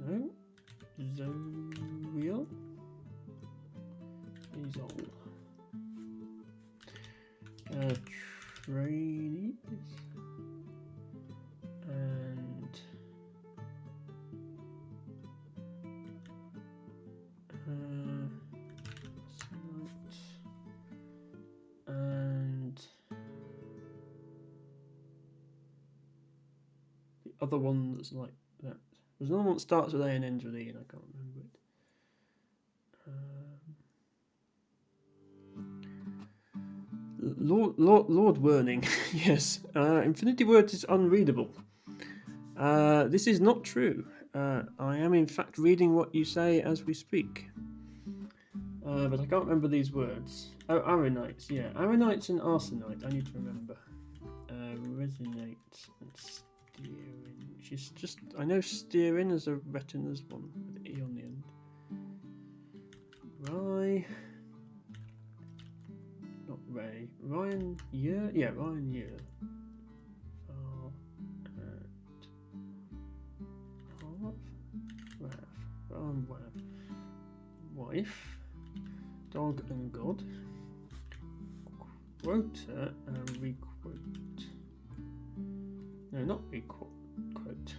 No. Zorial. Izol. Trainees. And the other one that's like that. There's another one that starts with A and ends with E, and I can't remember it. Lord Werning, yes. Infinity Words is unreadable. This is not true. I am in fact reading what you say as we speak. But I can't remember these words. Oh, Aranites, yeah. Aranites and Arsenite, I need to remember. Resonate and steering. She's just, I know steering as a retina's one with E on the end. Rye. Not Ray. Ryan Year? Yeah, Ryan Year. Wife. Dog and God. Quota and requote. No, not requote.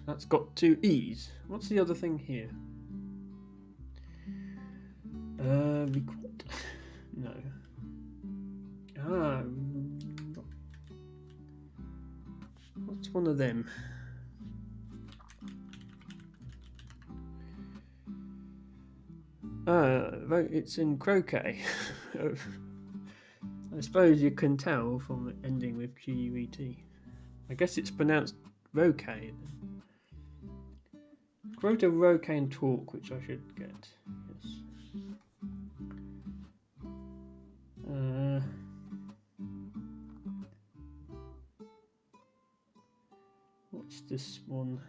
That's got two E's. What's the other thing here? Requote. No. What's one of them? It's in croquet. I suppose you can tell from it ending with Q-U-E-T. I guess it's pronounced roquet. Quote a roquet and talk, which I should get. Yes. What's this one?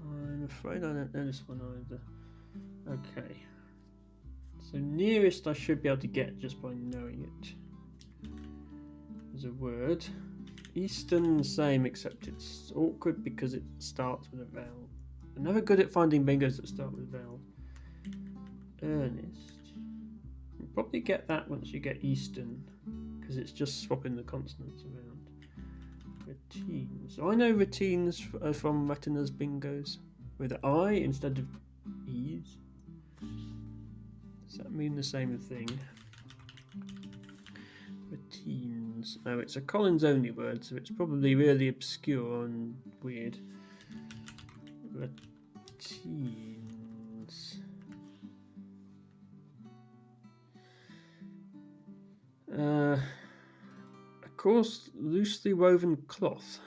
I'm afraid I don't know this one either. Okay. So nearest I should be able to get just by knowing it. There's a word. Eastern, same, except it's awkward because it starts with a vowel. I'm never good at finding bingos that start with a vowel. Earnest. You'll probably get that once you get Eastern, because it's just swapping the consonants around. Routine. So I know routines from Retina's bingos with I instead of E's. Does that mean the same thing? Routines. No, it's a Collins only word, so it's probably really obscure and weird. Routines. A coarse, loosely woven cloth.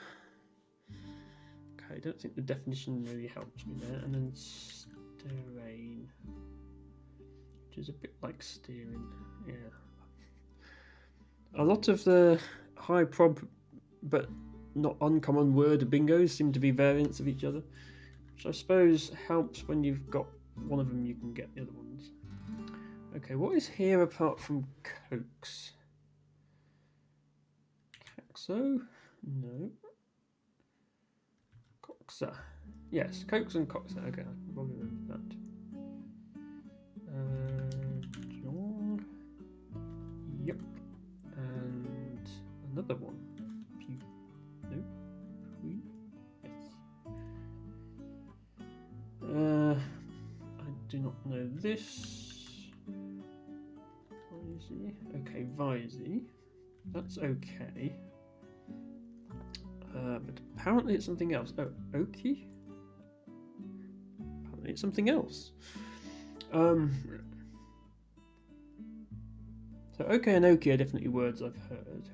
Okay, I don't think the definition really helps me there. And then Terrain, which is a bit like steering. Yeah. A lot of the high prob but not uncommon word bingos seem to be variants of each other, which I suppose helps when you've got one of them, you can get the other ones. Okay, what is here apart from Cokes? Caxo? No. Coxa. Yes, Cokes and Coxa. Okay, I can probably remember that. Jong. Yep. And another one. Pew. No. Pui. Yes. I do not know this. Visey. Okay, Visey. That's okay. But apparently it's something else. Oh, Oki? Apparently it's something else. So okay and Oki are definitely words I've heard.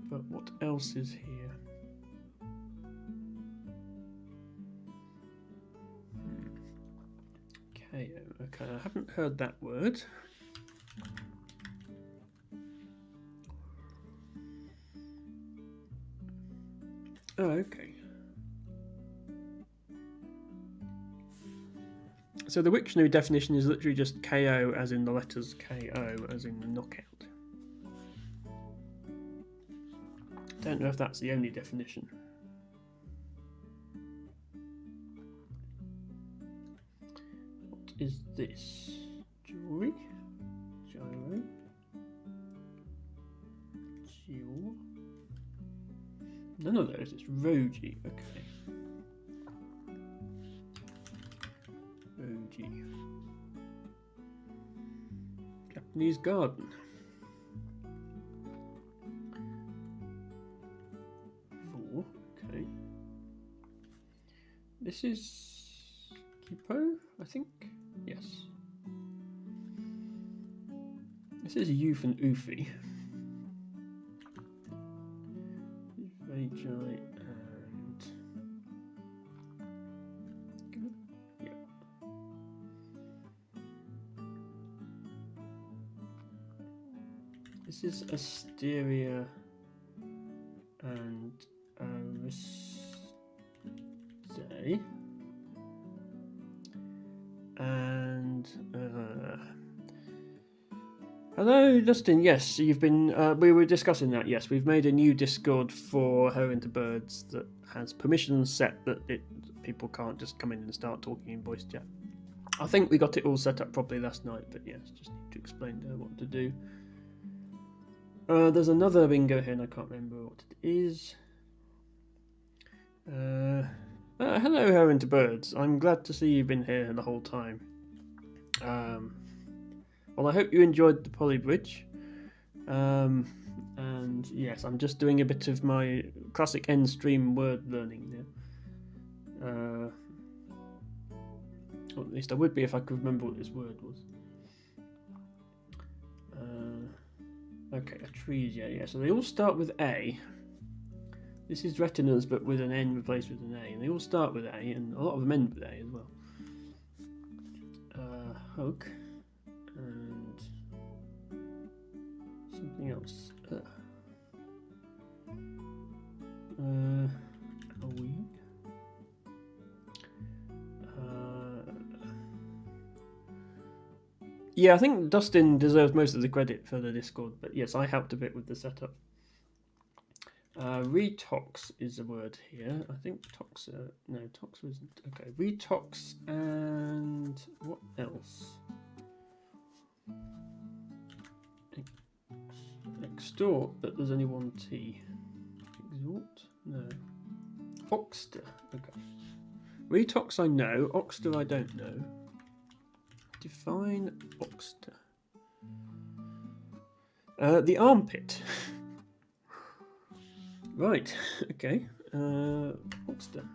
But what else is here? Okay, I haven't heard that word. Oh, okay. So the Wiktionary definition is literally just KO as in the letters KO as in knockout. Don't know if that's the only definition. What is this? Jewelry? Gyro? Jewel? None of those, it's Roji, okay. Roji. Japanese garden. Four, okay. This is Kipo, I think? Yes. This is Youth and Ufi. Vagi and... yeah. This is Asteria and Aristae. And hello, Dustin. Yes, you've been. We were discussing that. Yes, we've made a new Discord for Her Into Birds that has permissions set that people can't just come in and start talking in voice chat. I think we got it all set up properly last night, but yes, just need to explain to her what to do. There's another bingo here, and I can't remember what it is. Hello, Her Into Birds. I'm glad to see you've been here the whole time. Well, I hope you enjoyed the Polybridge. And yes, I'm just doing a bit of my classic end stream word learning now. Or at least I would be if I could remember what this word was. Okay, Atresia, yeah. So they all start with A. This is retinas, but with an N replaced with an A. And they all start with A, and a lot of them end with A as well. Hook. And something else. Halloween. Yeah, I think Dustin deserves most of the credit for the Discord, but yes, I helped a bit with the setup. Retox is a word here. I think tox. No, tox isn't. Okay, retox and what else? Extort, but there's only one T. Exhort? No. Oxter. Okay. Retox I know. Oxter I don't know. Define Oxter. The armpit. Right. Okay. Oxter.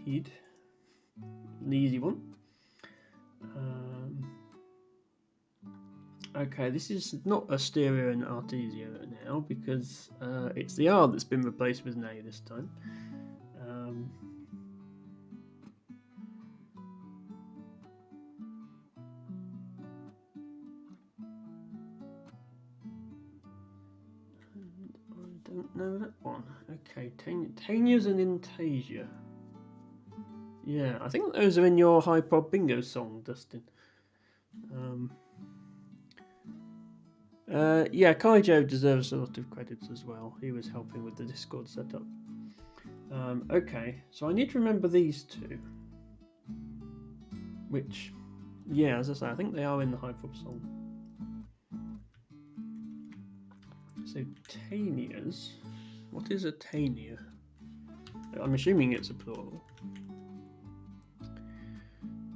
Heed. An easy one. Okay, this is not Asteria and Artesia now because it's the R that's been replaced with an A this time. I don't know that one. Okay, Tanias and Intasia. Yeah, I think those are in your High Prod Bingo song, Dustin. Yeah, Kaijo deserves a lot of credits as well. He was helping with the Discord setup. Okay, so I need to remember these two. Which, yeah, as I say, I think they are in the High Prod song. So, Tanias. What is a Tania? I'm assuming it's a plural.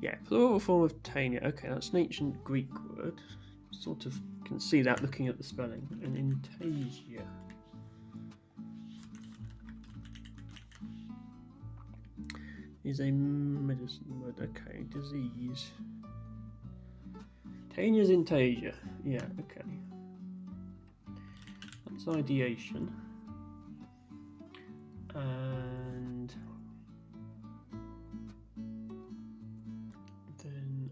Yeah, plural form of Tania. Okay, that's an ancient Greek word. Sort of can see that looking at the spelling. And Intasia. Is a medicine word. Okay, disease. Tanias Intasia. Yeah, okay. That's ideation. And then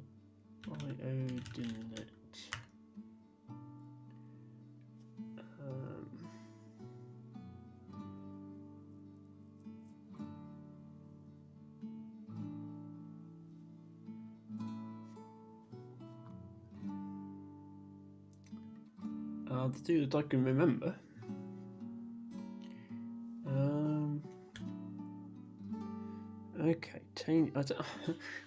iodinate. The two that I can remember. Okay,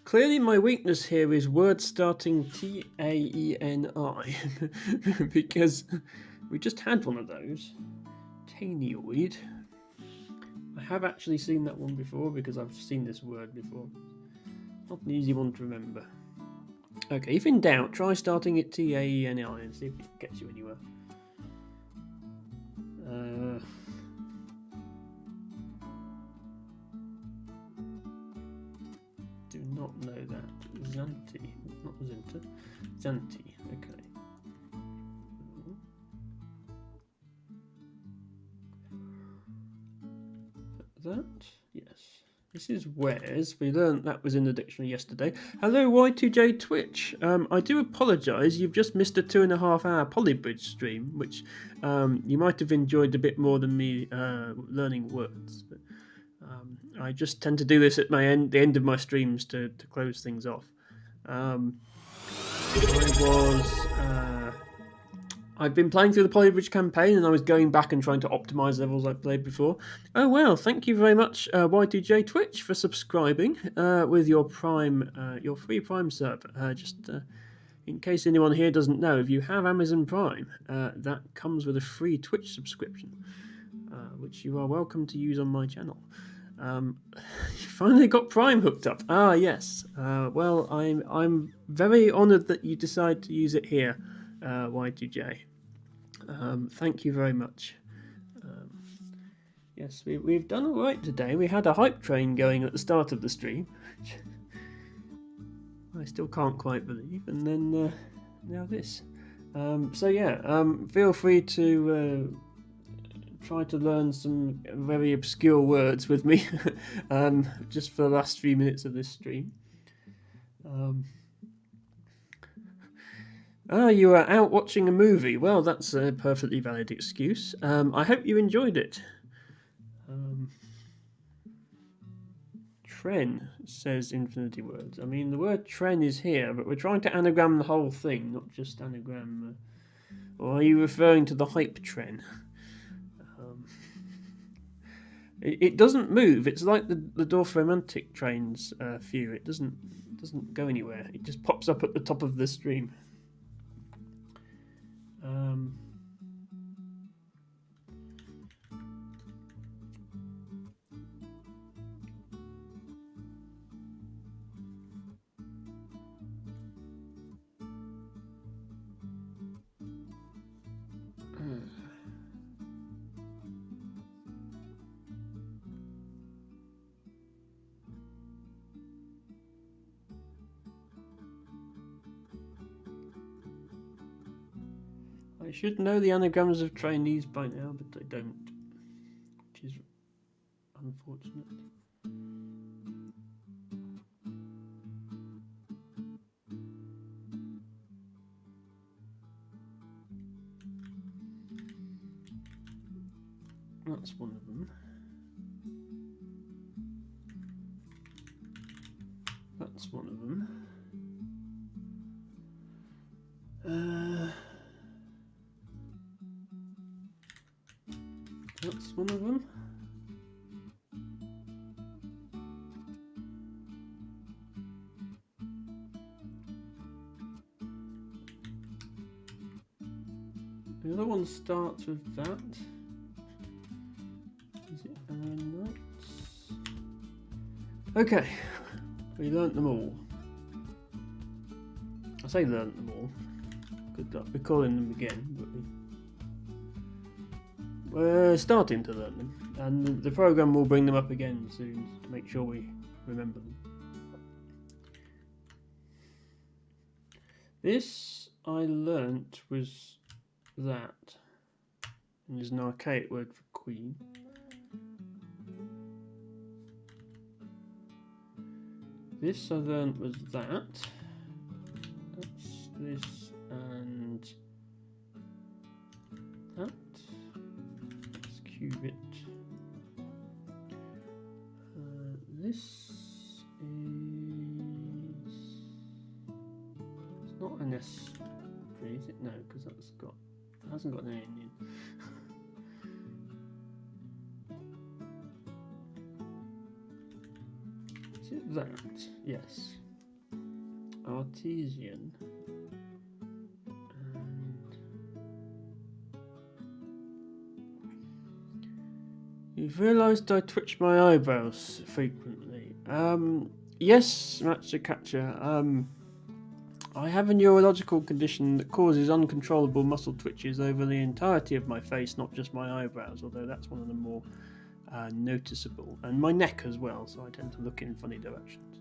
clearly my weakness here is words starting T-A-E-N-I because we just had one of those. Tanioid. I have actually seen that one before because I've seen this word before. Not an easy one to remember. Okay, if in doubt, try starting at T-A-E-N-I and see if it gets you anywhere. Do not know that. Xanti, not Zinta. Xanti, okay. That? Yes. This is Where's. We learned that was in the dictionary yesterday. Hello, Y2J Twitch. I do apologise. You've just missed a 2.5 hour Polybridge stream, which you might have enjoyed a bit more than me learning words. But I just tend to do this at the end of my streams to close things off. I've been playing through the Polybridge campaign and I was going back and trying to optimize levels I've played before. Oh well, thank you very much, Y2J Twitch, for subscribing with your free Prime sub. In case anyone here doesn't know, if you have Amazon Prime, that comes with a free Twitch subscription, which you are welcome to use on my channel. You finally got Prime hooked up. Ah, yes. Well, I'm very honoured that you decide to use it here, Y2J. Thank you very much. Yes, we've done all right today. We had a hype train going at the start of the stream, which I still can't quite believe, and then now this. So yeah, feel free to try to learn some very obscure words with me just for the last few minutes of this stream. You were out watching a movie. Well, that's a perfectly valid excuse. I hope you enjoyed it. Tren says Infinity Words. I mean, the word tren is here, but we're trying to anagram the whole thing, not just anagram. Or are you referring to the hype tren? It doesn't move. It's like the Dorfromantik trains few. It doesn't go anywhere. It just pops up at the top of the stream. I should know the anagrams of trainees by now, but I don't, which is unfortunate. That's one of them. That's one of them. That's one of them. The other one starts with that. Is it notes? Okay, we learnt them all. I say learnt them all. Good luck. We're calling them again, but we're starting to learn them, and the program will bring them up again soon to make sure we remember them. This I learnt was that, and there's an archaic word for queen. This I learnt was that. That's this and that. Let's cube it. This is. It's not an S, is it? No, because it hasn't got an A in it. Is it that? Yes. Artesian. And you've realised I twitch my eyebrows frequently. Yes, Matsukatcha. I have a neurological condition that causes uncontrollable muscle twitches over the entirety of my face, not just my eyebrows, although that's one of the more noticeable. And my neck as well, so I tend to look in funny directions.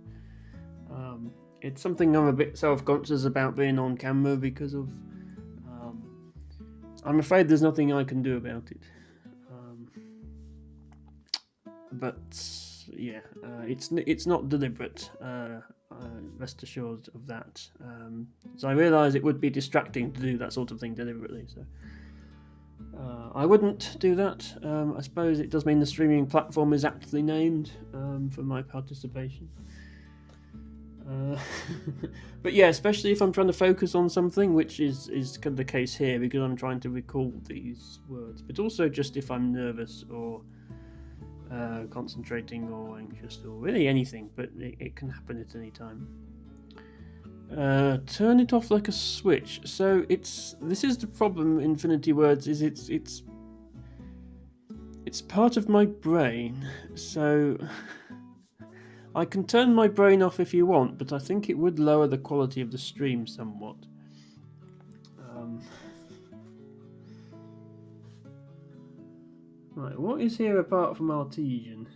It's something I'm a bit self-conscious about being on camera because of... I'm afraid there's nothing I can do about it. But yeah, it's not deliberate. Rest assured of that. So I realise it would be distracting to do that sort of thing deliberately. So I wouldn't do that. I suppose it does mean the streaming platform is aptly named for my participation. But yeah, especially if I'm trying to focus on something, which is the case here because I'm trying to recall these words, but also just if I'm nervous or concentrating or anxious or really anything, but it can happen at any time. Turn it off like a switch. So this is the problem. Infinity words is it's part of my brain, so I can turn my brain off if you want, but I think it would lower the quality of the stream somewhat. Right, what is here apart from artesian?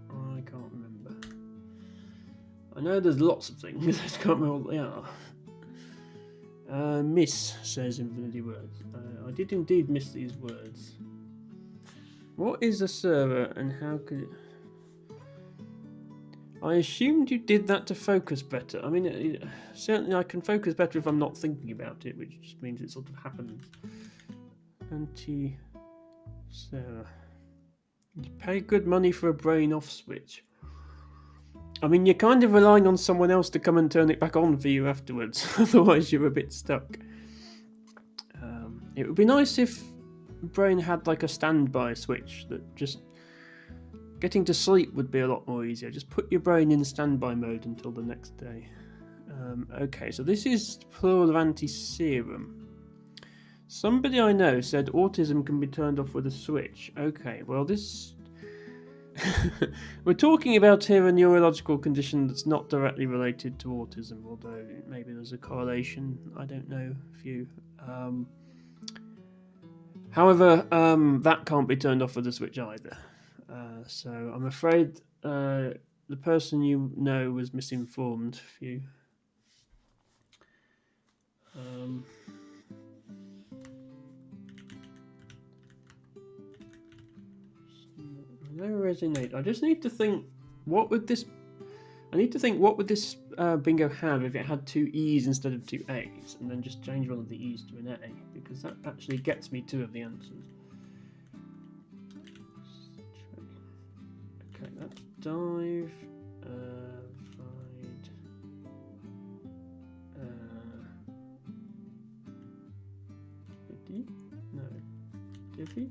I can't remember. I know there's lots of things, I just can't remember what they are. Miss, says Infinity Words. I did indeed miss these words. What is a server and how could it... I assumed you did that to focus better. I mean, certainly I can focus better if I'm not thinking about it, which just means it sort of happens. Anti-Sarah. You pay good money for a brain off switch. I mean, you're kind of relying on someone else to come and turn it back on for you afterwards. Otherwise, you're a bit stuck. It would be nice if Brain had like a standby switch that just... Getting to sleep would be a lot more easier. Just put your brain in standby mode until the next day. Okay, so this is plural of anti-serum. Somebody I know said autism can be turned off with a switch. Okay, well this... We're talking about here a neurological condition that's not directly related to autism, although maybe there's a correlation. I don't know if you... However, that can't be turned off with a switch either. So I'm afraid the person you know was misinformed. If you no resonate. I just need to think. What would this? I need to think. What would this bingo have if it had two E's instead of two A's, and then just change one of the E's to an A, because that actually gets me two of the answers. Okay, that's dive, vide, no, divvy.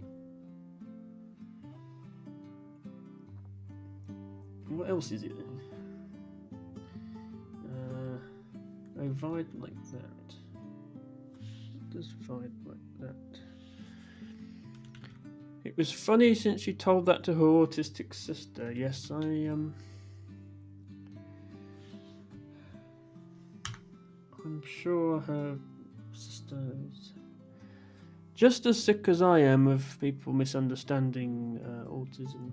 What else is it then? Oh, vide like that. What does vide like that? It was funny since she told that to her autistic sister. Yes, I'm sure her sister's just as sick as I am of people misunderstanding autism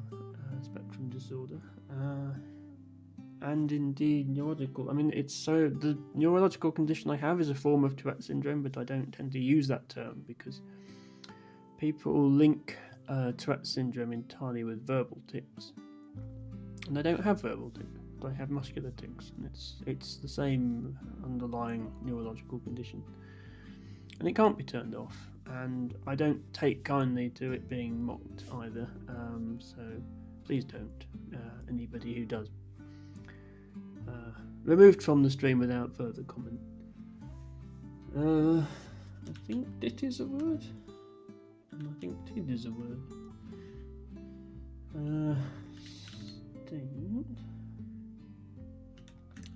spectrum disorder. And indeed neurological. I mean, it's so the neurological condition I have is a form of Tourette syndrome, but I don't tend to use that term because people link Tourette syndrome entirely with verbal tics, and I don't have verbal tics. I have muscular tics, and it's the same underlying neurological condition, and it can't be turned off. And I don't take kindly to it being mocked either. So please don't. Anybody who does. Removed from the stream without further comment. I think dit is a word. And I think tid is a word. Stain.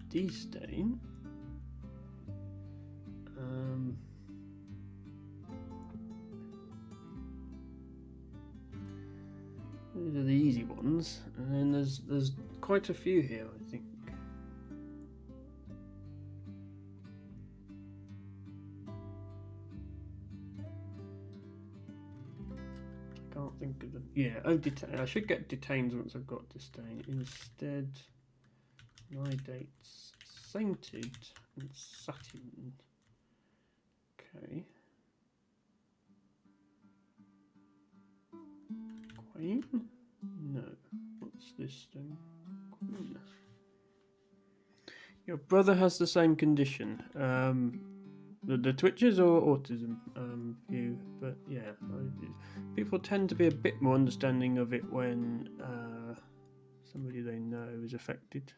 Destain. These are the easy ones, and then there's quite a few here, I think. I can't think of them. Yeah, I should get detained once I've got disdain. Instead, nidates, sainted, and satin. Okay. Queen? No. What's this thing? Queen. Your brother has the same condition. The twitches or autism view, but yeah, people tend to be a bit more understanding of it when somebody they know is affected.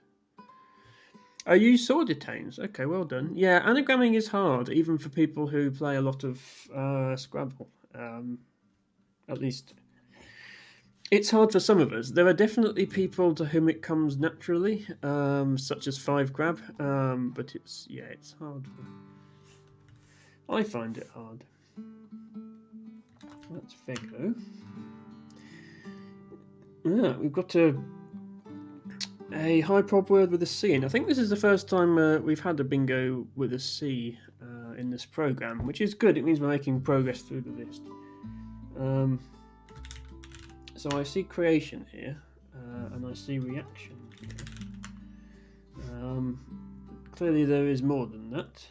Oh, you saw detains. Okay, well done. Yeah, anagramming is hard, even for people who play a lot of Scrabble. At least it's hard for some of us. There are definitely people to whom it comes naturally, such as 5grab, but it's hard. I find it hard. That's Vego. Yeah, we've got a high prob word with a C in. I think this is the first time we've had a bingo with a C in this program, which is good. It means we're making progress through the list. So I see creation here, and I see reaction here. Clearly there is more than that.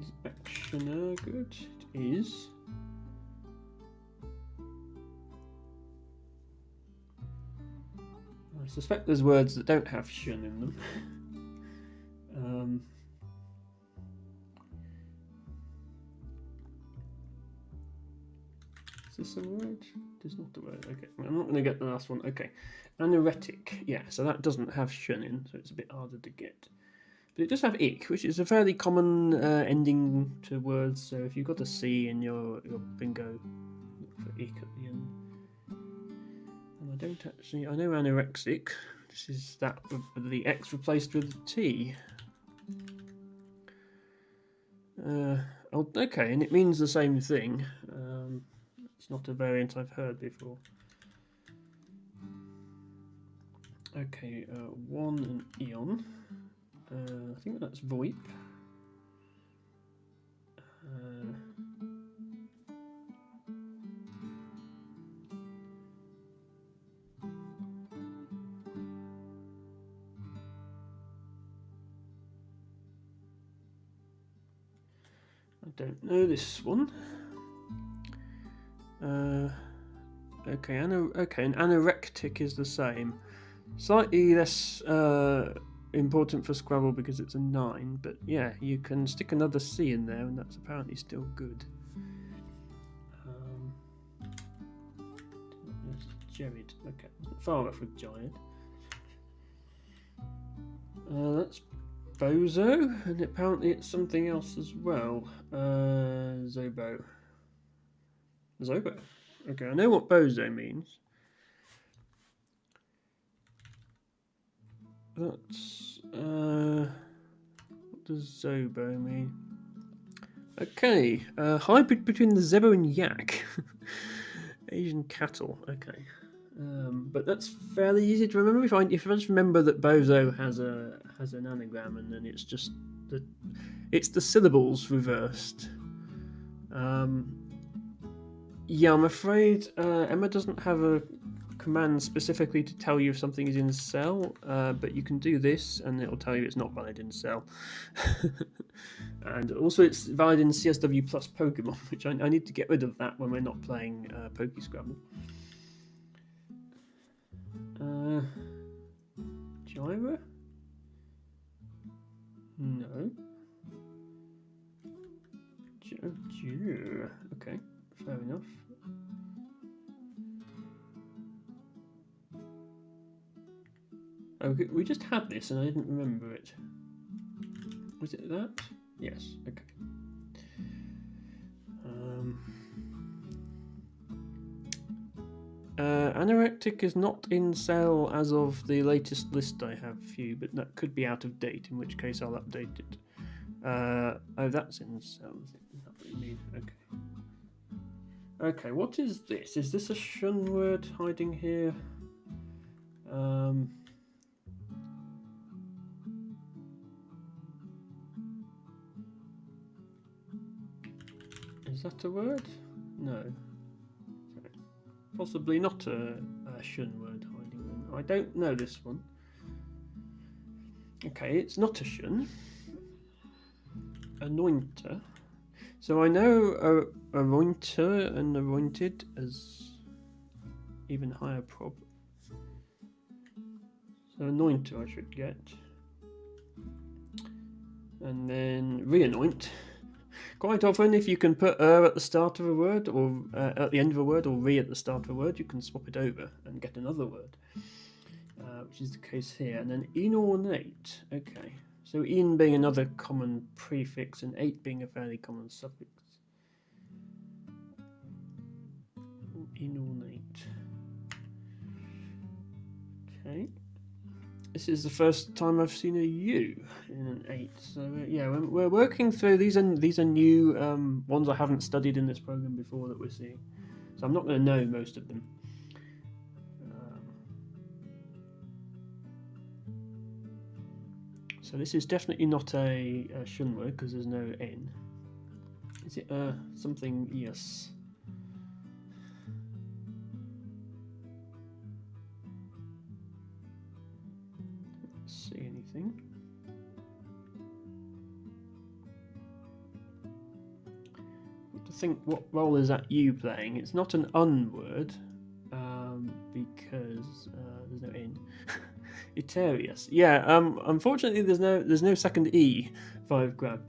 Is actioner good? It is. I suspect there's words that don't have shun in them. Is this a word? It is not a word. Okay, I'm not going to get the last one. Okay, anoretic. Yeah, so that doesn't have shun in, so it's a bit harder to get. But it does have ick, which is a fairly common ending to words. So if you've got a C in your bingo, look for ick at the end. And I don't actually. I know anorexic. This is that with the X replaced with a T. Okay, and it means the same thing. It's not a variant I've heard before. Okay, one and eon. I think that's VoIP. I don't know this one. Okay, an anorectic is the same. Slightly less important for Scrabble because it's a 9, but yeah, you can stick another C in there and that's apparently still good. Jared, okay, far off with Giant. That's Bozo, and apparently it's something else as well. Zobo. Okay, I know what Bozo means. That's what does Zobo mean? Okay, hybrid between the Zebo and Yak. Asian cattle. Okay, but that's fairly easy to remember. If I just remember that Bozo has an anagram, and then it's just the syllables reversed. Yeah, I'm afraid Emma doesn't have a command specifically to tell you if something is in cell, but you can do this and it'll tell you it's not valid in cell. And also it's valid in CSW plus Pokemon, which I need to get rid of that when we're not playing PokeScrabble. Gyra? No. Okay, fair enough. Oh, we just had this and I didn't remember it. Was it that? Yes, okay. Anorectic is not in cell as of the latest list I have for you, but that could be out of date, in which case I'll update it. Oh, that's in cell. Is that what you mean? Okay. Okay, what is this? Is this a shun word hiding here? Is that a word? No. Possibly not a shun word hiding then. I don't know this one. Okay, it's not a shun. Anointer. So I know anointer and anointed as even higher prob. So anointer I should get. And then re-anoint. Quite often, if you can put at the start of a word, or at the end of a word, or re at the start of a word, you can swap it over and get another word, which is the case here. And then inornate. Okay, so in being another common prefix, and 8 being a fairly common suffix. Inornate. Okay. This is the first time I've seen a U in an 8. So yeah, we're working through these are new ones I haven't studied in this program before that we're seeing. So I'm not going to know most of them. So this is definitely not a shun word because there's no N. Is it something? Yes. See anything? To think, what role is that U playing? It's not an word because there's no N. Eterius. Yeah. Unfortunately, there's no second E. 5 grab.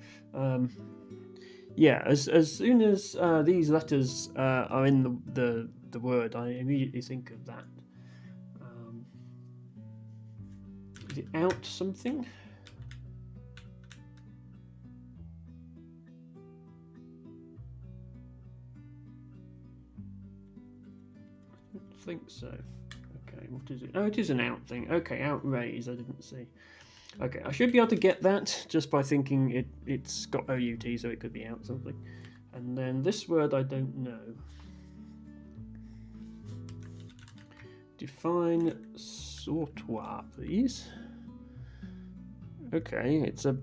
Yeah. As soon as these letters are in the word, I immediately think of that. Is it out something? I don't think so. Okay, what is it? Oh, it is an out thing. Okay, outraise, I didn't see. Okay, I should be able to get that just by thinking it's got OUT, so it could be out something. And then this word I don't know. Define sautoir, please. Okay, it's a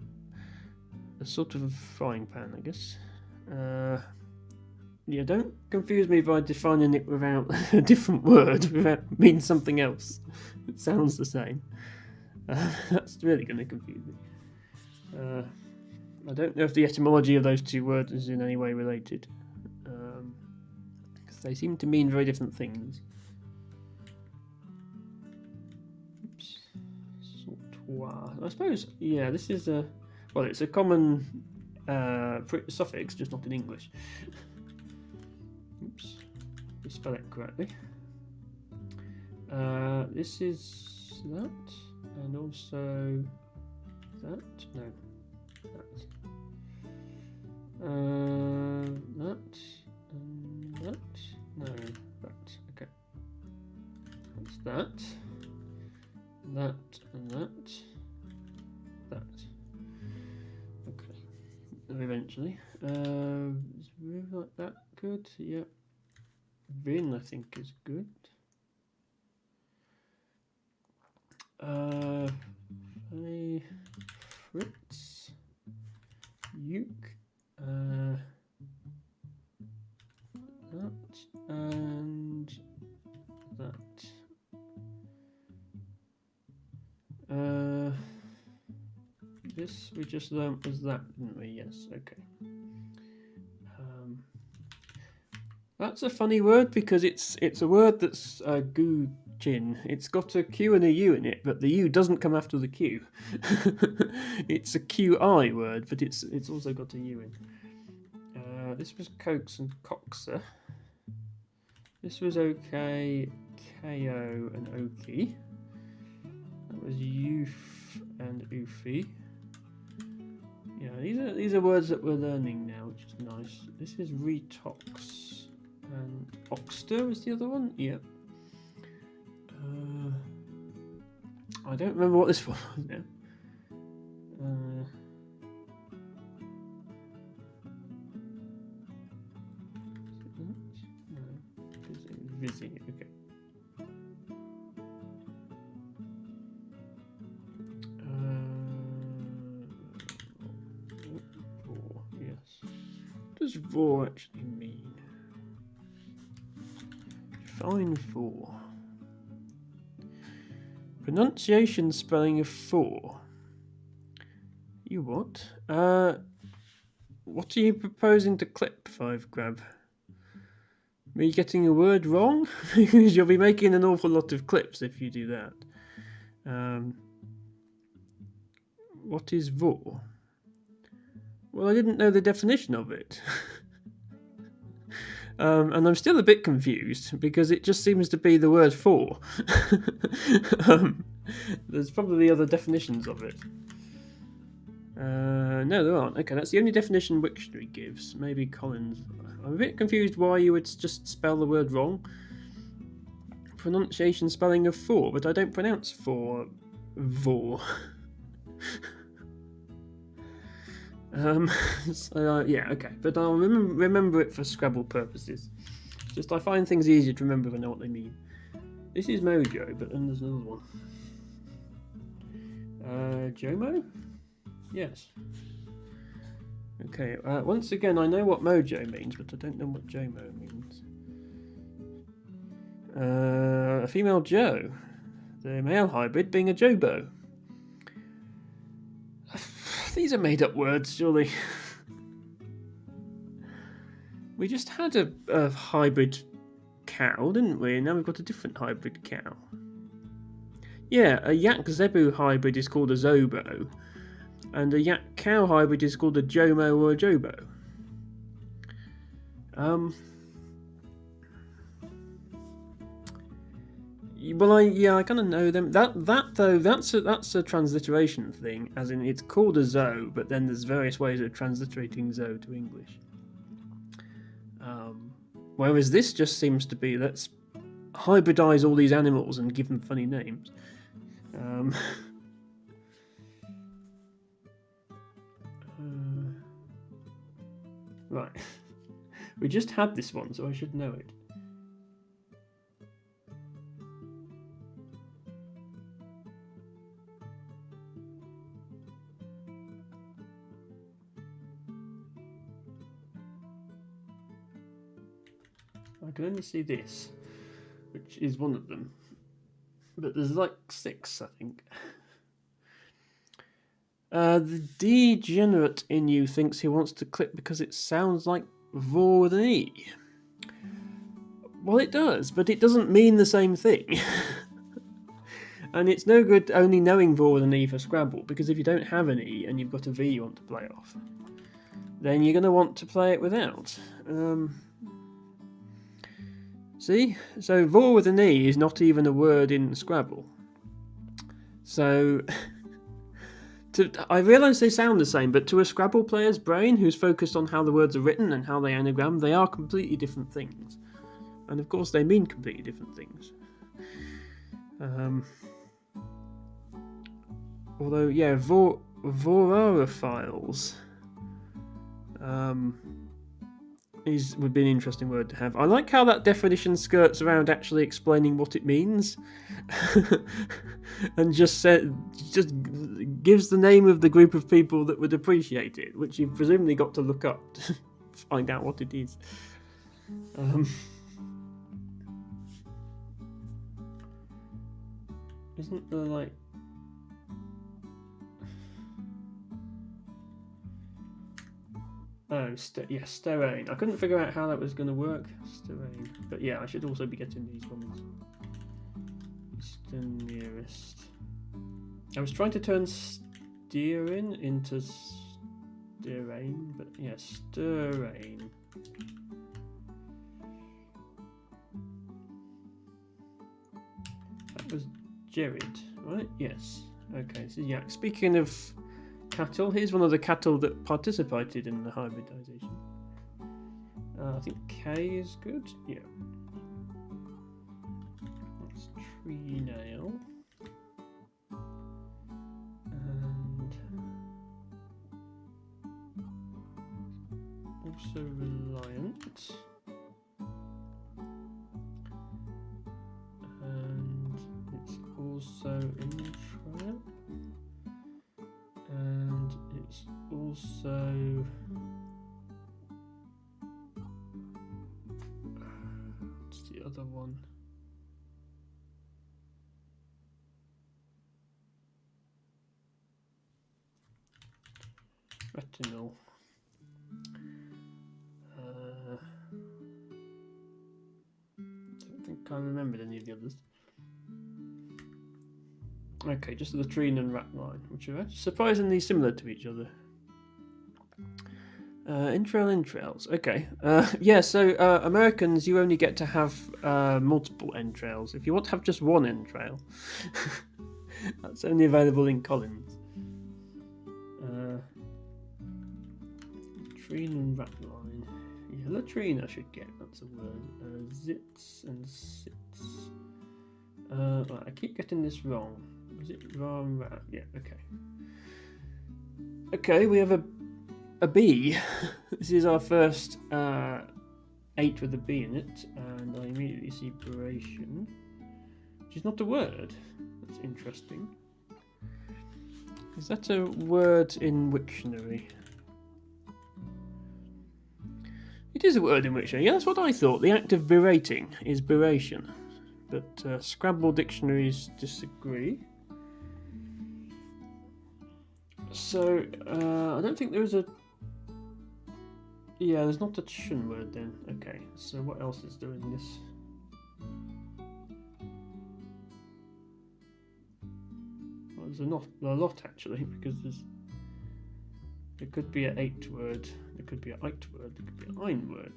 sort of frying pan, I guess. Yeah, don't confuse me by defining it without a different word, without means something else. It sounds the same. That's really going to confuse me. I don't know if the etymology of those two words is in any way related, because they seem to mean very different things. Oops. Sautoir. I suppose, yeah, this is a... Well, it's a common suffix, just not in English. Oops. Let me spell it correctly. This is that, and also that. No, that. That and that. No, that. Okay. That's that. That and that. That. Okay. Eventually. Is like that good? Yep. Vin, I think, is good. Fritz, Uke, that and that. This we just learnt was that, didn't we? Yes, okay. That's a funny word because it's a word that's Gujin. It's got a Q and a U in it, but the U doesn't come after the Q. It's a QI word, but it's also got a U in. This was Cokes and Coxer. This was OK, KO and Oki. That was Youth and Oofy. Yeah, these are words that we're learning now, which is nice. This is Retox. And Oxter is the other one? Yep. I don't remember what this one was now. Vizzy, okay. Vor, yes. What does vor actually mean? Define for. Pronunciation spelling of for. You what? What are you proposing to clip, 5grab? Are you getting a word wrong? Because you'll be making an awful lot of clips if you do that. What is vor? Well, I didn't know the definition of it. And I'm still a bit confused because it just seems to be the word for. There's probably other definitions of it. No, there aren't. Okay, that's the only definition Wiktionary gives. Maybe Collins. I'm a bit confused why you would just spell the word wrong. Pronunciation spelling of for, but I don't pronounce for vor. So, yeah, okay, but I'll remember it for Scrabble purposes. Just I find things easier to remember if I know what they mean. This is Mojo, but then there's another one. Jomo? Yes. Okay, once again, I know what Mojo means, but I don't know what Jomo means. A female Joe. The male hybrid being a Jobo. These are made up words, surely. We just had a hybrid cow, didn't we? And now we've got a different hybrid cow. Yeah, a yak zebu hybrid is called a zobo, and a yak cow hybrid is called a jomo or a jobo. Well, I kind of know them. That though, that's a transliteration thing, as in it's called a zo, but then there's various ways of transliterating zo to English. Whereas this just seems to be, let's hybridize all these animals and give them funny names. Right. We just had this one, so I should know it. I can only see this, which is one of them. But there's like 6, I think. The degenerate in you thinks he wants to click because it sounds like vor with an E. Well, it does, but it doesn't mean the same thing. And it's no good only knowing vor with an E for Scrabble, because if you don't have an E and you've got a V you want to play off, then you're going to want to play it without. See? So vor with an E is not even a word in Scrabble. So I realise they sound the same, but to a Scrabble player's brain who's focused on how the words are written and how they anagram, they are completely different things. And of course they mean completely different things. Although, yeah, vorophiles would be an interesting word to have. I like how that definition skirts around actually explaining what it means, and just gives the name of the group of people that would appreciate it, which you've presumably got to look up to find out what it is. Isn't there like... Oh, sterane. I couldn't figure out how that was going to work. Sterane. But yeah, I should also be getting these ones. Eastern nearest. I was trying to turn steerin into sterane, but yeah, sterane. That was Jared, right? Yes. Okay, so yeah, speaking of cattle, here's one of the cattle that participated in the hybridization. I think K is good. Yeah. That's tree nail. And also reliant. And it's also intra. And it's also what's the other one? Retinol. Don't think I remembered any of the others. Okay, just the latrine and rat line, which are surprisingly similar to each other. Entrails. Okay. Yeah, so Americans, you only get to have multiple entrails. If you want to have just one entrail, that's only available in Collins. Latrine and rat line. Yeah, latrine I should get, that's a word. Zits and sits. Right, I keep getting this wrong. Is it wrong? Rat? Yeah, okay. Okay, we have a B. This is our first 8 with a B in it, and I immediately see beration, which is not a word. That's interesting. Is that a word in Wiktionary? It is a word in Wiktionary. Yeah, that's what I thought. The act of berating is beration, but Scrabble dictionaries disagree. So I don't think there is a... Yeah, there's not a chun word then. Okay, so what else is there in this? Well, there's a lot actually, because there could be an 8 word, there could be an 8 word, there could be a 9 word.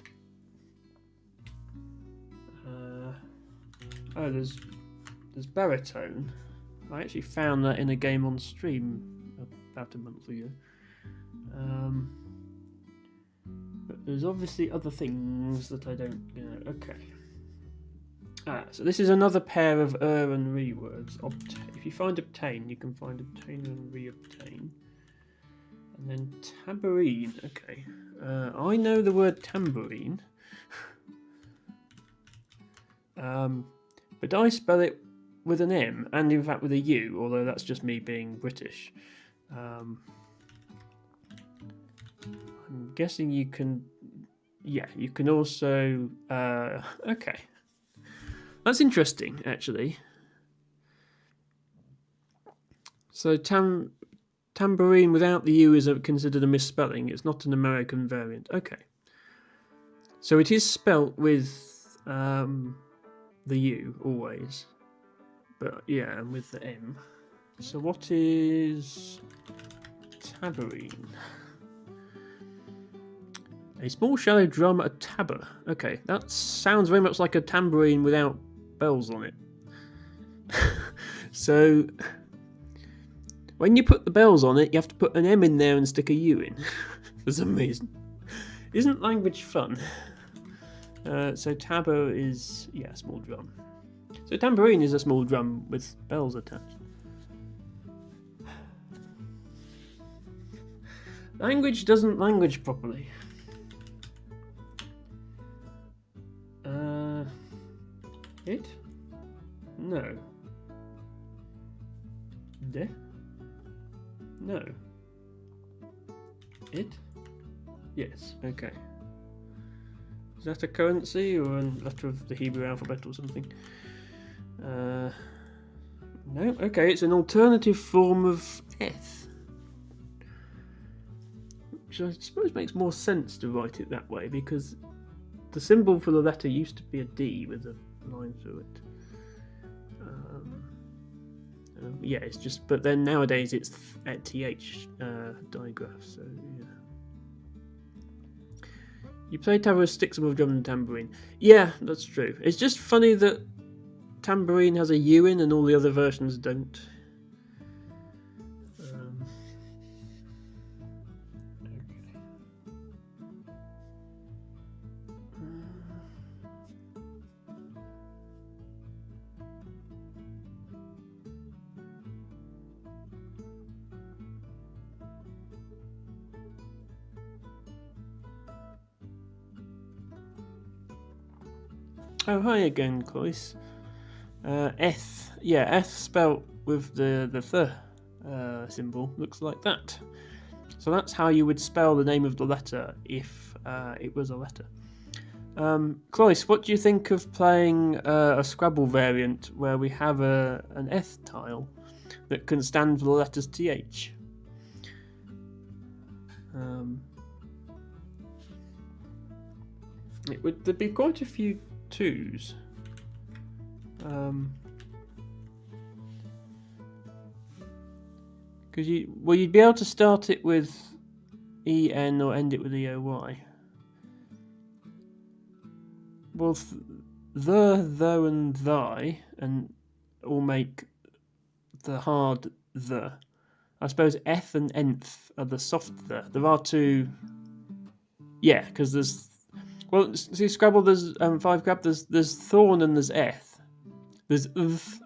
Oh, there's baritone. I actually found that in a game on stream about a month ago. But there's obviously other things that I don't know. Okay. So this is another pair of and re words. If you find obtain, you can find obtain and re-obtain. And then tambourine. Okay. I know the word tambourine. But I spell it with an M, and in fact with a U, although that's just me being British. I'm guessing you can... Yeah, you can also... okay. That's interesting, actually. So tambourine without the U is considered a misspelling. It's not an American variant. Okay. So it is spelt with the U always. But yeah, and with the M. So what is tambourine? A small shallow drum, a tabor. Okay, that sounds very much like a tambourine without bells on it. So when you put the bells on it, you have to put an M in there and stick a U in for some reason. Isn't language fun? So tabor is, yeah, small drum. So tambourine is a small drum with bells attached. Language doesn't language properly. It? No. De? No. It? Yes, okay. Is that a currency or a letter of the Hebrew alphabet or something? No, okay, it's an alternative form of eth. Which I suppose makes more sense to write it that way, because the symbol for the letter used to be a D with a line through it. Yeah, it's just, but then nowadays it's at TH digraph, so yeah. You play tabor with sticks above drum and tambourine. Yeah, that's true. It's just funny that tambourine has a U in and all the other versions don't. Oh, hi again, Cloyce. Eth. Yeah, eth spelt with the symbol looks like that. So that's how you would spell the name of the letter if it was a letter. Cloyce, what do you think of playing a Scrabble variant where we have an eth tile that can stand for the letters TH? There'd be quite a few twos. Because you'd be able to start it with EN or end it with EOY. Well, though, and thy, and all make the hard the. I suppose eth and nth are the soft the. There are two. Yeah, because there's. Well, see, Scrabble, there's 5 crab, there's thorn and there's eth. There's th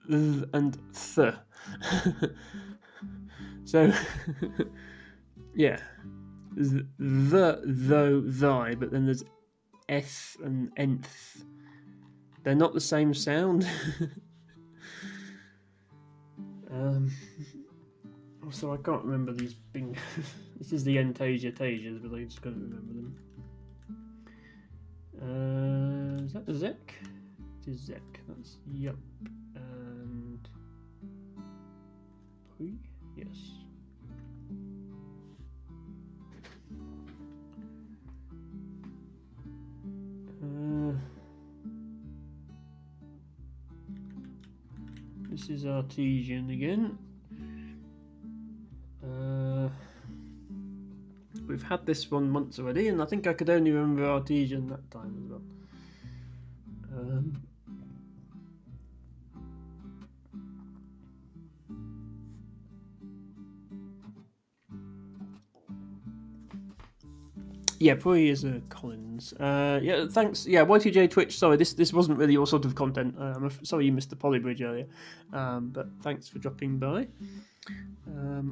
and th. So, yeah. There's the, though, thy, but then there's eth and nth. They're not the same sound. So I can't remember these being. This is the Entasia Tasias, but I just can't remember them. Is that the Zek? It is Zek. That's yup. And. Yes. This is Artesian again. We've had this one once already, and I think I could only remember Artesian that time as well. Yeah, probably is Collins. Yeah, thanks. Yeah, Y2J Twitch. Sorry, this wasn't really your sort of content. I'm sorry you missed the Polybridge earlier, but thanks for dropping by.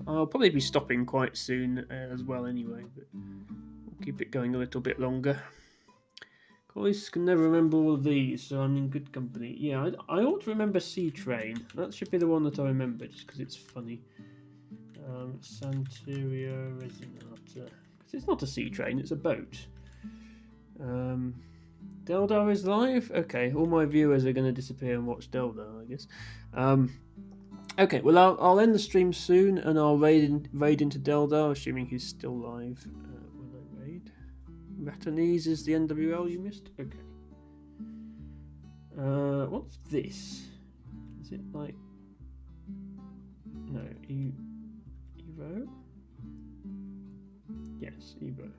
I'll probably be stopping quite soon as well anyway, but we'll keep it going a little bit longer. Cloyce can never remember all of these, so I'm in good company. Yeah, I ought to remember Sea Train. That should be the one that I remember, just because it's funny. Santeria Resinata. Because it's not a sea train, it's a boat. Deldar is live? Okay, all my viewers are going to disappear and watch Deldar, I guess. Okay, well, I'll end the stream soon, and I'll raid into Deldar, assuming he's still live. When I raid, Ratanese is the NWL you missed. Okay. What's this? Is it like? No, Evo. Yes, Evo.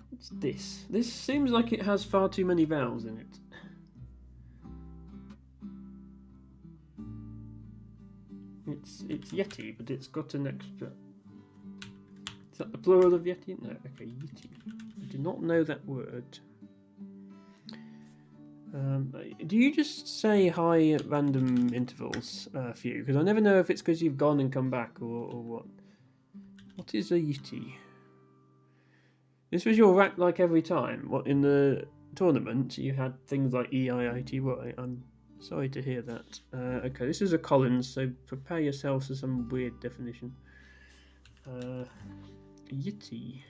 What's this? This seems like it has far too many vowels in it. It's Yeti, but it's got an extra. Is that the plural of Yeti? No, okay, Yeti. I do not know that word. Do you just say hi at random intervals for you? Because I never know if it's because you've gone and come back or what. What is a Yeti? This was your rack like every time. What, in the tournament you had things like EIITY? I'm sorry to hear that. Okay, this is a Collins, so prepare yourselves for some weird definition. Yeti.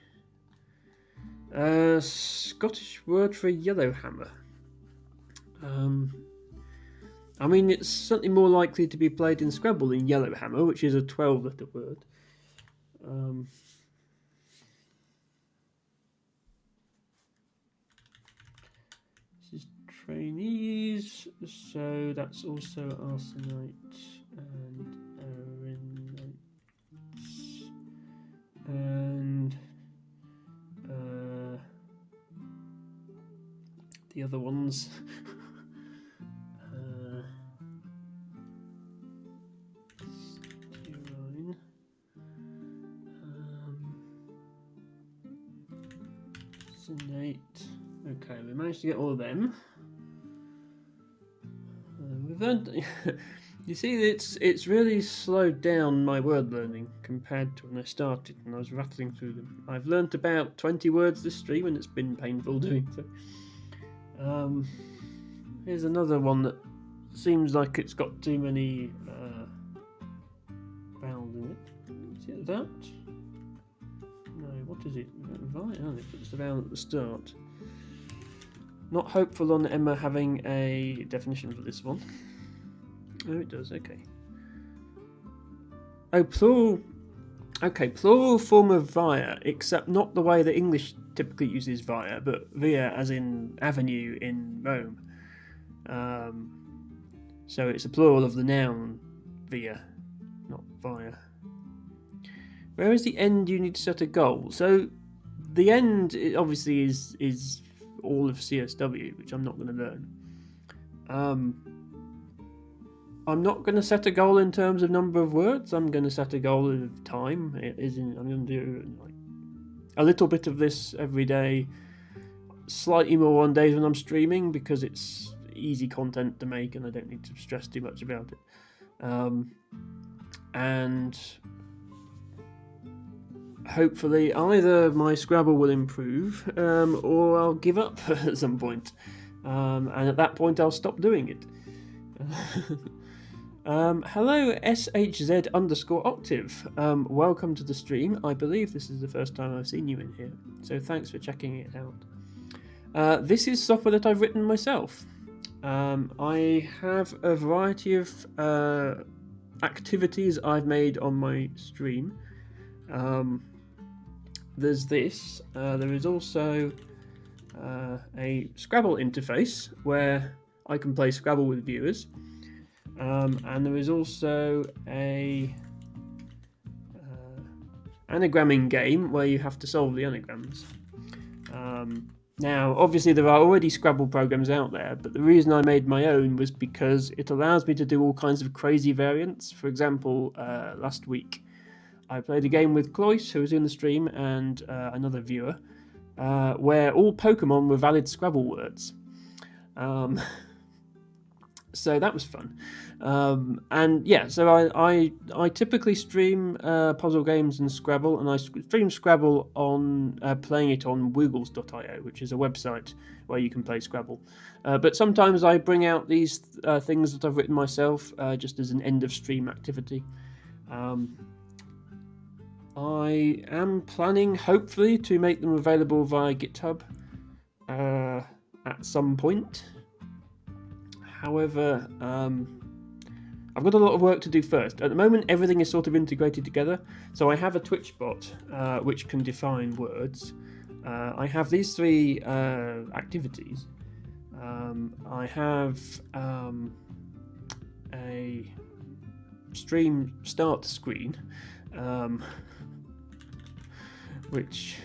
Scottish word for yellowhammer. I mean, it's certainly more likely to be played in Scrabble than Yellowhammer, which is a 12-letter word. This is trainees, so that's also arsenite and arenites and the other ones. Sinate. Okay, we managed to get all of them. We've learned. You see, it's really slowed down my word learning compared to when I started, and I was rattling through them. I've learnt about 20 words this stream, and it's been painful doing so. Here's another one that seems like it's got too many vowels in it. Is it that? No, what is it? Right, oh, it puts the vowel at the start. Not hopeful on Emma having a definition for this one. Oh, it does, okay. Oh, plural. Okay, plural form of via, except not the way that English typically uses via, but via as in avenue in Rome. So it's a plural of the noun via, not via. Where is the end you need to set a goal? So the end obviously is all of CSW, which I'm not going to learn. I'm not going to set a goal in terms of number of words. I'm going to set a goal of time. I'm going to do like a little bit of this every day, slightly more on days when I'm streaming because it's easy content to make and I don't need to stress too much about it. And hopefully either my Scrabble will improve or I'll give up at some point. And at that point I'll stop doing it. Hello SHZ_octave. Welcome to the stream. I believe this is the first time I've seen you in here, so thanks for checking it out. This is software that I've written myself. I have a variety of activities I've made on my stream. There's this. There is also a Scrabble interface where I can play Scrabble with viewers. And there is also a anagramming game where you have to solve the anagrams. Now, obviously there are already Scrabble programs out there, but the reason I made my own was because it allows me to do all kinds of crazy variants. For example, last week I played a game with Cloyce, who was in the stream, and another viewer, where all Pokemon were valid Scrabble words. So that was fun. And yeah, so I typically stream puzzle games and Scrabble, and I stream Scrabble on playing it on Wiggles.io, which is a website where you can play Scrabble. But sometimes I bring out these things that I've written myself just as an end of stream activity. I am planning, hopefully, to make them available via GitHub at some point. However, I've got a lot of work to do first. At the moment, everything is sort of integrated together. So I have a Twitch bot which can define words. I have these three activities. I have a stream start screen, which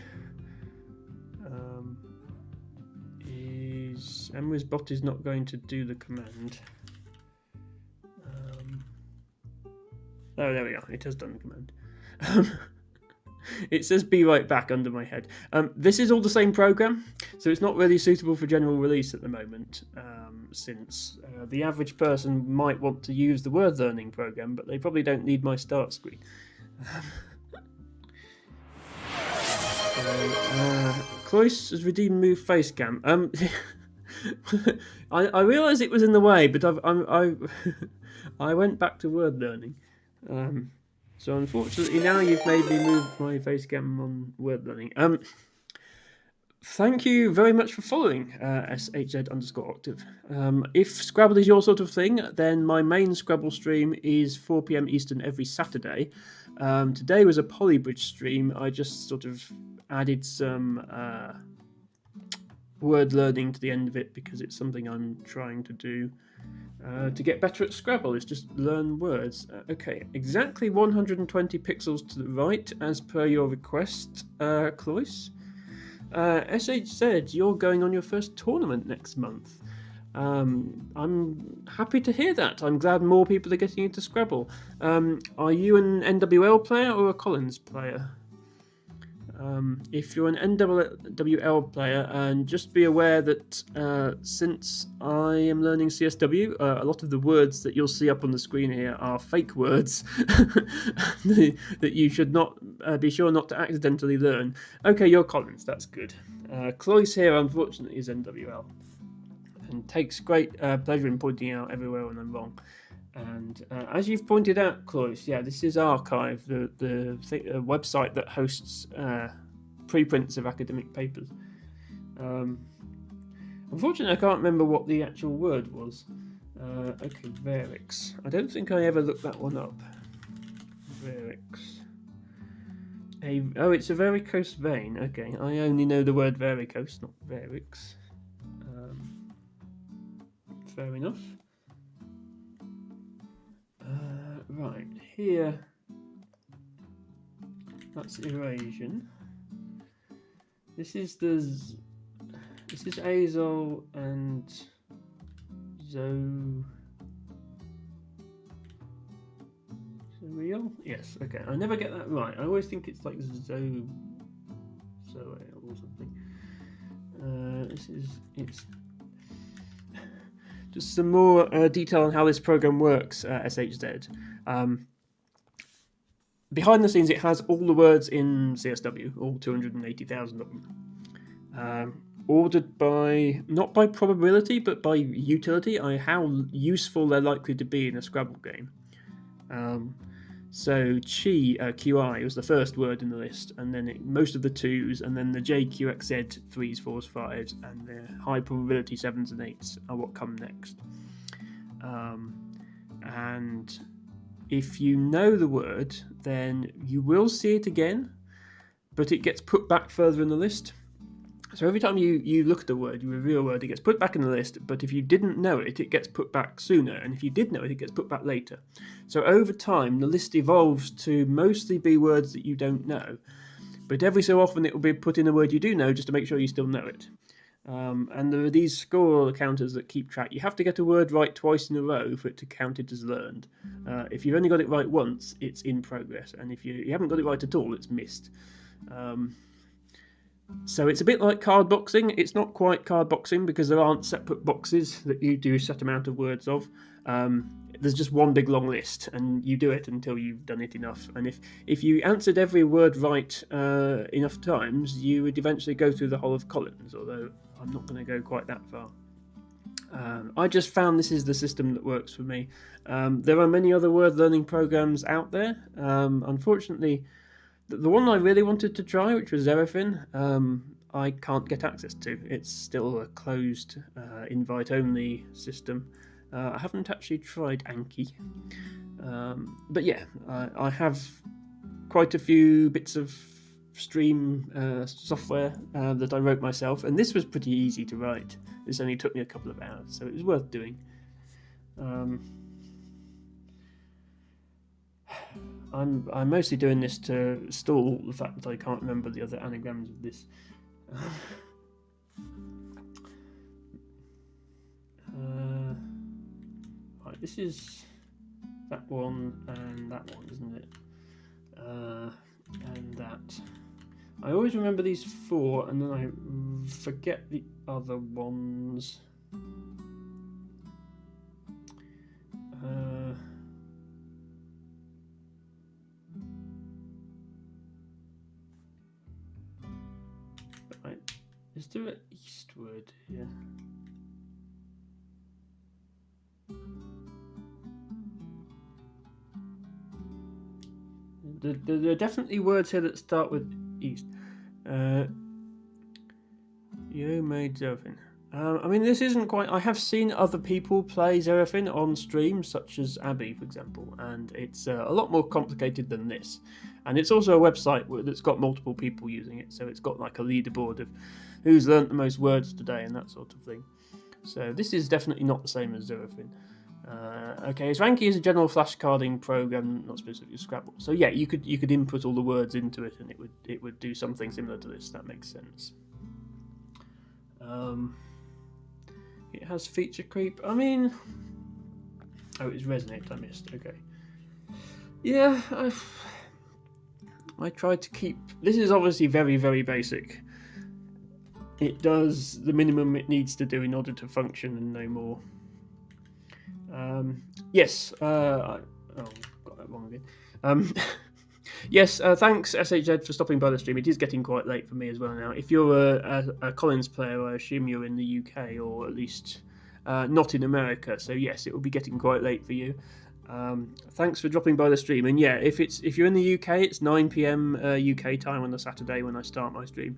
is Emra's bot is not going to do the command. Oh, there we go. It has done the command. It says "be right back" under my head. This is all the same program, so it's not really suitable for general release at the moment, since the average person might want to use the word learning program, but they probably don't need my start screen. Cloyce has redeemed move face cam. I realised it was in the way, but I went back to word learning. So unfortunately now you've made me move my face cam on word learning. Thank you very much for following shz_octave. If Scrabble is your sort of thing, then my main Scrabble stream is 4 PM Eastern every Saturday. Today was a Polybridge stream. I just sort of added some word learning to the end of it because it's something I'm trying to do to get better at Scrabble. Is just learn words. Okay, exactly 120 pixels to the right as per your request, Cloyce. SHZ, you're going on your first tournament next month. I'm happy to hear that. I'm glad more people are getting into Scrabble. Are you an NWL player or a Collins player? If you're an NWL player, and just be aware that since I am learning CSW, a lot of the words that you'll see up on the screen here are fake words that you should not be sure not to accidentally learn. Okay, you're Collins, that's good. Cloyce here, unfortunately, is NWL, and takes great pleasure in pointing out everywhere when I'm wrong. And as you've pointed out, Cloyce, yeah, this is Archive, the website that hosts preprints of academic papers. Unfortunately, I can't remember what the actual word was. Okay, Varix. I don't think I ever looked that one up. Varix. Oh, it's a varicose vein. Okay, I only know the word varicose, not Varix. Fair enough. Right, here, that's Eurasian. This is Azol and Zoreal? Yes, okay. I never get that right. I always think it's like Zoreal or something. It's just some more detail on how this program works, SHZ. Behind the scenes, it has all the words in CSW, all 280,000 of them. Ordered by, not by probability, but by utility, how useful they're likely to be in a Scrabble game. So Chi, QI, was the first word in the list, and then most of the 2s, and then the JQXZ 3s, 4s, 5s, and the high probability 7s and 8s are what come next. And if you know the word, then you will see it again, but it gets put back further in the list. So every time you look at a word, you reveal a word, it gets put back in the list, but if you didn't know it, it gets put back sooner, and if you did know it, it gets put back later. So over time, the list evolves to mostly be words that you don't know, but every so often it will be put in a word you do know just to make sure you still know it. And there are these score counters that keep track. You have to get a word right twice in a row for it to count it as learned. If you've only got it right once, it's in progress, and if you haven't got it right at all, it's missed. So it's a bit like card boxing. It's not quite card boxing because there aren't separate boxes that you do a set amount of words of. There's just one big long list, and you do it until you've done it enough. And if you answered every word right enough times, you would eventually go through the whole of Collins, although I'm not going to go quite that far. I just found this is the system that works for me. There are many other word learning programs out there. Unfortunately, the one I really wanted to try, which was Zerafin, I can't get access to. It's still a closed invite-only system. I haven't actually tried Anki, but yeah, I have quite a few bits of stream software that I wrote myself, and this was pretty easy to write. This only took me a couple of hours, so it was worth doing. I'm mostly doing this to stall the fact that I can't remember the other anagrams of this. Right, this is that one and that one, isn't it? And that. I always remember these four, and then I forget the other ones. Right, is there an eastward here? There are definitely words here that start with east. You made Zerafin. I mean, this isn't quite. I have seen other people play Zerafin on stream, such as Abby, for example, and it's a lot more complicated than this. And it's also a website that's got multiple people using it, so it's got like a leaderboard of who's learnt the most words today and that sort of thing. So this is definitely not the same as Zerafin. Okay, so Anki is a general flashcarding program, not specifically Scrabble. So yeah, you could input all the words into it, and it would do something similar to this. That makes sense. It has feature creep. I mean, oh, it's resonate. I missed. Okay. Yeah, I tried to keep. This is obviously very, very basic. It does the minimum it needs to do in order to function and no more. Yes. Got that wrong again. Yes, thanks SHZ for stopping by the stream. It is getting quite late for me as well now. If you're a Collins player, I assume you're in the UK or at least not in America. So yes, it will be getting quite late for you. Thanks for dropping by the stream. And yeah, if you're in the UK, it's 9 p.m. UK time on the Saturday when I start my stream,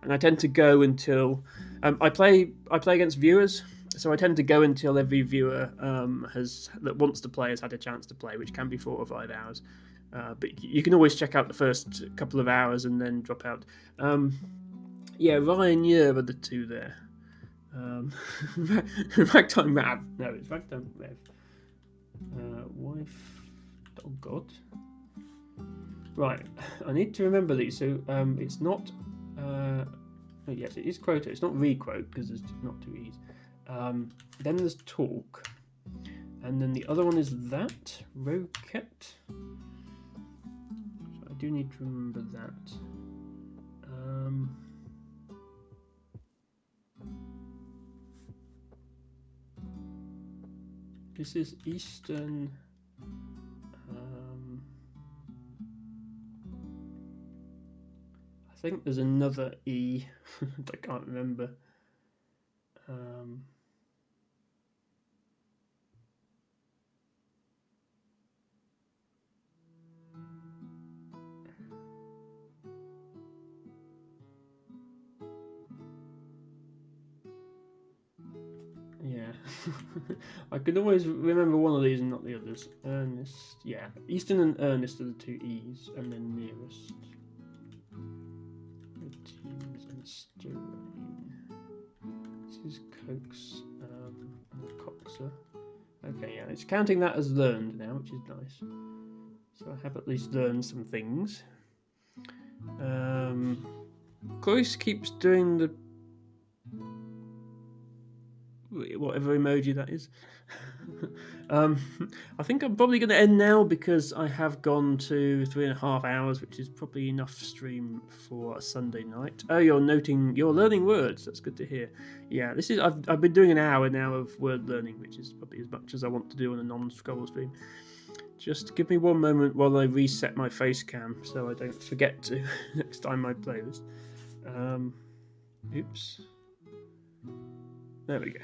and I tend to go until I play against viewers. So I tend to go until every viewer that wants to play has had a chance to play, which can be 4 or 5 hours. But you can always check out the first couple of hours and then drop out. Yeah, Ryan, yeah, are the two there. Ragtime Rav. No, it's Ragtime Rev. Wife. Oh, God. Right, I need to remember these. So it's not. Oh, yes, it is quota. It's not re-quote because there's not 2 E's. Then there's talk. And then the other one is that. Roquette. I do need to remember that. This is Eastern. I think there's another E. I can't remember. Yeah, I could always remember one of these and not the others. Ernest, yeah, Eastern and Ernest are the 2 E's, and then nearest. Routines and Sterling. This is Cokes and Coxer. Okay, yeah, it's counting that as learned now, which is nice. So I have at least learned some things. Cloyce keeps doing the whatever emoji that is. I think I'm probably going to end now because I have gone to 3.5 hours, which is probably enough stream for a Sunday night. Oh, you're learning words. That's good to hear. Yeah, this is I've been doing an hour now of word learning, which is probably as much as I want to do on a non-Scrabble stream. Just give me one moment while I reset my face cam so I don't forget to next time I play this. Oops. There we go.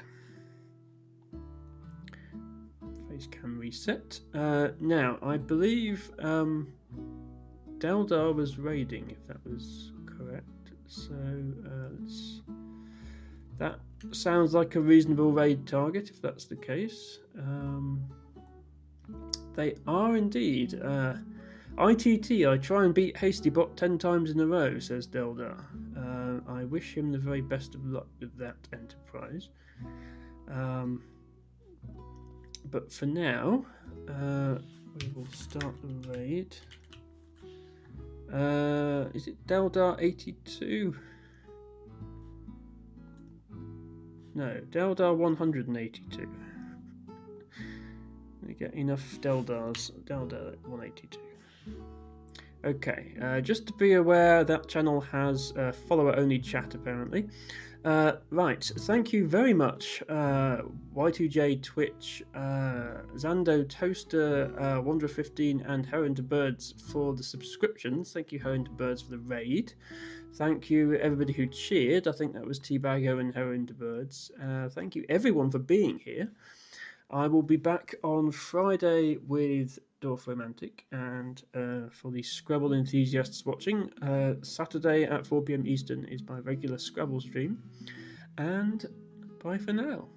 Face cam reset. Now, I believe Deldar was raiding, if that was correct. So let's That sounds like a reasonable raid target, if that's the case. They are indeed. ITT, I try and beat Hastybot 10 times in a row, says Deldar. I wish him the very best of luck with that enterprise. But for now, we will start the raid. Is it Deldar 82? No, Deldar 182. We get enough Deldars. Deldar 182. Okay, just to be aware, that channel has follower-only chat apparently. Right, thank you very much, Y2J, Twitch, Zando, Toaster, Wanderer15, and Heron to Birds for the subscriptions. Thank you, Heron to Birds, for the raid. Thank you, everybody who cheered. I think that was T-Baggo and Heron to Birds. Thank you, everyone, for being here. I will be back on Friday with Dwarf Romantic, and for the Scrabble enthusiasts watching, Saturday at 4 PM Eastern is my regular Scrabble stream. And bye for now.